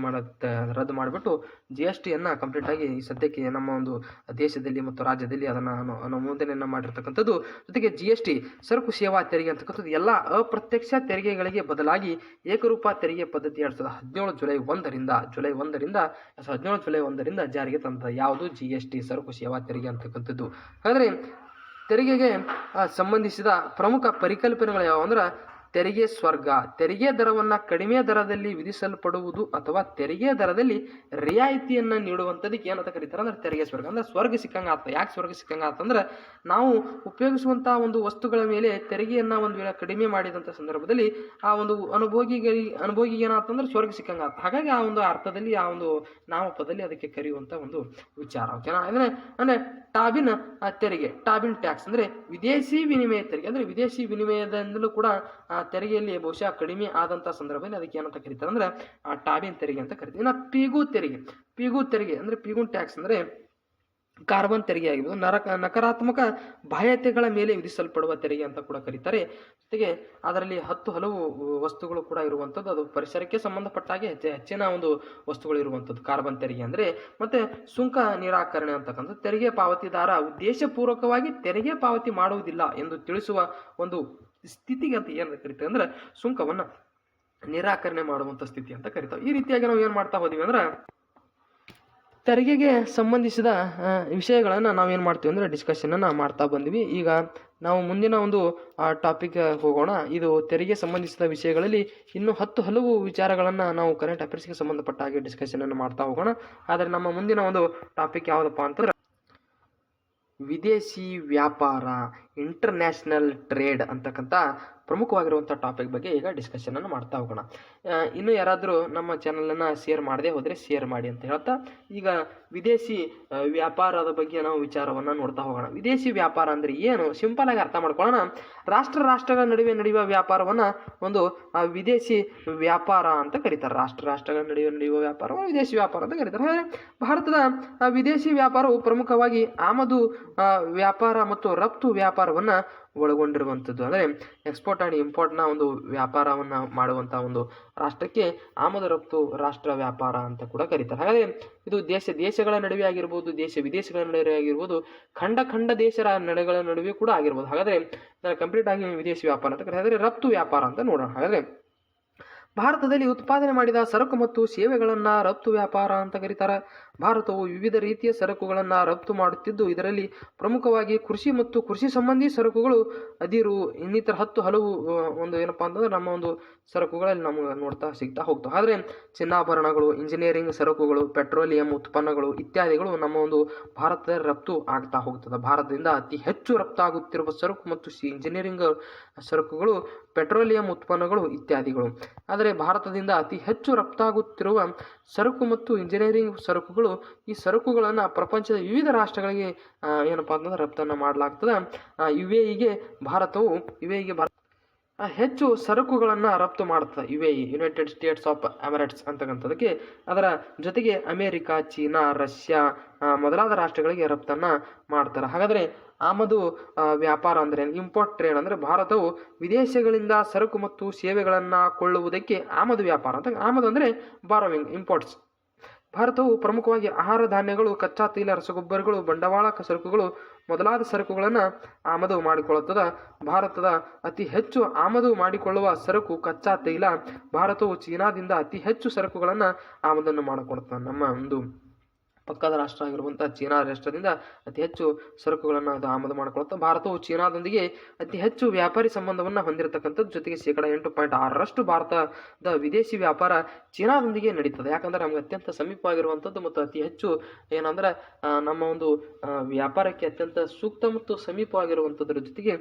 ರದ್ದು ಮಾಡಿಬಿಟ್ಟು GSTಯನ್ನು ಕಂಪ್ಲೀಟಾಗಿ ಈ ಸದ್ಯಕ್ಕೆ ನಮ್ಮ ಒಂದು ದೇಶದಲ್ಲಿ ಮತ್ತು ರಾಜ್ಯದಲ್ಲಿ ಅದನ್ನು ಅನುಮೋದನೆಯನ್ನು ಮಾಡಿರ್ತಕ್ಕಂಥದ್ದು. ಜೊತೆಗೆ GST ಸರಕು ಸೇವಾ ತೆರಿಗೆ ಅಂತಕ್ಕಂಥದ್ದು ಎಲ್ಲ ಅಪ್ರತ್ಯಕ್ಷ ತೆರಿಗೆಗಳಿಗೆ ಬದಲಾಗಿ ಏಕರೂಪ ತೆರಿಗೆ ಪದ್ಧತಿ 2017 ಜುಲೈ 1ರಿಂದ ಜಾರಿಗೆ ತಂದ ಯಾವುದು GST ಸರಕು ಸೇವಾ ತೆರಿಗೆ ಅಂತಕ್ಕಂಥದ್ದು. ಹಾಗಾದರೆ ತೆರಿಗೆಗೆ ಸಂಬಂಧಿಸಿದ ಪ್ರಮುಖ ಪರಿಕಲ್ಪನೆಗಳು ಯಾವುವು ಅಂದ್ರೆ ತೆರಿಗೆ ಸ್ವರ್ಗ, ತೆರಿಗೆ ದರವನ್ನು ಕಡಿಮೆ ದರದಲ್ಲಿ ವಿಧಿಸಲ್ಪಡುವುದು ಅಥವಾ ತೆರಿಗೆ ದರದಲ್ಲಿ ರಿಯಾಯಿತಿಯನ್ನು ನೀಡುವಂಥದಕ್ಕೆ ಏನಂತ ಕರೀತಾರೆ ಅಂದ್ರೆ ತೆರಿಗೆ ಸ್ವರ್ಗ. ಅಂದ್ರೆ ಸ್ವರ್ಗ ಸಿಕ್ಕಂಗೆ ಆಗ್ತದೆ. ಯಾಕೆ ಸ್ವರ್ಗ ಸಿಕ್ಕಂಗೆ ಆಗ್ತಂದ್ರೆ ನಾವು ಉಪಯೋಗಿಸುವಂಥ ಒಂದು ವಸ್ತುಗಳ ಮೇಲೆ ತೆರಿಗೆಯನ್ನು ಒಂದು ವೇಳೆ ಕಡಿಮೆ ಮಾಡಿದಂಥ ಸಂದರ್ಭದಲ್ಲಿ ಆ ಒಂದು ಅನುಭೋಗಿಗೆ ಏನಾಗ್ತಂದ್ರೆ ಸ್ವರ್ಗ ಸಿಕ್ಕಂಗೆ ಆಗ್ತದೆ. ಹಾಗಾಗಿ ಆ ಒಂದು ಅರ್ಥದಲ್ಲಿ ಆ ಒಂದು ನಾಮಪದಲ್ಲಿ ಅದಕ್ಕೆ ಕರೆಯುವಂಥ ಒಂದು ವಿಚಾರ. ಓಕೆನಾ? ಅಂದರೆ ಟಾಬಿನ್ ತೆರಿಗೆ, ಟಾಬಿನ್ ಟ್ಯಾಕ್ಸ್ ಅಂದರೆ ವಿದೇಶಿ ವಿನಿಮಯ ತೆರಿಗೆ. ಅಂದರೆ ವಿದೇಶಿ ವಿನಿಮಯದಿಂದಲೂ ಕೂಡ ತೆರಿಗೆಯಲ್ಲಿ ಬಹುಶಃ ಕಡಿಮೆ ಆದಂಥ ಸಂದರ್ಭದಲ್ಲಿ ಅದಕ್ಕೆ ಏನಂತ ಕರೀತಾರೆ ಅಂದ್ರೆ ಟಾಬಿನ್ ತೆರಿಗೆ ಅಂತ ಕರಿತೀವಿ. ಇನ್ನು ಪೀಗು ತೆರಿಗೆ ಅಂದರೆ ಪೀಗುನ್ ಟ್ಯಾಕ್ಸ್ ಅಂದರೆ ಕಾರ್ಬನ್ ತೆರಿಗೆ ಆಗಿರ್ಬೋದು, ನಕಾರಾತ್ಮಕ ಬಾಹ್ಯತೆಗಳ ಮೇಲೆ ವಿಧಿಸಲ್ಪಡುವ ತೆರಿಗೆ ಅಂತ ಕೂಡ ಕರೀತಾರೆ. ಜೊತೆಗೆ ಅದರಲ್ಲಿ ಹಲವು ವಸ್ತುಗಳು ಕೂಡ ಇರುವಂಥದ್ದು, ಅದು ಪರಿಸರಕ್ಕೆ ಸಂಬಂಧಪಟ್ಟ ಹಾಗೆ ಹೆಚ್ಚಿನ ಒಂದು ವಸ್ತುಗಳು ಇರುವಂಥದ್ದು ಕಾರ್ಬನ್ ತೆರಿಗೆ ಅಂದರೆ. ಮತ್ತೆ ಸುಂಕ ನಿರಾಕರಣೆ ಅಂತಕ್ಕಂಥ ತೆರಿಗೆ ಪಾವತಿದಾರ ಉದ್ದೇಶಪೂರ್ವಕವಾಗಿ ತೆರಿಗೆ ಪಾವತಿ ಮಾಡುವುದಿಲ್ಲ ಎಂದು ತಿಳಿಸುವ ಒಂದು ಸ್ಥಿತಿಗೆ ಅಂತ ಏನು ಕರಿತೇವೆ ಅಂದ್ರೆ ಸುಂಕವನ್ನು ನಿರಾಕರಣೆ ಮಾಡುವಂಥ ಸ್ಥಿತಿ ಅಂತ ಕರಿತಾವೆ. ಈ ರೀತಿಯಾಗಿ ನಾವು ಏನು ಮಾಡ್ತಾ ಹೋದ್ವಿ ಅಂದ್ರೆ ತೆರಿಗೆಗೆ ಸಂಬಂಧಿಸಿದ ವಿಷಯಗಳನ್ನು ನಾವೇನು ಮಾಡ್ತೀವಿ ಅಂದರೆ ಡಿಸ್ಕಷನನ್ನು ಮಾಡ್ತಾ ಬಂದ್ವಿ. ಈಗ ನಾವು ಮುಂದಿನ ಒಂದು ಟಾಪಿಕ್ ಹೋಗೋಣ. ಇದು ತೆರಿಗೆ ಸಂಬಂಧಿಸಿದ ವಿಷಯಗಳಲ್ಲಿ ಇನ್ನೂ ಹಲವು ವಿಚಾರಗಳನ್ನು ನಾವು ಕರೆಂಟ್ ಅಫೇರ್ಸ್ಗೆ ಸಂಬಂಧಪಟ್ಟ ಹಾಗೆ ಡಿಸ್ಕಷನನ್ನು ಮಾಡ್ತಾ ಹೋಗೋಣ. ಆದರೆ ನಮ್ಮ ಮುಂದಿನ ಒಂದು ಟಾಪಿಕ್ ಯಾವುದಪ್ಪ ಅಂತಂದ್ರೆ ವಿದೇಶಿ ವ್ಯಾಪಾರ, ಇಂಟರ್ನ್ಯಾಷನಲ್ ಟ್ರೇಡ್ ಅಂತಕ್ಕಂಥ ಪ್ರಮುಖವಾಗಿರುವಂಥ ಟಾಪಿಕ್ ಬಗ್ಗೆ ಈಗ ಡಿಸ್ಕಷನನ್ನು ಮಾಡ್ತಾ ಹೋಗೋಣ. ಇನ್ನೂ ಯಾರಾದರೂ ನಮ್ಮ ಚಾನಲನ್ನು ಶೇರ್ ಮಾಡದೆ ಹೋದರೆ ಶೇರ್ ಮಾಡಿ ಅಂತ ಹೇಳ್ತಾ ಈಗ ವಿದೇಶಿ ವ್ಯಾಪಾರದ ಬಗ್ಗೆ ನಾವು ವಿಚಾರವನ್ನು ನೋಡ್ತಾ ಹೋಗೋಣ. ವಿದೇಶಿ ವ್ಯಾಪಾರ ಅಂದರೆ ಏನು ಸಿಂಪಲ್ ಆಗಿ ಅರ್ಥ ಮಾಡ್ಕೊಳ್ಳೋಣ. ರಾಷ್ಟ್ರಗಳ ನಡುವೆ ನಡೆಯುವ ವ್ಯಾಪಾರವನ್ನು ಒಂದು ವಿದೇಶಿ ವ್ಯಾಪಾರ ಅಂತ ಕರೀತಾರೆ. ರಾಷ್ಟ್ರಗಳ ನಡುವೆ ನಡೆಯುವ ವ್ಯಾಪಾರವನ್ನು ವಿದೇಶಿ ವ್ಯಾಪಾರ ಅಂತ ಕರೀತಾರೆ. ಭಾರತದ ವಿದೇಶಿ ವ್ಯಾಪಾರವು ಪ್ರಮುಖವಾಗಿ ಆಮದು ವ್ಯಾಪಾರ ಮತ್ತು ರಫ್ತು ವ್ಯಾಪಾರವನ್ನು ಒಳಗೊಂಡಿರುವಂಥದ್ದು. ಅಂದರೆ ಎಕ್ಸ್ಪೋರ್ಟ್ ಆ್ಯಂಡ್ ಇಂಪೋರ್ಟ್ನ ಒಂದು ವ್ಯಾಪಾರವನ್ನು ಮಾಡುವಂಥ ಒಂದು ರಾಷ್ಟ್ರಕ್ಕೆ ಆಮದು ರಫ್ತು ರಾಷ್ಟ್ರ ವ್ಯಾಪಾರ ಅಂತ ಕೂಡ ಕರೀತಾರೆ. ಹಾಗಾದರೆ ಇದು ದೇಶಗಳ ನಡುವೆ ಆಗಿರ್ಬೋದು, ವಿದೇಶಗಳ ನಡುವೆ ಆಗಿರ್ಬೋದು, ಖಂಡ ದೇಶಗಳ ನಡುವೆ ಕೂಡ ಆಗಿರ್ಬೋದು. ಹಾಗಾದರೆ ಕಂಪ್ಲೀಟ್ ಆಗಿ ವಿದೇಶಿ ವ್ಯಾಪಾರ ಅಂತ ಕರೀತಾರೆ. ಹಾಗಾದರೆ ರಫ್ತು ವ್ಯಾಪಾರ ಅಂತ ನೋಡೋಣ. ಹಾಗಾದರೆ ಭಾರತದಲ್ಲಿ ಉತ್ಪಾದನೆ ಮಾಡಿದ ಸರಕು ಮತ್ತು ಸೇವೆಗಳನ್ನು ರಫ್ತು ವ್ಯಾಪಾರ ಅಂತ ಕರೀತಾರೆ. ಭಾರತವು ವಿವಿಧ ರೀತಿಯ ಸರಕುಗಳನ್ನು ರಫ್ತು ಮಾಡುತ್ತಿದ್ದು ಇದರಲ್ಲಿ ಪ್ರಮುಖವಾಗಿ ಕೃಷಿ ಮತ್ತು ಕೃಷಿ ಸಂಬಂಧಿ ಸರಕುಗಳು, ಅದಿರು, ಇನ್ನಿತರ ಹಲವು ಒಂದು ಏನಪ್ಪ ಅಂತಂದ್ರೆ ನಮ್ಮ ಒಂದು ಸರಕುಗಳಲ್ಲಿ ನಮಗೆ ನೋಡ್ತಾ ಸಿಗ್ತಾ ಹೋಗ್ತಾವೆ. ಆದರೆ ಚಿನ್ನಾಭರಣಗಳು, ಇಂಜಿನಿಯರಿಂಗ್ ಸರಕುಗಳು, ಪೆಟ್ರೋಲಿಯಂ ಉತ್ಪನ್ನಗಳು ಇತ್ಯಾದಿಗಳು ನಮ್ಮ ಒಂದು ಭಾರತದಲ್ಲಿ ರಫ್ತು ಆಗ್ತಾ ಹೋಗ್ತದೆ. ಭಾರತದಿಂದ ಅತಿ ಹೆಚ್ಚು ರಫ್ತಾಗುತ್ತಿರುವ ಸರಕು ಮತ್ತು ಇಂಜಿನಿಯರಿಂಗ್ ಸರಕುಗಳು, ಪೆಟ್ರೋಲಿಯಂ ಉತ್ಪನ್ನಗಳು ಇತ್ಯಾದಿಗಳು. ಆದರೆ ಭಾರತದಿಂದ ಅತಿ ಹೆಚ್ಚು ರಫ್ತಾಗುತ್ತಿರುವ ಸರಕು ಮತ್ತು ಇಂಜಿನಿಯರಿಂಗ್ ಸರಕುಗಳು, ಈ ಸರಕುಗಳನ್ನು ಪ್ರಪಂಚದ ವಿವಿಧ ರಾಷ್ಟ್ರಗಳಿಗೆ ಏನಪ್ಪಾ ಅಂತಂದ್ರೆ ರಫ್ತನ್ನು ಮಾಡಲಾಗ್ತದೆ. ಭಾರತವು ಹೆಚ್ಚು ಸರಕುಗಳನ್ನು ರಫ್ತು ಮಾಡ್ತದೆ. ಯುನೈಟೆಡ್ ಸ್ಟೇಟ್ಸ್ ಆಫ್ ಎಮಿರೇಟ್ಸ್ ಅಂತಕ್ಕಂಥದಕ್ಕೆ. ಅದರ ಜೊತೆಗೆ ಅಮೇರಿಕಾ, ಚೀನಾ, ರಷ್ಯಾ ಮೊದಲಾದ ರಾಷ್ಟ್ರಗಳಿಗೆ ರಫ್ತನ್ನು ಮಾಡ್ತಾರೆ. ಹಾಗಾದರೆ ಆಮದು ವ್ಯಾಪಾರ ಅಂದರೆ ಇಂಪೋರ್ಟ್ ಟ್ರೇಡ್ ಅಂದರೆ ಭಾರತವು ವಿದೇಶಗಳಿಂದ ಸರಕು ಮತ್ತು ಸೇವೆಗಳನ್ನು ಕೊಳ್ಳುವುದಕ್ಕೆ ಆಮದು ವ್ಯಾಪಾರ ಅಂತ. ಆಮದು ಅಂದರೆ ಬಾರೋವಿಂಗ್, ಇಂಪೋರ್ಟ್ಸ್. ಭಾರತವು ಪ್ರಮುಖವಾಗಿ ಆಹಾರ ಧಾನ್ಯಗಳು, ಕಚ್ಚಾ ತೈಲ, ರಸಗೊಬ್ಬರಗಳು, ಬಂಡವಾಳ ಸರಕುಗಳು ಮೊದಲಾದ ಸರಕುಗಳನ್ನು ಆಮದು ಮಾಡಿಕೊಳ್ಳುತ್ತದೆ. ಭಾರತದ ಅತಿ ಹೆಚ್ಚು ಆಮದು ಮಾಡಿಕೊಳ್ಳುವ ಸರಕು ಕಚ್ಚಾ ತೈಲ. ಭಾರತವು ಚೀನಾದಿಂದ ಅತಿ ಹೆಚ್ಚು ಸರಕುಗಳನ್ನು ಆಮದನ್ನು ಮಾಡಿಕೊಳ್ಳುತ್ತದೆ. ನಮ್ಮ ಒಂದು ಪಕ್ಕದ ರಾಷ್ಟ್ರ ಆಗಿರುವಂಥ ಚೀನಾ ರಾಷ್ಟ್ರದಿಂದ ಅತಿ ಹೆಚ್ಚು ಸರಕುಗಳನ್ನು ಅದು ಆಮದು ಮಾಡಿಕೊಳ್ಳುತ್ತೆ. ಭಾರತವು ಚೀನಾದೊಂದಿಗೆ ಅತಿ ಹೆಚ್ಚು ವ್ಯಾಪಾರಿ ಸಂಬಂಧವನ್ನು ಹೊಂದಿರತಕ್ಕಂಥದ್ದು. ಜೊತೆಗೆ 8.6% ಭಾರತದ ವಿದೇಶಿ ವ್ಯಾಪಾರ ಚೀನಾದೊಂದಿಗೆ ನಡೀತದೆ. ಯಾಕಂದರೆ ನಮಗೆ ಅತ್ಯಂತ ಸಮೀಪವಾಗಿರುವಂಥದ್ದು ಮತ್ತು ಅತಿ ಹೆಚ್ಚು ಏನಂದ್ರೆ ನಮ್ಮ ಒಂದು ವ್ಯಾಪಾರಕ್ಕೆ ಅತ್ಯಂತ ಸೂಕ್ತ ಮತ್ತು ಸಮೀಪವಾಗಿರುವಂಥದ್ರ ಜೊತೆಗೆ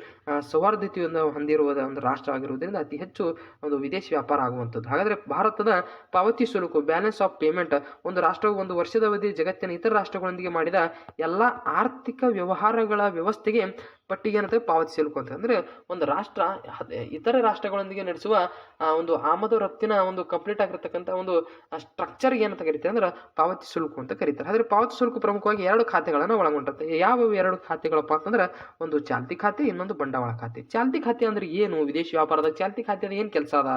ಸೌಹಾರ್ದತೆಯನ್ನು ಹೊಂದಿರುವ ಒಂದು ರಾಷ್ಟ್ರ ಆಗಿರುವುದರಿಂದ ಅತಿ ಹೆಚ್ಚು ಒಂದು ವಿದೇಶಿ ವ್ಯಾಪಾರ ಆಗುವಂಥದ್ದು. ಹಾಗಾದರೆ ಭಾರತದ ಪಾವತಿ ಶುಲ್ಕ, ಬ್ಯಾಲೆನ್ಸ್ ಆಫ್ ಪೇಮೆಂಟ್, ಒಂದು ರಾಷ್ಟ್ರವು ಒಂದು ವರ್ಷದ ಅವಧಿ ಜಗತ್ತಿನ ಇತರ ರಾಷ್ಟ್ರಗಳೊಂದಿಗೆ ಮಾಡಿದ ಎಲ್ಲ ಆರ್ಥಿಕ ವ್ಯವಹಾರಗಳ ವ್ಯವಸ್ಥೆಗೆ ಪಟ್ಟಿಗೆ ಏನಂತ ಪಾವತಿ ಶುಲ್ಕ ಅಂತ. ಅಂದರೆ ಒಂದು ರಾಷ್ಟ್ರ ಇತರೆ ರಾಷ್ಟ್ರಗಳೊಂದಿಗೆ ನಡೆಸುವ ಒಂದು ಆಮದು ರಫ್ತಿನ ಒಂದು ಕಂಪ್ಲೀಟ್ ಆಗಿರ್ತಕ್ಕಂಥ ಒಂದು ಸ್ಟ್ರಕ್ಚರ್ಗೆ ಏನಂತ ಕರಿತಾರೆ ಅಂದ್ರೆ ಪಾವತಿ ಶುಲ್ಕ ಅಂತ ಕರೀತಾರೆ. ಆದರೆ ಪಾವತಿ ಶುಲ್ಕ ಪ್ರಮುಖವಾಗಿ 2 ಖಾತೆಗಳನ್ನು ಒಳಗೊಂಡಿರುತ್ತೆ. ಯಾವ 2 ಖಾತೆಗಳಪ್ಪ ಅಂತಂದ್ರೆ ಒಂದು ಚಾಲ್ತಿ ಖಾತೆ, ಇನ್ನೊಂದು ಬಂಡವಾಳ ಖಾತೆ. ಚಾಲ್ತಿ ಖಾತೆ ಅಂದ್ರೆ ಏನು? ವಿದೇಶಿ ವ್ಯಾಪಾರದ ಚಾಲ್ತಿ ಖಾತೆದ ಏನು ಕೆಲಸ ಅದ?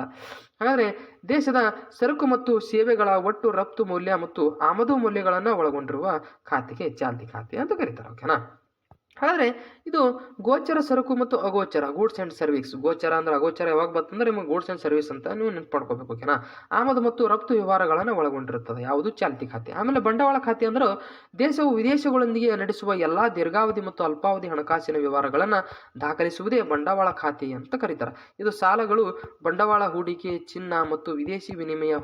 ಹಾಗಾದ್ರೆ ದೇಶದ ಸರಕು ಮತ್ತು ಸೇವೆಗಳ ಒಟ್ಟು ರಫ್ತು ಮೌಲ್ಯ ಮತ್ತು ಆಮದು ಮೌಲ್ಯಗಳನ್ನು ಒಳಗೊಂಡಿರುವ ಖಾತೆಗೆ ಚಾಲ್ತಿ ಖಾತೆ ಅಂತ ಕರೀತಾರೆ. ಓಕೆನಾ? ಹಾಗಾದ್ರೆ ಇದು ಗೋಚರ ಸರಕು ಮತ್ತು ಅಗೋಚರ, ಗೂಡ್ಸ್ ಆ್ಯಂಡ್ ಸರ್ವಿಸ್. ಗೋಚರ ಅಂದ್ರೆ ಅಗೋಚರ ಯಾವಾಗ ಬರ್ತಂದ್ರೆ ನಿಮಗೆ ಗೂಡ್ಸ್ ಆ್ಯಂಡ್ ಸರ್ವಿಸ್ ಅಂತ ನೀವು ನೆನ್ಪಡ್ಕೋಬೇಕು. ಓಕೆನಾ? ಆಮದು ಮತ್ತು ರಫ್ತು ವ್ಯವಹಾರಗಳನ್ನು ಒಳಗೊಂಡಿರುತ್ತದೆ ಯಾವುದು? ಚಾಲ್ತಿ ಖಾತೆ. ಆಮೇಲೆ ಬಂಡವಾಳ ಖಾತೆ ಅಂದ್ರೆ ದೇಶವು ವಿದೇಶಗಳೊಂದಿಗೆ ನಡೆಸುವ ಎಲ್ಲಾ ದೀರ್ಘಾವಧಿ ಮತ್ತು ಅಲ್ಪಾವಧಿ ಹಣಕಾಸಿನ ವ್ಯವಹಾರಗಳನ್ನು ದಾಖಲಿಸುವುದೇ ಬಂಡವಾಳ ಖಾತೆ ಅಂತ ಕರೀತಾರೆ. ಇದು ಸಾಲಗಳು, ಬಂಡವಾಳ ಹೂಡಿಕೆ, ಚಿನ್ನ ಮತ್ತು ವಿದೇಶಿ ವಿನಿಮಯ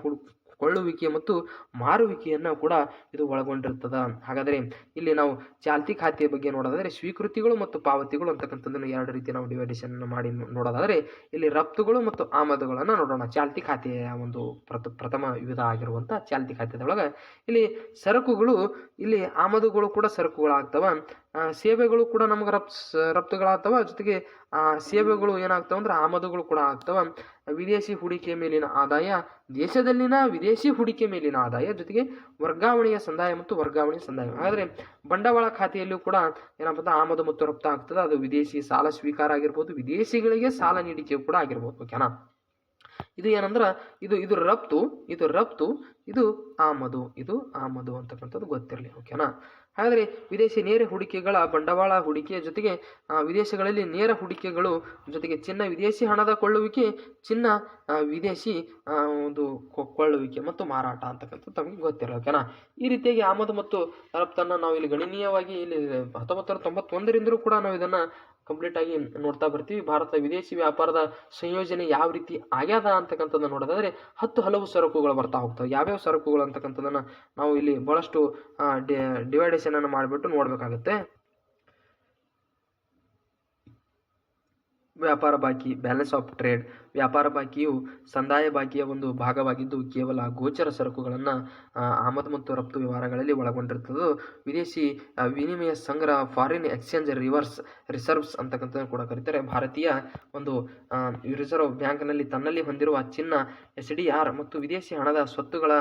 ಕೊಳ್ಳುವಿಕೆ ಮತ್ತು ಮಾರುವಿಕೆಯನ್ನು ಕೂಡ ಇದು ಒಳಗೊಂಡಿರ್ತದ. ಹಾಗಾದರೆ ಇಲ್ಲಿ ನಾವು ಚಾಲ್ತಿ ಖಾತೆಯ ಬಗ್ಗೆ ನೋಡೋದಾದರೆ ಸ್ವೀಕೃತಿಗಳು ಮತ್ತು ಪಾವತಿಗಳು ಅಂತಕ್ಕಂಥದ್ದನ್ನು 2 ರೀತಿ ನಾವು ಡಿವೈಡೇಷನ್ ಮಾಡಿ ನೋಡೋದಾದರೆ ಇಲ್ಲಿ ರಫ್ತುಗಳು ಮತ್ತು ಆಮದುಗಳನ್ನು ನೋಡೋಣ. ಚಾಲ್ತಿ ಖಾತೆಯ ಒಂದು ಪ್ರಥಮ ವಿಧ ಆಗಿರುವಂಥ ಚಾಲ್ತಿ ಖಾತೆದೊಳಗೆ ಇಲ್ಲಿ ಸರಕುಗಳು, ಇಲ್ಲಿ ಆಮದುಗಳು ಕೂಡ ಸರಕುಗಳಾಗ್ತವ, ಸೇವೆಗಳು ಕೂಡ ನಮಗೆ ರಫ್ತುಗಳಾಗ್ತವ, ಜೊತೆಗೆ ಸೇವೆಗಳು ಏನಾಗ್ತವೆ ಅಂದ್ರೆ ಆಮದುಗಳು ಕೂಡ ಆಗ್ತವ. ವಿದೇಶಿ ಹೂಡಿಕೆ ಮೇಲಿನ ಆದಾಯ, ದೇಶದಲ್ಲಿನ ವಿದೇಶಿ ಹೂಡಿಕೆ ಮೇಲಿನ ಆದಾಯ, ಜೊತೆಗೆ ವರ್ಗಾವಣೆಯ ಸಂದಾಯ ಮತ್ತು ವರ್ಗಾವಣೆಯ ಸಂದಾಯ. ಹಾಗಾದ್ರೆ ಬಂಡವಾಳ ಖಾತೆಯಲ್ಲೂ ಕೂಡ ಏನಪ್ಪ ಆಮದು ಮತ್ತು ರಫ್ತು ಆಗ್ತದೆ. ಅದು ವಿದೇಶಿ ಸಾಲ ಸ್ವೀಕಾರ ಆಗಿರ್ಬೋದು, ವಿದೇಶಿಗಳಿಗೆ ಸಾಲ ನೀಡಿಕೆ ಕೂಡ ಆಗಿರ್ಬೋದು. ಓಕೆನಾ? ಇದು ಏನಂದ್ರೆ ಇದು ರಫ್ತು, ಇದು ಆಮದು ಅಂತಕ್ಕಂಥದ್ದು ಗೊತ್ತಿರಲಿ. ಓಕೆನಾ? ಹಾಗಾದರೆ ವಿದೇಶಿ ನೇರ ಹೂಡಿಕೆಗಳ ಬಂಡವಾಳ ಹೂಡಿಕೆ ಜೊತೆಗೆ ವಿದೇಶಗಳಲ್ಲಿ ನೇರ ಹೂಡಿಕೆಗಳು ಜೊತೆಗೆ ಚಿನ್ನ ವಿದೇಶಿ ಹಣದ ಕೊಳ್ಳುವಿಕೆ, ಚಿನ್ನ ವಿದೇಶಿ ಒಂದು ಕೊಳ್ಳುವಿಕೆ ಮತ್ತು ಮಾರಾಟ ಅಂತಕ್ಕಂಥದ್ದು ತಮಗೆ ಗೊತ್ತಿರಲಿ. ಓಕೆನಾ? ಈ ರೀತಿಯಾಗಿ ಆಮದು ಮತ್ತು ರಫ್ತನ್ನು ನಾವು ಇಲ್ಲಿ ಗಣನೀಯವಾಗಿ ಇಲ್ಲಿ 1991ರಿಂದಲೂ ಕೂಡ ನಾವು ಇದನ್ನು ಕಂಪ್ಲೀಟ್ ಆಗಿ ನೋಡ್ತಾ ಬರ್ತೀವಿ. ಭಾರತ ವಿದೇಶಿ ವ್ಯಾಪಾರದ ಸಂಯೋಜನೆ ಯಾವ ರೀತಿ ಆಗ್ಯದ ಅಂತಕ್ಕಂಥದ್ದನ್ನು ನೋಡೋದಾದರೆ 10 ಹಲವು ಸರಕುಗಳು ಬರ್ತಾ ಹೋಗ್ತವೆ. ಯಾವ್ಯಾವ ಸರಕುಗಳು ಅಂತಕ್ಕಂಥದ್ದನ್ನು ನಾವು ಇಲ್ಲಿ ಬಹಳಷ್ಟು ಡಿವೈಡೇಷನ್ ಅನ್ನು ಮಾಡಿಬಿಟ್ಟು ನೋಡಬೇಕಾಗುತ್ತೆ. ವ್ಯಾಪಾರ ಬಾಕಿ, ಬ್ಯಾಲೆನ್ಸ್ ಆಫ್ ಟ್ರೇಡ್. ವ್ಯಾಪಾರ ಬಾಕಿಯು ಸಂದಾಯ ಬಾಕಿಯ ಒಂದು ಭಾಗವಾಗಿದ್ದು ಕೇವಲ ಗೋಚರ ಸರಕುಗಳನ್ನು ಆಮದು ಮತ್ತು ರಫ್ತು ವ್ಯವಹಾರಗಳಲ್ಲಿ ಒಳಗೊಂಡಿರ್ತದೆ. ವಿದೇಶಿ ವಿನಿಮಯ ಸಂಗ್ರಹ, ಫಾರಿನ್ ಎಕ್ಸ್ಚೇಂಜ್ ರಿಸರ್ವ್ಸ್ ಅಂತಕ್ಕಂಥದ್ದು ಕೂಡ ಕರೀತಾರೆ. ಭಾರತೀಯ ಒಂದು ರಿಸರ್ವ್ ಬ್ಯಾಂಕ್ನಲ್ಲಿ ತನ್ನಲ್ಲಿ ಹೊಂದಿರುವ ಚಿನ್ನ, SDR ಮತ್ತು ವಿದೇಶಿ ಹಣದ ಸ್ವತ್ತುಗಳ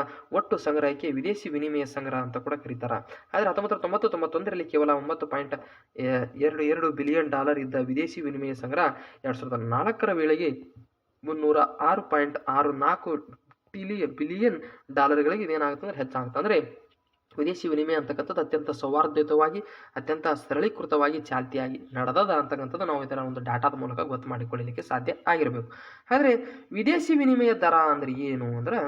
ಒಟ್ಟು ಸಂಗ್ರಹಕ್ಕೆ ವಿದೇಶಿ ವಿನಿಮಯ ಸಂಗ್ರಹ ಅಂತ ಕೂಡ ಕರೀತಾರೆ. ಆದರೆ 1991ರಲ್ಲಿ ಕೇವಲ $9.22 ಬಿಲಿಯನ್ ಇದ್ದ ವಿದೇಶಿ ವಿನಿಮಯ ಸಂಗ್ರಹ 2004ರ ವೇಳೆಗೆ $306.64 ಬಿಲಿಯನ್ ಇದೇನಾಗುತ್ತೆ ಅಂದ್ರೆ ಹೆಚ್ಚಾಗುತ್ತೆ. ಅಂದರೆ ವಿದೇಶಿ ವಿನಿಮಯ ಅಂತಕ್ಕಂಥದ್ದು ಅತ್ಯಂತ ಸೌಹಾರ್ದಯುತವಾಗಿ, ಅತ್ಯಂತ ಸರಳೀಕೃತವಾಗಿ ಚಾಲ್ತಿಯಾಗಿ ನಡೆದದ ಅಂತಕ್ಕಂಥದ್ದು ನಾವು ಇದರ ಒಂದು ಡಾಟಾದ ಮೂಲಕ ಗೊತ್ತು ಮಾಡಿಕೊಳ್ಳಲಿಕ್ಕೆ ಸಾಧ್ಯ ಆಗಿರಬೇಕು. ಆದರೆ ವಿದೇಶಿ ವಿನಿಮಯ ದರ ಅಂದ್ರೆ ಏನು ಅಂದ್ರೆ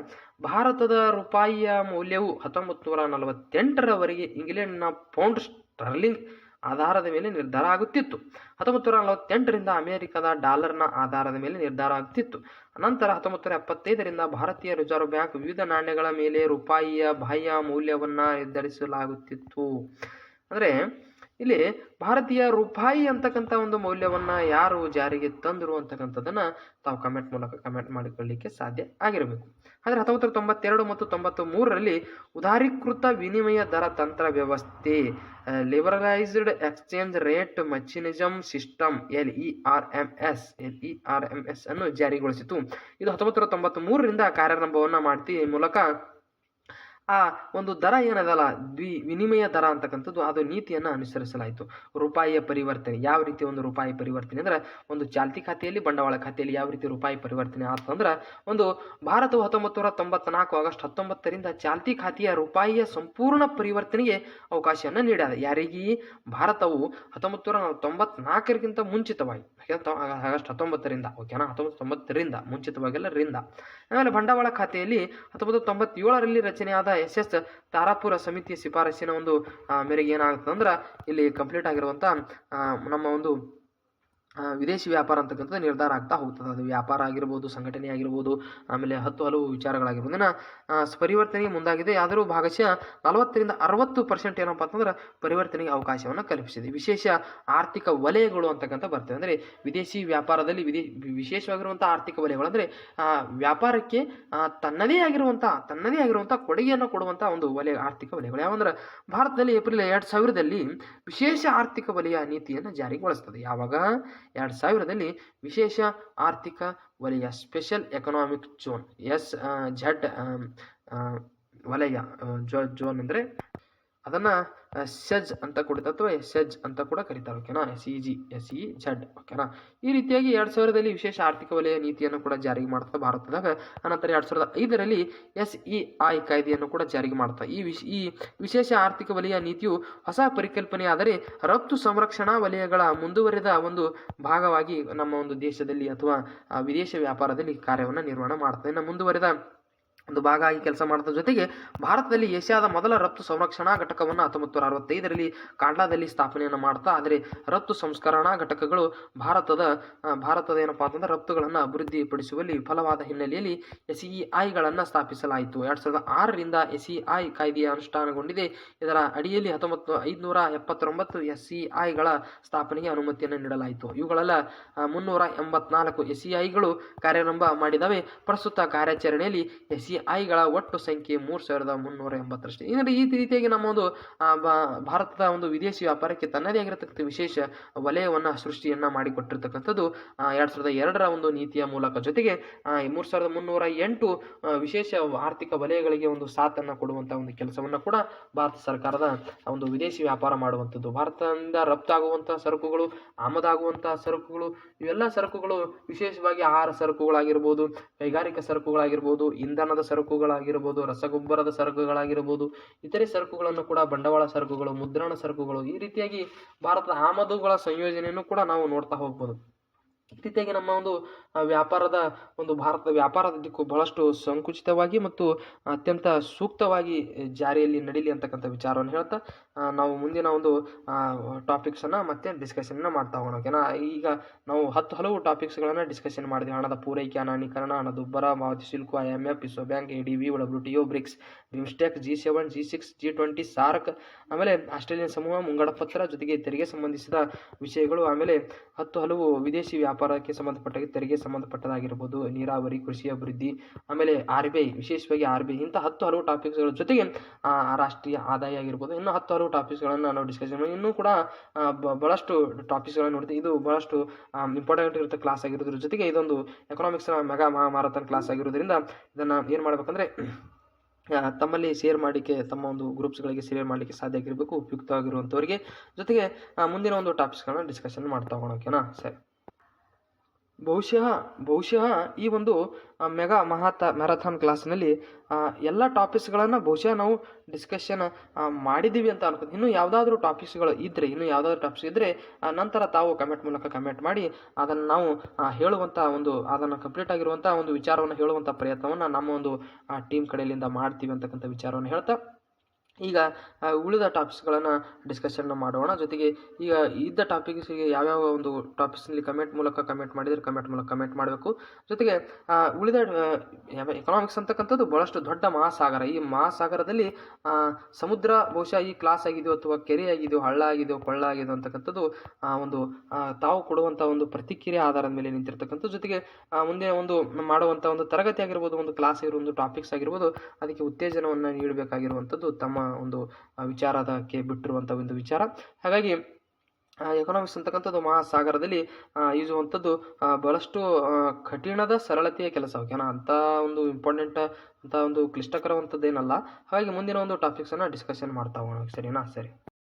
ಭಾರತದ ರೂಪಾಯಿಯ ಮೌಲ್ಯವು 1948ರವರೆಗೆ ಇಂಗ್ಲೆಂಡ್ನ ಪೌಂಡ್ ಸ್ಟರ್ಲಿಂಗ್ ಆಧಾರದ ಮೇಲೆ ನಿರ್ಧಾರ ಆಗುತ್ತಿತ್ತು. 1948ರಿಂದ ಅಮೆರಿಕದ ಡಾಲರ್ನ ಆಧಾರದ ಮೇಲೆ ನಿರ್ಧಾರ ಆಗುತ್ತಿತ್ತು. ನಂತರ 1975ರಿಂದ ಭಾರತೀಯ ರಿಸರ್ವ್ ಬ್ಯಾಂಕ್ ವಿವಿಧ ನಾಣ್ಯಗಳ ಮೇಲೆ ರೂಪಾಯಿಯ ಬಾಹ್ಯ ಮೌಲ್ಯವನ್ನು ನಿರ್ಧರಿಸಲಾಗುತ್ತಿತ್ತು. ಅಂದರೆ ಇಲ್ಲಿ ಭಾರತೀಯ ರೂಪಾಯಿ ಅಂತಕ್ಕಂಥ ಒಂದು ಮೌಲ್ಯವನ್ನು ಯಾರು ಜಾರಿಗೆ ತಂದರು ಅಂತಕ್ಕಂಥದ್ದನ್ನು ತಾವು ಕಮೆಂಟ್ ಮಾಡಿಕೊಳ್ಳಲಿಕ್ಕೆ ಸಾಧ್ಯ ಆಗಿರಬೇಕು. ಆದರೆ 1992 ಮತ್ತು 1993ರಲ್ಲಿ ಉದಾರೀಕೃತ ವಿನಿಮಯ ದರ ತಂತ್ರ ವ್ಯವಸ್ಥೆ, liberalised exchange rate mechanism system LERMS ಅನ್ನು ಜಾರಿಗೊಳಿಸಿತು. ಇದು 1993ರಿಂದ ಕಾರ್ಯಾರಂಭವನ್ನು ಮಾಡ್ತಿ ಮೂಲಕ ಆ ಒಂದು ದರ ಏನದಲ್ಲ ವಿನಿಮಯ ದರ ಅಂತಕ್ಕಂಥದ್ದು ಅದು ನೀತಿಯನ್ನು ಅನುಸರಿಸಲಾಯಿತು. ರೂಪಾಯಿಯ ಪರಿವರ್ತನೆ ಯಾವ ರೀತಿ ಒಂದು ರೂಪಾಯಿ ಪರಿವರ್ತನೆ ಅಂದ್ರೆ ಒಂದು ಚಾಲ್ತಿ ಖಾತೆಯಲ್ಲಿ, ಬಂಡವಾಳ ಖಾತೆಯಲ್ಲಿ ಯಾವ ರೀತಿ ರೂಪಾಯಿ ಪರಿವರ್ತನೆ ಆತಂದ್ರೆ ಒಂದು ಭಾರತವು 1994 ಆಗಸ್ಟ್ 19ರಿಂದ ಚಾಲ್ತಿ ಖಾತೆಯ ರೂಪಾಯಿಯ ಸಂಪೂರ್ಣ ಪರಿವರ್ತನೆಗೆ ಅವಕಾಶವನ್ನು ನೀಡಿದೆ. ಯಾರಿಗೆ? ಭಾರತವು 1994ಕ್ಕಿಂತ ಮುಂಚಿತವಾಗಿ ಆಗಸ್ಟ್ 19ರಿಂದ. ಓಕೆನಾ? 1990ರಿಂದ ಮುಂಚಿತವಾಗಿಲ್ಲ ರಿಂದ. ಆಮೇಲೆ ಬಂಡವಾಳ ಖಾತೆಯಲ್ಲಿ 1997ರಲ್ಲಿ ರಚನೆಯಾದ SS ತಾರಾಪುರ ಸಮಿತಿಯ ಶಿಫಾರಸಿನ ಒಂದು ಮೇರೆಗೆ ಏನಾಗುತ್ತೆ ಅಂದ್ರೆ ಇಲ್ಲಿ ಕಂಪ್ಲೀಟ್ ಆಗಿರುವಂಥ ನಮ್ಮ ಒಂದು ವಿದೇಶಿ ವ್ಯಾಪಾರ ಅಂತಕ್ಕಂಥದ್ದು ನಿರ್ಧಾರ ಆಗ್ತಾ ಹೋಗ್ತದೆ. ಅದು ವ್ಯಾಪಾರ ಆಗಿರ್ಬೋದು, ಸಂಘಟನೆ ಆಗಿರ್ಬೋದು, ಆಮೇಲೆ ಹಲವು ವಿಚಾರಗಳಾಗಿರ್ಬೋದು. ಇನ್ನು ಪರಿವರ್ತನೆಗೆ ಮುಂದಾಗಿದೆ. ಆದರೂ ಭಾಗಶಃ 40-60% ಏನಪ್ಪ ಅಂತಂದ್ರೆ ಪರಿವರ್ತನೆಗೆ ಅವಕಾಶವನ್ನು ಕಲ್ಪಿಸಿದೆ. ವಿಶೇಷ ಆರ್ಥಿಕ ವಲಯಗಳು ಅಂತಕ್ಕಂಥ ಬರ್ತವೆ. ಅಂದರೆ ವಿದೇಶಿ ವ್ಯಾಪಾರದಲ್ಲಿ ವಿಶೇಷವಾಗಿರುವಂಥ ಆರ್ಥಿಕ ವಲಯಗಳು ಅಂದರೆ ವ್ಯಾಪಾರಕ್ಕೆ ತನ್ನದೇ ಆಗಿರುವಂಥ ಕೊಡುಗೆಯನ್ನು ಕೊಡುವಂಥ ಒಂದು ಆರ್ಥಿಕ ವಲಯಗಳು ಯಾವಂದ್ರೆ ಭಾರತದಲ್ಲಿ ಏಪ್ರಿಲ್ 2000ರಲ್ಲಿ ವಿಶೇಷ ಆರ್ಥಿಕ ವಲಯ ನೀತಿಯನ್ನು ಜಾರಿಗೊಳಿಸ್ತದೆ. ಯಾವಾಗ 2000ರಲ್ಲಿ ವಿಶೇಷ ಆರ್ಥಿಕ ವಲಯ ಸ್ಪೆಷಲ್ ಎಕನಾಮಿಕ್ ಝೋನ್ ZED ವಲಯ ಝೋನ್ ಅಂದರೆ ಅದನ್ನು SEZ ಅಂತ ಕೂಡ ಅಥವಾ SEZ ಅಂತ ಕೂಡ ಕರೀತಾರೆ. ಓಕೆನಾ, SEZ ಓಕೆನಾ. ಈ ರೀತಿಯಾಗಿ 2000ರಲ್ಲಿ ವಿಶೇಷ ಆರ್ಥಿಕ ವಲಯ ನೀತಿಯನ್ನು ಕೂಡ ಜಾರಿಗೆ ಮಾಡ್ತಾ ಭಾರತದಾಗ. ಅನಂತರ 2005ರಲ್ಲಿ SEI ಕಾಯ್ದೆಯನ್ನು ಕೂಡ ಜಾರಿಗೆ ಮಾಡ್ತಾ. ಈ ವಿಶೇಷ ಆರ್ಥಿಕ ವಲಯ ನೀತಿಯು ಹೊಸ ಪರಿಕಲ್ಪನೆ ಆದರೆ ರಫ್ತು ಸಂರಕ್ಷಣಾ ವಲಯಗಳ ಮುಂದುವರೆದ ಒಂದು ಭಾಗವಾಗಿ ನಮ್ಮ ಒಂದು ದೇಶದಲ್ಲಿ ಅಥವಾ ವಿದೇಶ ವ್ಯಾಪಾರದಲ್ಲಿ ಕಾರ್ಯವನ್ನು ನಿರ್ವಹಣೆ ಮಾಡ್ತಾ. ಇನ್ನು ಮುಂದುವರೆದ ಒಂದು ಭಾಗ ಆಗಿ ಕೆಲಸ ಮಾಡಿದ ಜೊತೆಗೆ ಭಾರತದಲ್ಲಿ ಏಷ್ಯಾದ ಮೊದಲ ರಫ್ತು ಸಂರಕ್ಷಣಾ ಘಟಕವನ್ನು 1965ರಲ್ಲಿ ಕಾಂಡ್ಲಾದಲ್ಲಿ ಸ್ಥಾಪನೆಯನ್ನು ಮಾಡ್ತಾ. ಆದರೆ ರಫ್ತು ಸಂಸ್ಕರಣಾ ಘಟಕಗಳು ಭಾರತದ ಏನಪ್ಪಾ ಅಂತಂದ್ರೆ ರಫ್ತುಗಳನ್ನು ಅಭಿವೃದ್ಧಿಪಡಿಸುವಲ್ಲಿ ವಿಫಲವಾದ ಹಿನ್ನೆಲೆಯಲ್ಲಿ SEIಗಳನ್ನು ಸ್ಥಾಪಿಸಲಾಯಿತು. 2006ರಿಂದ SEI ಕಾಯ್ದೆಯ ಅನುಷ್ಠಾನಗೊಂಡಿದೆ. ಇದರ ಅಡಿಯಲ್ಲಿ 1979 SEIಗಳ ಸ್ಥಾಪನೆಗೆ ಅನುಮತಿಯನ್ನು ನೀಡಲಾಯಿತು. ಇವುಗಳೆಲ್ಲ 384 SEIಗಳು ಕಾರ್ಯಾರಂಭ ಮಾಡಿದವೆ. ಪ್ರಸ್ತುತ ಕಾರ್ಯಾಚರಣೆಯಲ್ಲಿ SEIಗಳ ಒಟ್ಟು ಸಂಖ್ಯೆ 3380ರಷ್ಟೇ. ಈ ರೀತಿಯಾಗಿ ನಮ್ಮ ಒಂದು ಭಾರತದ ಒಂದು ವಿದೇಶಿ ವ್ಯಾಪಾರಕ್ಕೆ ತನ್ನದೇ ಆಗಿರತಕ್ಕಂಥ ವಿಶೇಷ ವಲಯವನ್ನು ಸೃಷ್ಟಿಯನ್ನು ಮಾಡಿಕೊಟ್ಟಿರ್ತಕ್ಕಂಥದ್ದು 2002ರ ಒಂದು ನೀತಿಯ ಮೂಲಕ. ಜೊತೆಗೆ 3308 ವಿಶೇಷ ಆರ್ಥಿಕ ವಲಯಗಳಿಗೆ ಒಂದು ಸಾಥನ್ನು ಕೊಡುವಂಥ ಒಂದು ಕೆಲಸವನ್ನು ಕೂಡ ಭಾರತ ಸರ್ಕಾರದ ಒಂದು ವಿದೇಶಿ ವ್ಯಾಪಾರ ಮಾಡುವಂಥದ್ದು. ಭಾರತದಿಂದ ರಫ್ತಾಗುವಂಥ ಸರಕುಗಳು, ಆಮದಾಗುವಂಥ ಸರಕುಗಳು, ಇವೆಲ್ಲ ಸರಕುಗಳು ವಿಶೇಷವಾಗಿ ಆಹಾರ ಸರಕುಗಳಾಗಿರ್ಬೋದು, ಕೈಗಾರಿಕಾ ಸರಕುಗಳಾಗಿರ್ಬೋದು, ಇಂಧನದ ಸರಕುಗಳಾಗಿರ್ಬೋದು, ರಸಗೊಬ್ಬರದ ಸರಕುಗಳಾಗಿರ್ಬೋದು, ಇತರೆ ಸರಕುಗಳನ್ನು ಕೂಡ ಬಂಡವಾಳ ಸರಕುಗಳು, ಮುದ್ರಣ ಸರಕುಗಳು, ಈ ರೀತಿಯಾಗಿ ಭಾರತದ ಆಮದುಗಳ ಸಂಯೋಜನೆಯನ್ನು ಕೂಡ ನಾವು ನೋಡ್ತಾ ಹೋಗ್ಬೋದು. ಈ ರೀತಿಯಾಗಿ ನಮ್ಮ ಒಂದು ಭಾರತದ ವ್ಯಾಪಾರದ ದಿಕ್ಕು ಬಹಳಷ್ಟು ಸಂಕುಚಿತವಾಗಿ ಮತ್ತು ಅತ್ಯಂತ ಸೂಕ್ತವಾಗಿ ಜಾರಿಯಲ್ಲಿ ನಡೀಲಿ ಅಂತಕ್ಕಂಥ ವಿಚಾರವನ್ನು ಹೇಳ್ತಾ ನಾವು ಮುಂದಿನ ಒಂದು ಟಾಪಿಕ್ಸನ್ನು ಮತ್ತೆ ಡಿಸ್ಕಷನ್ನ ಮಾಡ್ತಾ ಹೋಗೋಣ. ಓಕೆನಾ. ಈಗ ನಾವು ಹಲವು ಟಾಪಿಕ್ಸ್ಗಳನ್ನು ಡಿಸ್ಕಷನ್ ಮಾಡಿದ್ವಿ. ಹಣದ ಪೂರೈಕೆ, ಹಣಾನೀಕರಣ, ಹಣದುಬ್ಬರ, ಮಾವತಿ ಶುಲ್ಕ, IMF, ವಿಶ್ವ bank, ADB, WTO, BRICS, BIMSTEC, G7, G6, G20, SAARC, ಆಮೇಲೆ ಆಸ್ಟ್ರೇಲಿಯನ್ ಸಮೂಹ, ಮುಂಗಡ ಪತ್ರ, ಜೊತೆಗೆ ತೆರಿಗೆ ಸಂಬಂಧಿಸಿದ ವಿಷಯಗಳು, ಆಮೇಲೆ ಹಲವು ವಿದೇಶಿ ವ್ಯಾಪಾರಕ್ಕೆ ಸಂಬಂಧಪಟ್ಟ ತೆರಿಗೆ ಸಂಬಂಧಪಟ್ಟದಾಗಿರ್ಬೋದು, ನೀರಾವರಿ, ಕೃಷಿ ಅಭಿವೃದ್ಧಿ, ಆಮೇಲೆ RBI, ವಿಶೇಷವಾಗಿ RBI, ಇಂಥ ಹಲವು ಟಾಪಿಕ್ಸ್ಗಳ ಜೊತೆಗೆ ರಾಷ್ಟ್ರೀಯ ಆದಾಯ ಆಗಿರ್ಬೋದು, ಇನ್ನು ಹಲವು ಟಾಪಿಕ್ಸ್ಗಳನ್ನು ನಾವು ಡಿಸ್ಕಷನ್ ಮಾಡಿ ಇನ್ನೂ ಕೂಡ ಬಹಳಷ್ಟು ಟಾಪಿಕ್ಸ್ಗಳನ್ನು ನೋಡ್ತೀವಿ. ಇದು ಬಹಳಷ್ಟು ಇಂಪಾರ್ಟೆಂಟ್ ಇರುತ್ತೆ ಕ್ಲಾಸ್ ಆಗಿರೋದ್ರ ಜೊತೆಗೆ ಇದೊಂದು ಎಕನಾಮಿಕ್ಸ್ನ ಮೆಗಾ ಮಹಾಮಾರಥಾನ್ ಕ್ಲಾಸ್ ಆಗಿರೋದ್ರಿಂದ ಇದನ್ನು ಏನು ಮಾಡಬೇಕಂದ್ರೆ ತಮ್ಮಲ್ಲಿ ಶೇರ್ ಮಾಡಲಿಕ್ಕೆ, ತಮ್ಮ ಒಂದು ಗ್ರೂಪ್ಸ್ಗಳಿಗೆ ಶೇರ್ ಮಾಡಲಿಕ್ಕೆ ಸಾಧ್ಯ ಆಗಿರಬೇಕು, ಉಪಯುಕ್ತವಾಗಿರುವಂಥವ್ರಿಗೆ. ಜೊತೆಗೆ ಮುಂದಿನ ಒಂದು ಟಾಪಿಕ್ಸ್ಗಳನ್ನ ಡಿಸ್ಕಷನ್ ಮಾಡ್ತಾ ಹೋಗೋಣ. ಓಕೆನಾ. ಸರಿ. ಬಹುಶಃ ಈ ಒಂದು ಮೆಗಾ ಮ್ಯಾರಥಾನ್ ಕ್ಲಾಸ್ನಲ್ಲಿ ಎಲ್ಲ ಟಾಪಿಕ್ಸ್ಗಳನ್ನು ಬಹುಶಃ ನಾವು ಡಿಸ್ಕಷನ್ ಮಾಡಿದ್ದೀವಿ ಅಂತ ಅನ್ಕೋತೀನಿ. ಇನ್ನೂ ಯಾವುದಾದ್ರೂ ಟಾಪಿಕ್ಸ್ ಇದ್ದರೆ ನಂತರ ತಾವು ಕಮೆಂಟ್ ಮೂಲಕ ಕಮೆಂಟ್ ಮಾಡಿ ಅದನ್ನು ನಾವು ಹೇಳುವಂಥ ಅದನ್ನು ಕಂಪ್ಲೀಟ್ ಆಗಿರುವಂಥ ಒಂದು ವಿಚಾರವನ್ನು ಹೇಳುವಂಥ ಪ್ರಯತ್ನವನ್ನು ನಮ್ಮ ಒಂದು ಟೀಮ್ ಕಡೆಯಿಂದ ಮಾಡ್ತೀವಿ ಅಂತಕ್ಕಂಥ ವಿಚಾರವನ್ನು ಹೇಳ್ತಾ ಈಗ ಉಳಿದ ಟಾಪಿಕ್ಸ್ಗಳನ್ನು ಡಿಸ್ಕಷನ್ ಮಾಡೋಣ. ಜೊತೆಗೆ ಈಗ ಇದ್ದ ಟಾಪಿಕ್ಸ್ಗೆ ಯಾವ್ಯಾವ ಒಂದು ಟಾಪಿಕ್ಸ್ನಲ್ಲಿ ಕಮೆಂಟ್ ಮಾಡಿದರೆ ಕಮೆಂಟ್ ಮೂಲಕ ಕಮೆಂಟ್ ಮಾಡಬೇಕು. ಜೊತೆಗೆ ಉಳಿದ ಎಕನಾಮಿಕ್ಸ್ ಅಂತಕ್ಕಂಥದ್ದು ಬಹಳಷ್ಟು ದೊಡ್ಡ ಮಹಾಸಾಗರ. ಈ ಮಹಾಸಾಗರದಲ್ಲಿ ಸಮುದ್ರ ಬಹುಶಃ ಈ ಕ್ಲಾಸ್ ಆಗಿದೆಯೋ ಅಥವಾ ಕೆರೆ ಆಗಿದೆಯೋ, ಹಳ್ಳ ಆಗಿದೆಯೋ, ಕೊಳ್ಳ ಆಗಿದೆಯೋ ಅಂತಕ್ಕಂಥದ್ದು ತಾವು ಕೊಡುವಂಥ ಒಂದು ಪ್ರತಿಕ್ರಿಯೆ ಆಧಾರದ ಮೇಲೆ ನಿಂತಿರ್ತಕ್ಕಂಥ. ಜೊತೆಗೆ ಮುಂದೆ ಮಾಡುವಂಥ ಒಂದು ತರಗತಿ ಆಗಿರ್ಬೋದು, ಒಂದು ಕ್ಲಾಸ್ ಆಗಿರೋ ಒಂದು ಟಾಪಿಕ್ಸ್ ಆಗಿರ್ಬೋದು, ಅದಕ್ಕೆ ಉತ್ತೇಜನವನ್ನು ನೀಡಬೇಕಾಗಿರುವಂಥದ್ದು ತಮ್ಮ ಒಂದು ವಿಚಾರದಕ್ಕೆ ಬಿಟ್ಟಿರುವಂಥ ಒಂದು ವಿಚಾರ. ಹಾಗಾಗಿ ಎಕನಾಮಿಕ್ಸ್ ಅಂತಕ್ಕಂಥದ್ದು ಮಹಾಸಾಗರದಲ್ಲಿ ಈಜುವಂಥದ್ದು ಬಹಳಷ್ಟು ಕಠಿಣದ ಸರಳತೆಯ ಕೆಲಸ. ಓಕೆನಾ. ಅಂಥ ಒಂದು ಇಂಪಾರ್ಟೆಂಟ್ ಅಂತ ಒಂದು ಕ್ಲಿಷ್ಟಕರವಂಥದ್ದೇನಲ್ಲ. ಹಾಗಾಗಿ ಮುಂದಿನ ಒಂದು ಟಾಪಿಕ್ಸನ್ನು ಡಿಸ್ಕಷನ್ ಮಾಡ್ತಾ ಹೋಗೋಣ. ಸರಿನಾ. ಸರಿ.